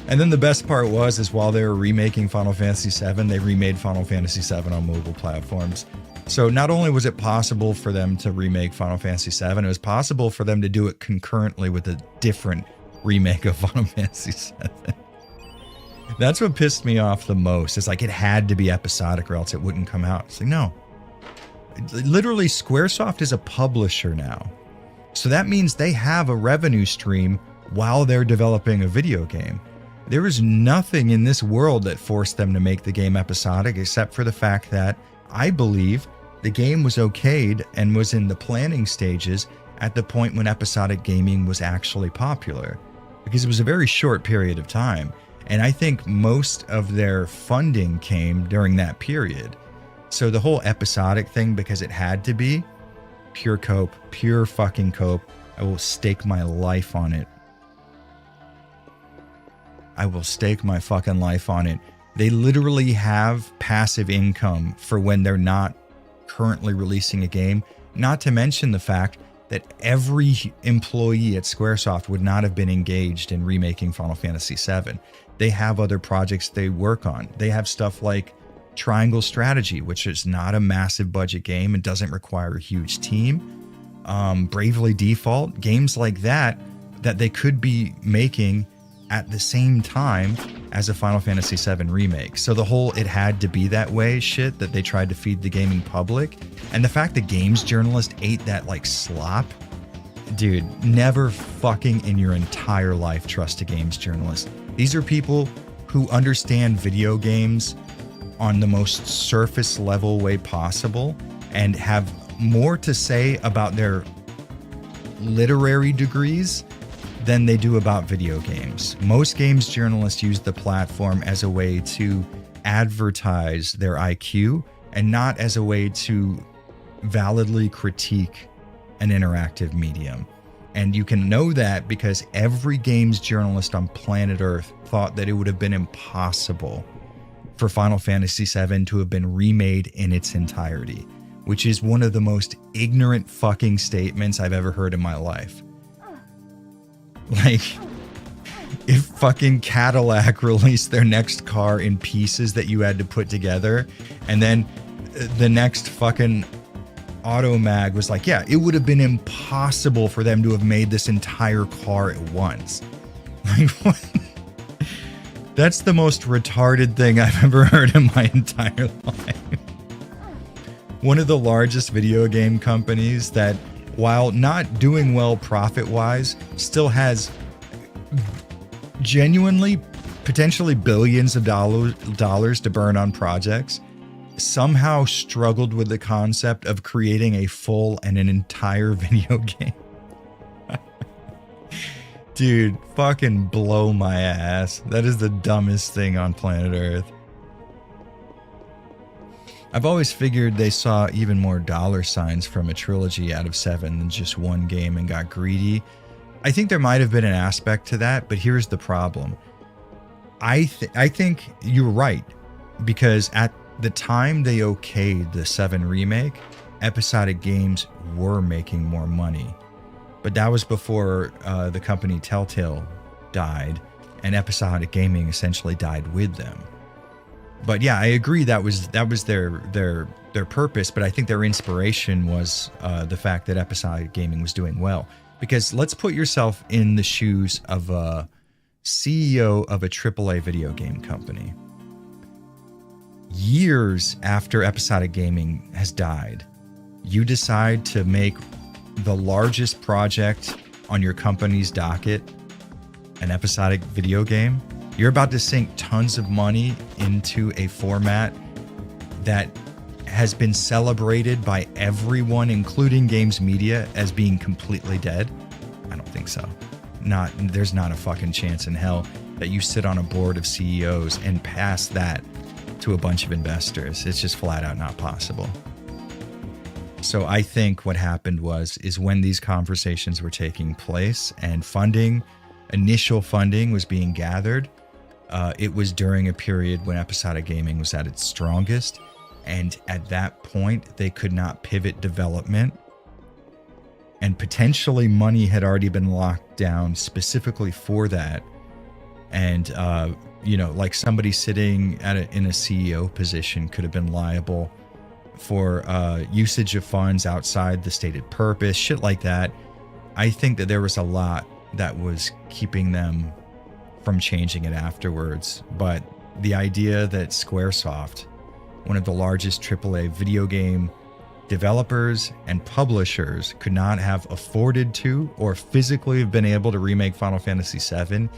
And then the best part is while they were remaking Final Fantasy VII, they remade Final Fantasy VII on mobile platforms. So not only was it possible for them to remake Final Fantasy VII, it was possible for them to do it concurrently with a different remake of Final Fantasy VII. That's what pissed me off the most. It's like it had to be episodic or else it wouldn't come out. It's like, no. literally Squaresoft is a publisher now. So that means they have a revenue stream while they're developing a video game. There is nothing in this world that forced them to make the game episodic except for the fact that I believe the game was okayed and was in the planning stages at the point when episodic gaming was actually popular, because it was a very short period of time. And I think most of their funding came during that period. So the whole episodic thing, because it had to be, pure cope, pure fucking cope. I will stake my life on it. I will stake my fucking life on it. They literally have passive income for when they're not currently releasing a game, not to mention the fact that every employee at Squaresoft would not have been engaged in remaking Final Fantasy VII. They have other projects they work on. They have stuff like Triangle Strategy, which is not a massive budget game and doesn't require a huge team. Bravely Default, games like that they could be making at the same time as a Final Fantasy VII remake. So the whole "it had to be that way" shit that they tried to feed the gaming public, and the fact that games journalists ate that like slop, dude, never fucking in your entire life trust a games journalist. These are people who understand video games on the most surface level way possible and have more to say about their literary degrees than they do about video games. Most games journalists use the platform as a way to advertise their IQ and not as a way to validly critique an interactive medium. And you can know that because every games journalist on planet Earth thought that it would have been impossible for Final Fantasy VII to have been remade in its entirety, which is one of the most ignorant fucking statements I've ever heard in my life. Like, if fucking Cadillac released their next car in pieces that you had to put together, and then the next fucking Automag was like, yeah, it would have been impossible for them to have made this entire car at once. Like, what? That's the most retarded thing I've ever heard in my entire life. One of the largest video game companies that, while not doing well profit-wise, still has genuinely, potentially billions of dollars to burn on projects, somehow struggled with the concept of creating a full and an entire video game. Dude, fucking blow my ass. That is the dumbest thing on planet Earth. I've always figured they saw even more dollar signs from a trilogy out of 7 than just one game and got greedy. I think there might have been an aspect to that, but here's the problem. I think you're right, because at the time they okayed the 7 remake, episodic games were making more money. But that was before the company Telltale died, and episodic gaming essentially died with them. But yeah, I agree that was their purpose, but I think their inspiration was the fact that episodic gaming was doing well. Because let's put yourself in the shoes of a CEO of a AAA video game company. Years after episodic gaming has died, you decide to make the largest project on your company's docket an episodic video game. You're about to sink tons of money into a format that has been celebrated by everyone, including games media, as being completely dead. I don't think so. There's not a fucking chance in hell that you sit on a board of CEOs and pass that to a bunch of investors. It's just flat out not possible. So I think what happened is when these conversations were taking place and initial funding was being gathered, it was during a period when episodic gaming was at its strongest. And at that point, they could not pivot development. And potentially money had already been locked down specifically for that. And, like somebody sitting in a CEO position could have been liable for usage of funds outside the stated purpose, shit like that. I think that there was a lot that was keeping them from changing it afterwards. But the idea that Squaresoft, one of the largest AAA video game developers and publishers could not have afforded to or physically have been able to remake Final Fantasy VII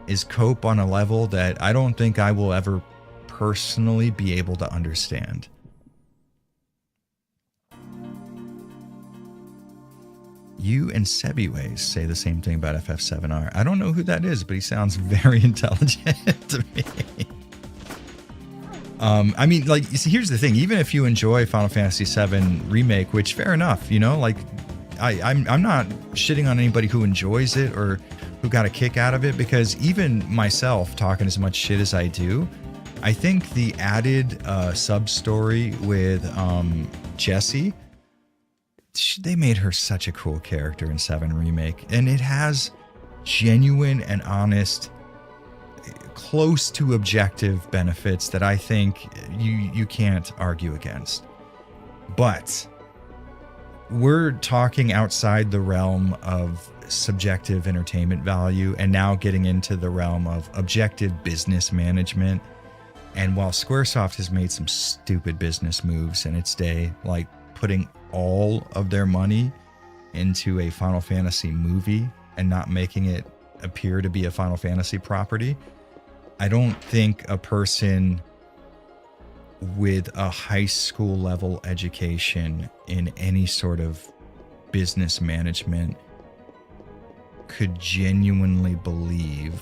is cope on a level that I don't think I will ever personally be able to understand. You and Sebiways say the same thing about FF7R. I don't know who that is, but he sounds very intelligent to me. I mean, like, see, here's the thing. Even if you enjoy Final Fantasy VII Remake, which fair enough, you know, like, I'm not shitting on anybody who enjoys it or who got a kick out of it, because even myself talking as much shit as I do, I think the added sub-story with Jessie, they made her such a cool character in 7 Remake, and it has genuine and honest, close to objective benefits that I think you can't argue against. But we're talking outside the realm of subjective entertainment value and now getting into the realm of objective business management. And while Squaresoft has made some stupid business moves in its day, like putting all of their money into a Final Fantasy movie and not making it appear to be a Final Fantasy property, I don't think a person with a high school level education in any sort of business management could genuinely believe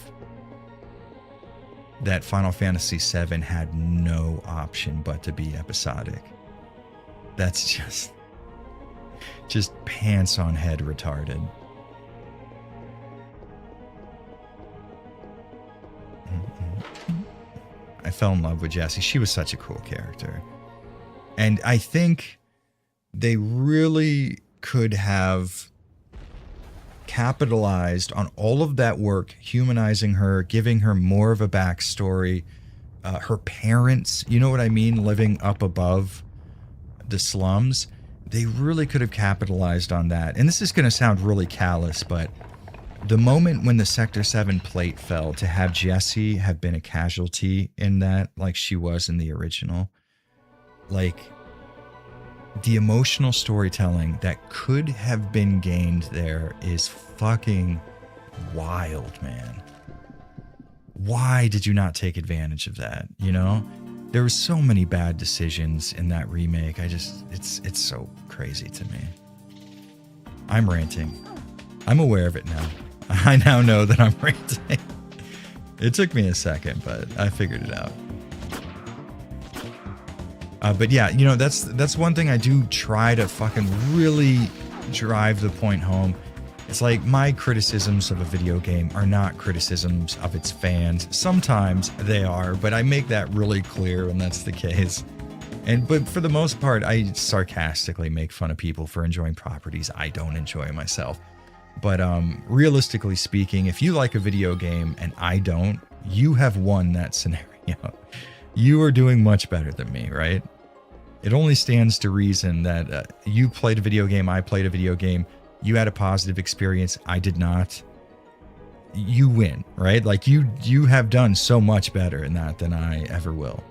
that Final Fantasy VII had no option but to be episodic. That's just pants on head retarded. I fell in love with Jessie. She was such a cool character. And I think they really could have capitalized on all of that work, humanizing her, giving her more of a backstory. Her parents, you know what I mean, living up above the slums. They really could have capitalized on that. And this is going to sound really callous, but the moment when the Sector 7 plate fell, to have Jessie have been a casualty in that, like she was in the original, like the emotional storytelling that could have been gained there is fucking wild, man. Why did you not take advantage of that? You know, there were so many bad decisions in that remake. It's so crazy to me. I'm ranting. I'm aware of it now. I now know that I'm ranting. It took me a second, but I figured it out. But yeah, you know, that's one thing I do try to fucking really drive the point home. It's like my criticisms of a video game are not criticisms of its fans. Sometimes they are, but I make that really clear when that's the case. But for the most part, I sarcastically make fun of people for enjoying properties I don't enjoy myself. But realistically speaking, if you like a video game and I don't, you have won that scenario. You are doing much better than me, right? It only stands to reason that you played a video game, I played a video game, you had a positive experience, I did not. You win, right? Like you have done so much better in that than I ever will.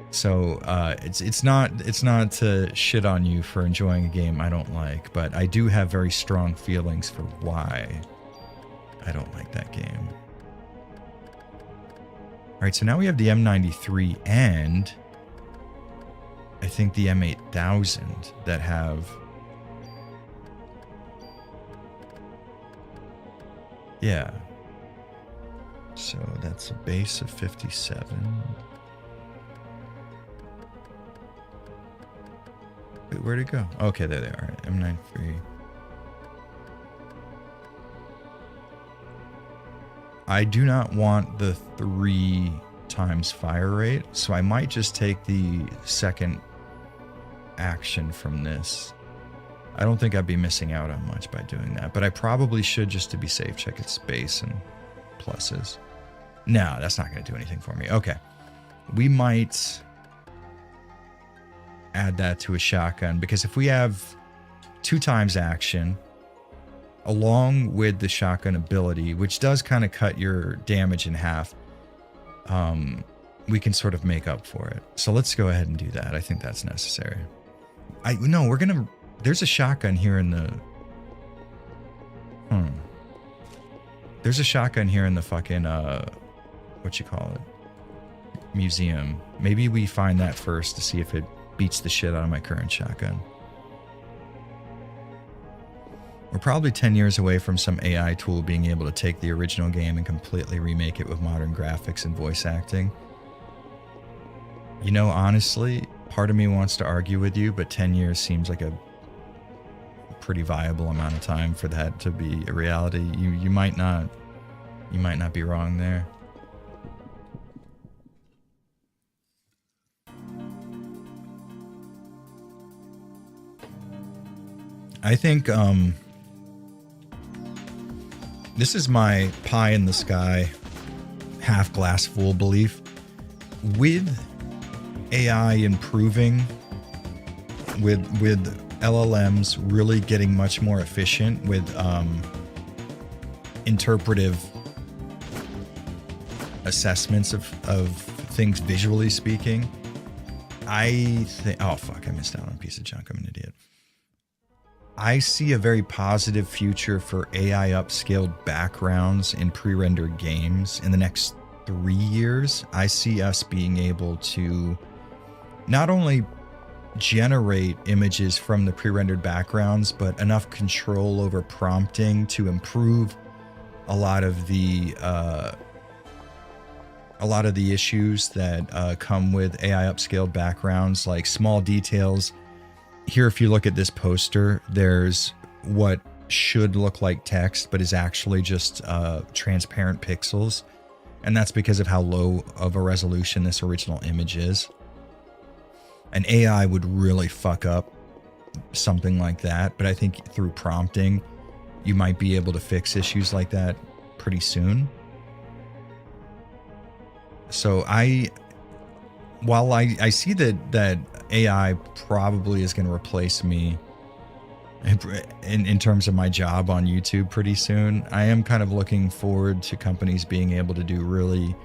So it's not to shit on you for enjoying a game I don't like, but I do have very strong feelings for why I don't like that game. All right, so now we have the M93 and I think the M8000 that have, yeah. So that's a base of 57. Wait, where'd it go? Okay, there they are. M93. I do not want the 3 times fire rate, so I might just take the second action from this. I don't think I'd be missing out on much by doing that, but I probably should, just to be safe, check its base and pluses. No, that's not going to do anything for me. Okay. We might add that to a shotgun, because if we have 2 times action along with the shotgun ability, which does kind of cut your damage in half, we can sort of make up for it. So let's go ahead and do that. I think that's necessary. No, we're gonna. There's a shotgun here in the. There's a shotgun here in the fucking what you call it, museum. Maybe we find that first to see if it beats the shit out of my current shotgun. We're probably 10 years away from some AI tool being able to take the original game and completely remake it with modern graphics and voice acting. You know, honestly, part of me wants to argue with you, but 10 years seems like a pretty viable amount of time for that to be a reality. You might not be wrong there. I think this is my pie in the sky, half glass full belief. With AI improving, with LLMs really getting much more efficient with interpretive assessments of things visually speaking, I think, oh fuck, I missed out on a piece of junk. I'm an idiot. I see a very positive future for AI upscaled backgrounds in pre-rendered games in the next 3 years. I see us being able to not only generate images from the pre-rendered backgrounds, but enough control over prompting to improve a lot of the issues that come with AI upscaled backgrounds, like small details. Here, if you look at this poster, there's what should look like text, but is actually just transparent pixels. And that's because of how low of a resolution this original image is. An AI would really fuck up something like that. But I think through prompting, you might be able to fix issues like that pretty soon. So while I see that AI probably is going to replace me in terms of my job on YouTube pretty soon, I am kind of looking forward to companies being able to do really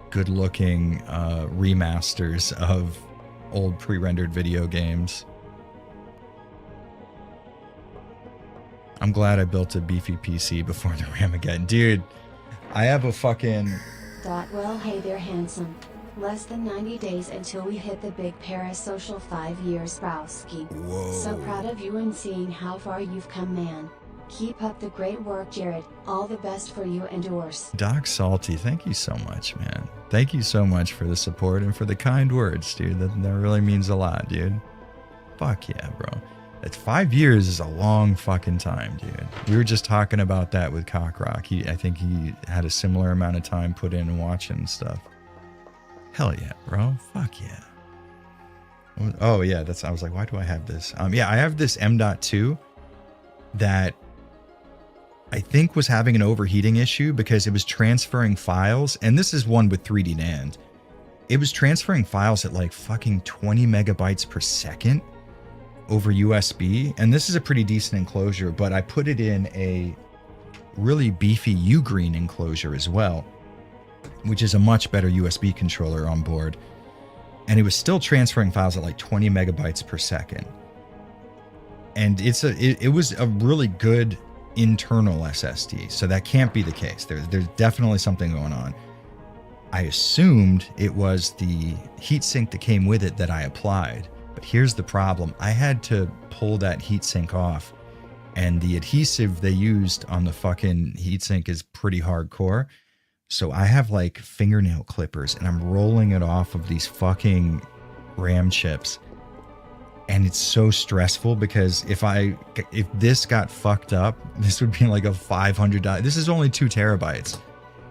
good looking remasters of old pre-rendered video games. I'm glad I built a beefy PC before the Ramageddon. Dude, I have a fucking... Well, hey there, handsome. Less than 90 days until we hit the big parasocial 5 years, Browski. Whoa. So proud of you and seeing how far you've come, man. Keep up the great work, Jared. All the best for you and yours. Doc Salty, thank you so much, man. Thank you so much for the support and for the kind words, dude. That really means a lot, dude. Fuck yeah, bro. That's 5 years is a long fucking time, dude. We were just talking about that with Cockrock. I think he had a similar amount of time put in watching and stuff. Hell yeah, bro. Fuck yeah. Oh yeah, I was like, why do I have this? Yeah, I have this M.2 that I think was having an overheating issue because it was transferring files, and this is one with 3D NAND. It was transferring files at like fucking 20 megabytes per second over USB, and this is a pretty decent enclosure, but I put it in a really beefy Ugreen enclosure as well, which is a much better USB controller on board, and it was still transferring files at like 20 megabytes per second. And it was a really good internal SSD, so that can't be the case. There's definitely something going on. I assumed it was the heatsink that came with it that I applied, but here's the problem. I had to pull that heatsink off, and the adhesive they used on the fucking heatsink is pretty hardcore. So I have like fingernail clippers, and I'm rolling it off of these fucking RAM chips. And it's so stressful because if this got fucked up, this would be like a $500. This is only 2 terabytes,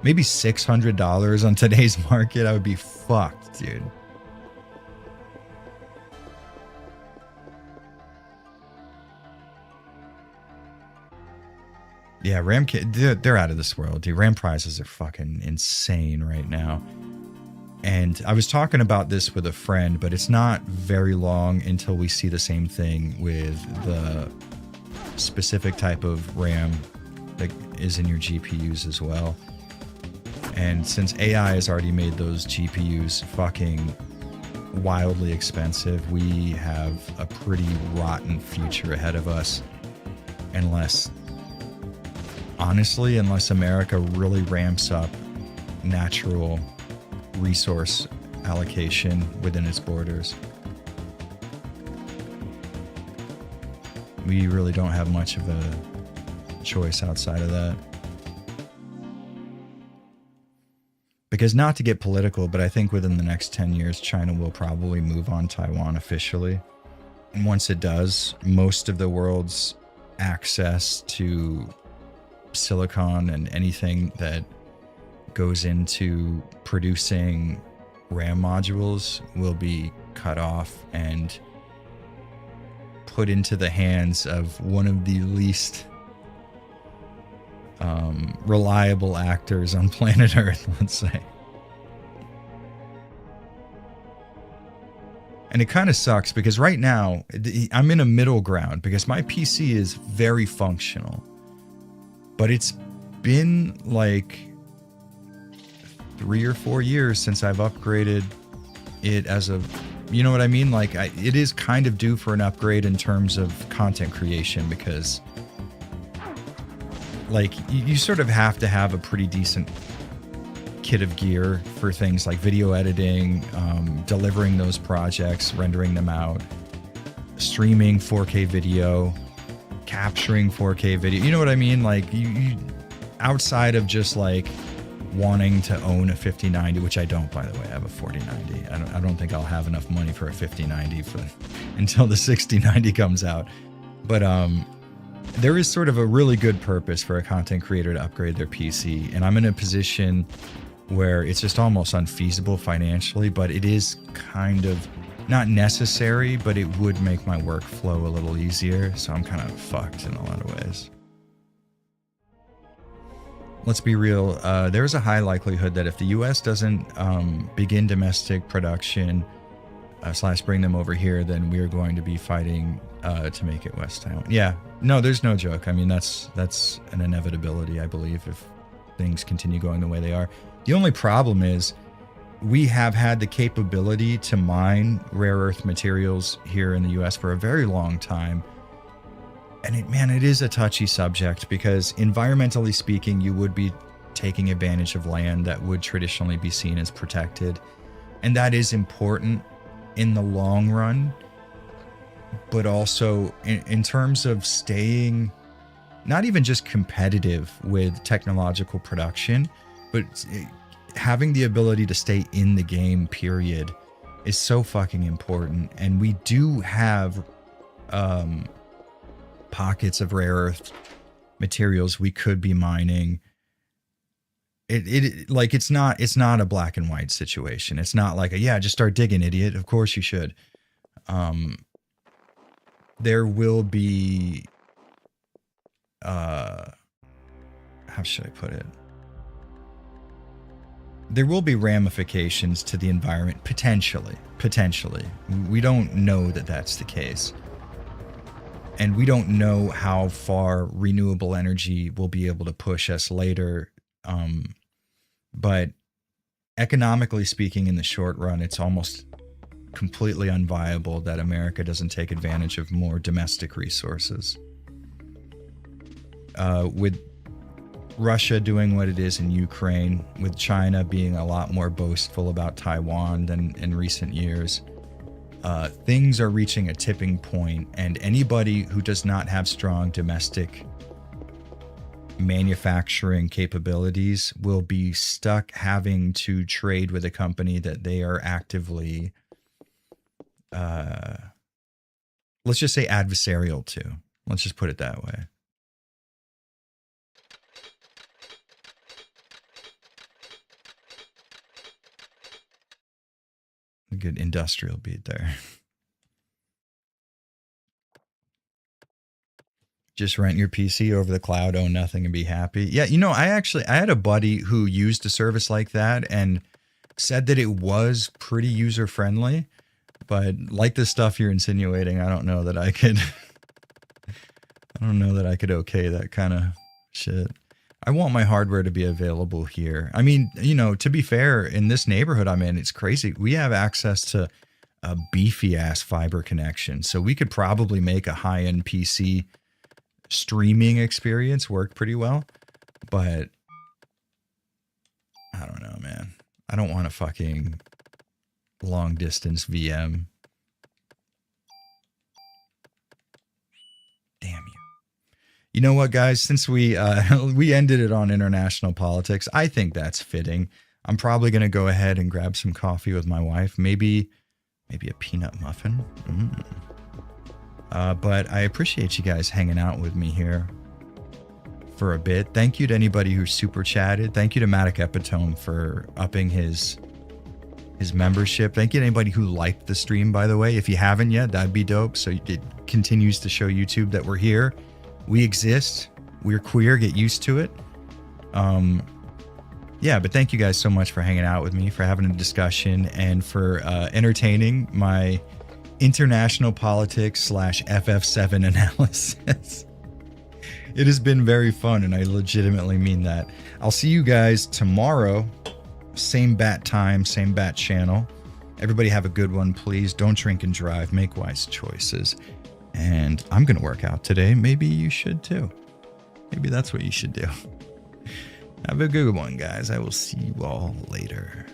maybe $600 on today's market. I would be fucked, dude. Yeah, they're out of this world, dude. RAM prices are fucking insane right now. And I was talking about this with a friend, but it's not very long until we see the same thing with the specific type of RAM that is in your GPUs as well. And since AI has already made those GPUs fucking wildly expensive, we have a pretty rotten future ahead of us. Unless America really ramps up natural resource allocation within its borders. We really don't have much of a choice outside of that. Because not to get political, but I think within the next 10 years, China will probably move on Taiwan officially. And once it does, most of the world's access to silicon and anything that goes into producing RAM modules will be cut off and put into the hands of one of the least reliable actors on planet Earth, let's say. And it kind of sucks because right now I'm in a middle ground because my PC is very functional, but it's been like 3 or 4 years since I've upgraded it as a, you know what I mean? Like it is kind of due for an upgrade in terms of content creation because like you sort of have to have a pretty decent kit of gear for things like video editing, delivering those projects, rendering them out, streaming 4K video, capturing 4K video. You know what I mean? Like you outside of just like wanting to own a 5090, which I don't, by the way. I have a 4090. I don't think I'll have enough money for a 5090 until the 6090 comes out. But there is sort of a really good purpose for a content creator to upgrade their PC, and I'm in a position where it's just almost unfeasible financially, but it is kind of not necessary, but it would make my workflow a little easier. So I'm kind of fucked in a lot of ways. Let's be real. There's a high likelihood that if the US doesn't begin domestic production / bring them over here, then we're going to be fighting to make it West Taiwan. Yeah, no, there's no joke. I mean, that's an inevitability, I believe, if things continue going the way they are. The only problem is we have had the capability to mine rare earth materials here in the US for a very long time. And it is a touchy subject because environmentally speaking, you would be taking advantage of land that would traditionally be seen as protected. And that is important in the long run. But also in terms of staying not even just competitive with technological production, but having the ability to stay in the game, period, is so fucking important. And we do have pockets of rare earth materials we could be mining. It's not a black and white situation. It's not like just start digging, idiot. Of course you should. There will be how should I put it? There will be ramifications to the environment, potentially. We don't know that that's the case. And we don't know how far renewable energy will be able to push us later. But economically speaking, in the short run, it's almost completely unviable that America doesn't take advantage of more domestic resources. With Russia doing what it is in Ukraine, with China being a lot more boastful about Taiwan than in recent years, things are reaching a tipping point, and anybody who does not have strong domestic manufacturing capabilities will be stuck having to trade with a company that they are actively, let's just say, adversarial to. Let's just put it that way. A good industrial beat there. Just rent your PC over the cloud, own nothing, and be happy. Yeah, I had a buddy who used a service like that and said that it was pretty user friendly, but like the stuff you're insinuating, I don't know that I could okay that kind of shit. I want my hardware to be available here. I mean, you know, to be fair, in this neighborhood I'm in, it's crazy. We have access to a beefy ass fiber connection. So we could probably make a high-end PC streaming experience work pretty well. But I don't know, man. I don't want a fucking long distance VM. Damn you. You know what, guys? Since we we ended it on international politics, I think that's fitting. I'm probably gonna go ahead and grab some coffee with my wife. Maybe a peanut muffin. But I appreciate you guys hanging out with me here for a bit. Thank you to anybody who super chatted. Thank you to Matic Epitome for upping his membership. Thank you to anybody who liked the stream, by the way. If you haven't yet, that'd be dope. So it continues to show YouTube that we're here. We exist. We're queer. Get used to it. Yeah, but thank you guys so much for hanging out with me, for having a discussion, and for entertaining my international politics / FF7 analysis. It has been very fun, and I legitimately mean that. I'll see you guys tomorrow. Same bat time, same bat channel. Everybody have a good one, please. Don't drink and drive. Make wise choices. And I'm going to work out today. Maybe you should too. Maybe that's what you should do. Have a good one, guys. I will see you all later.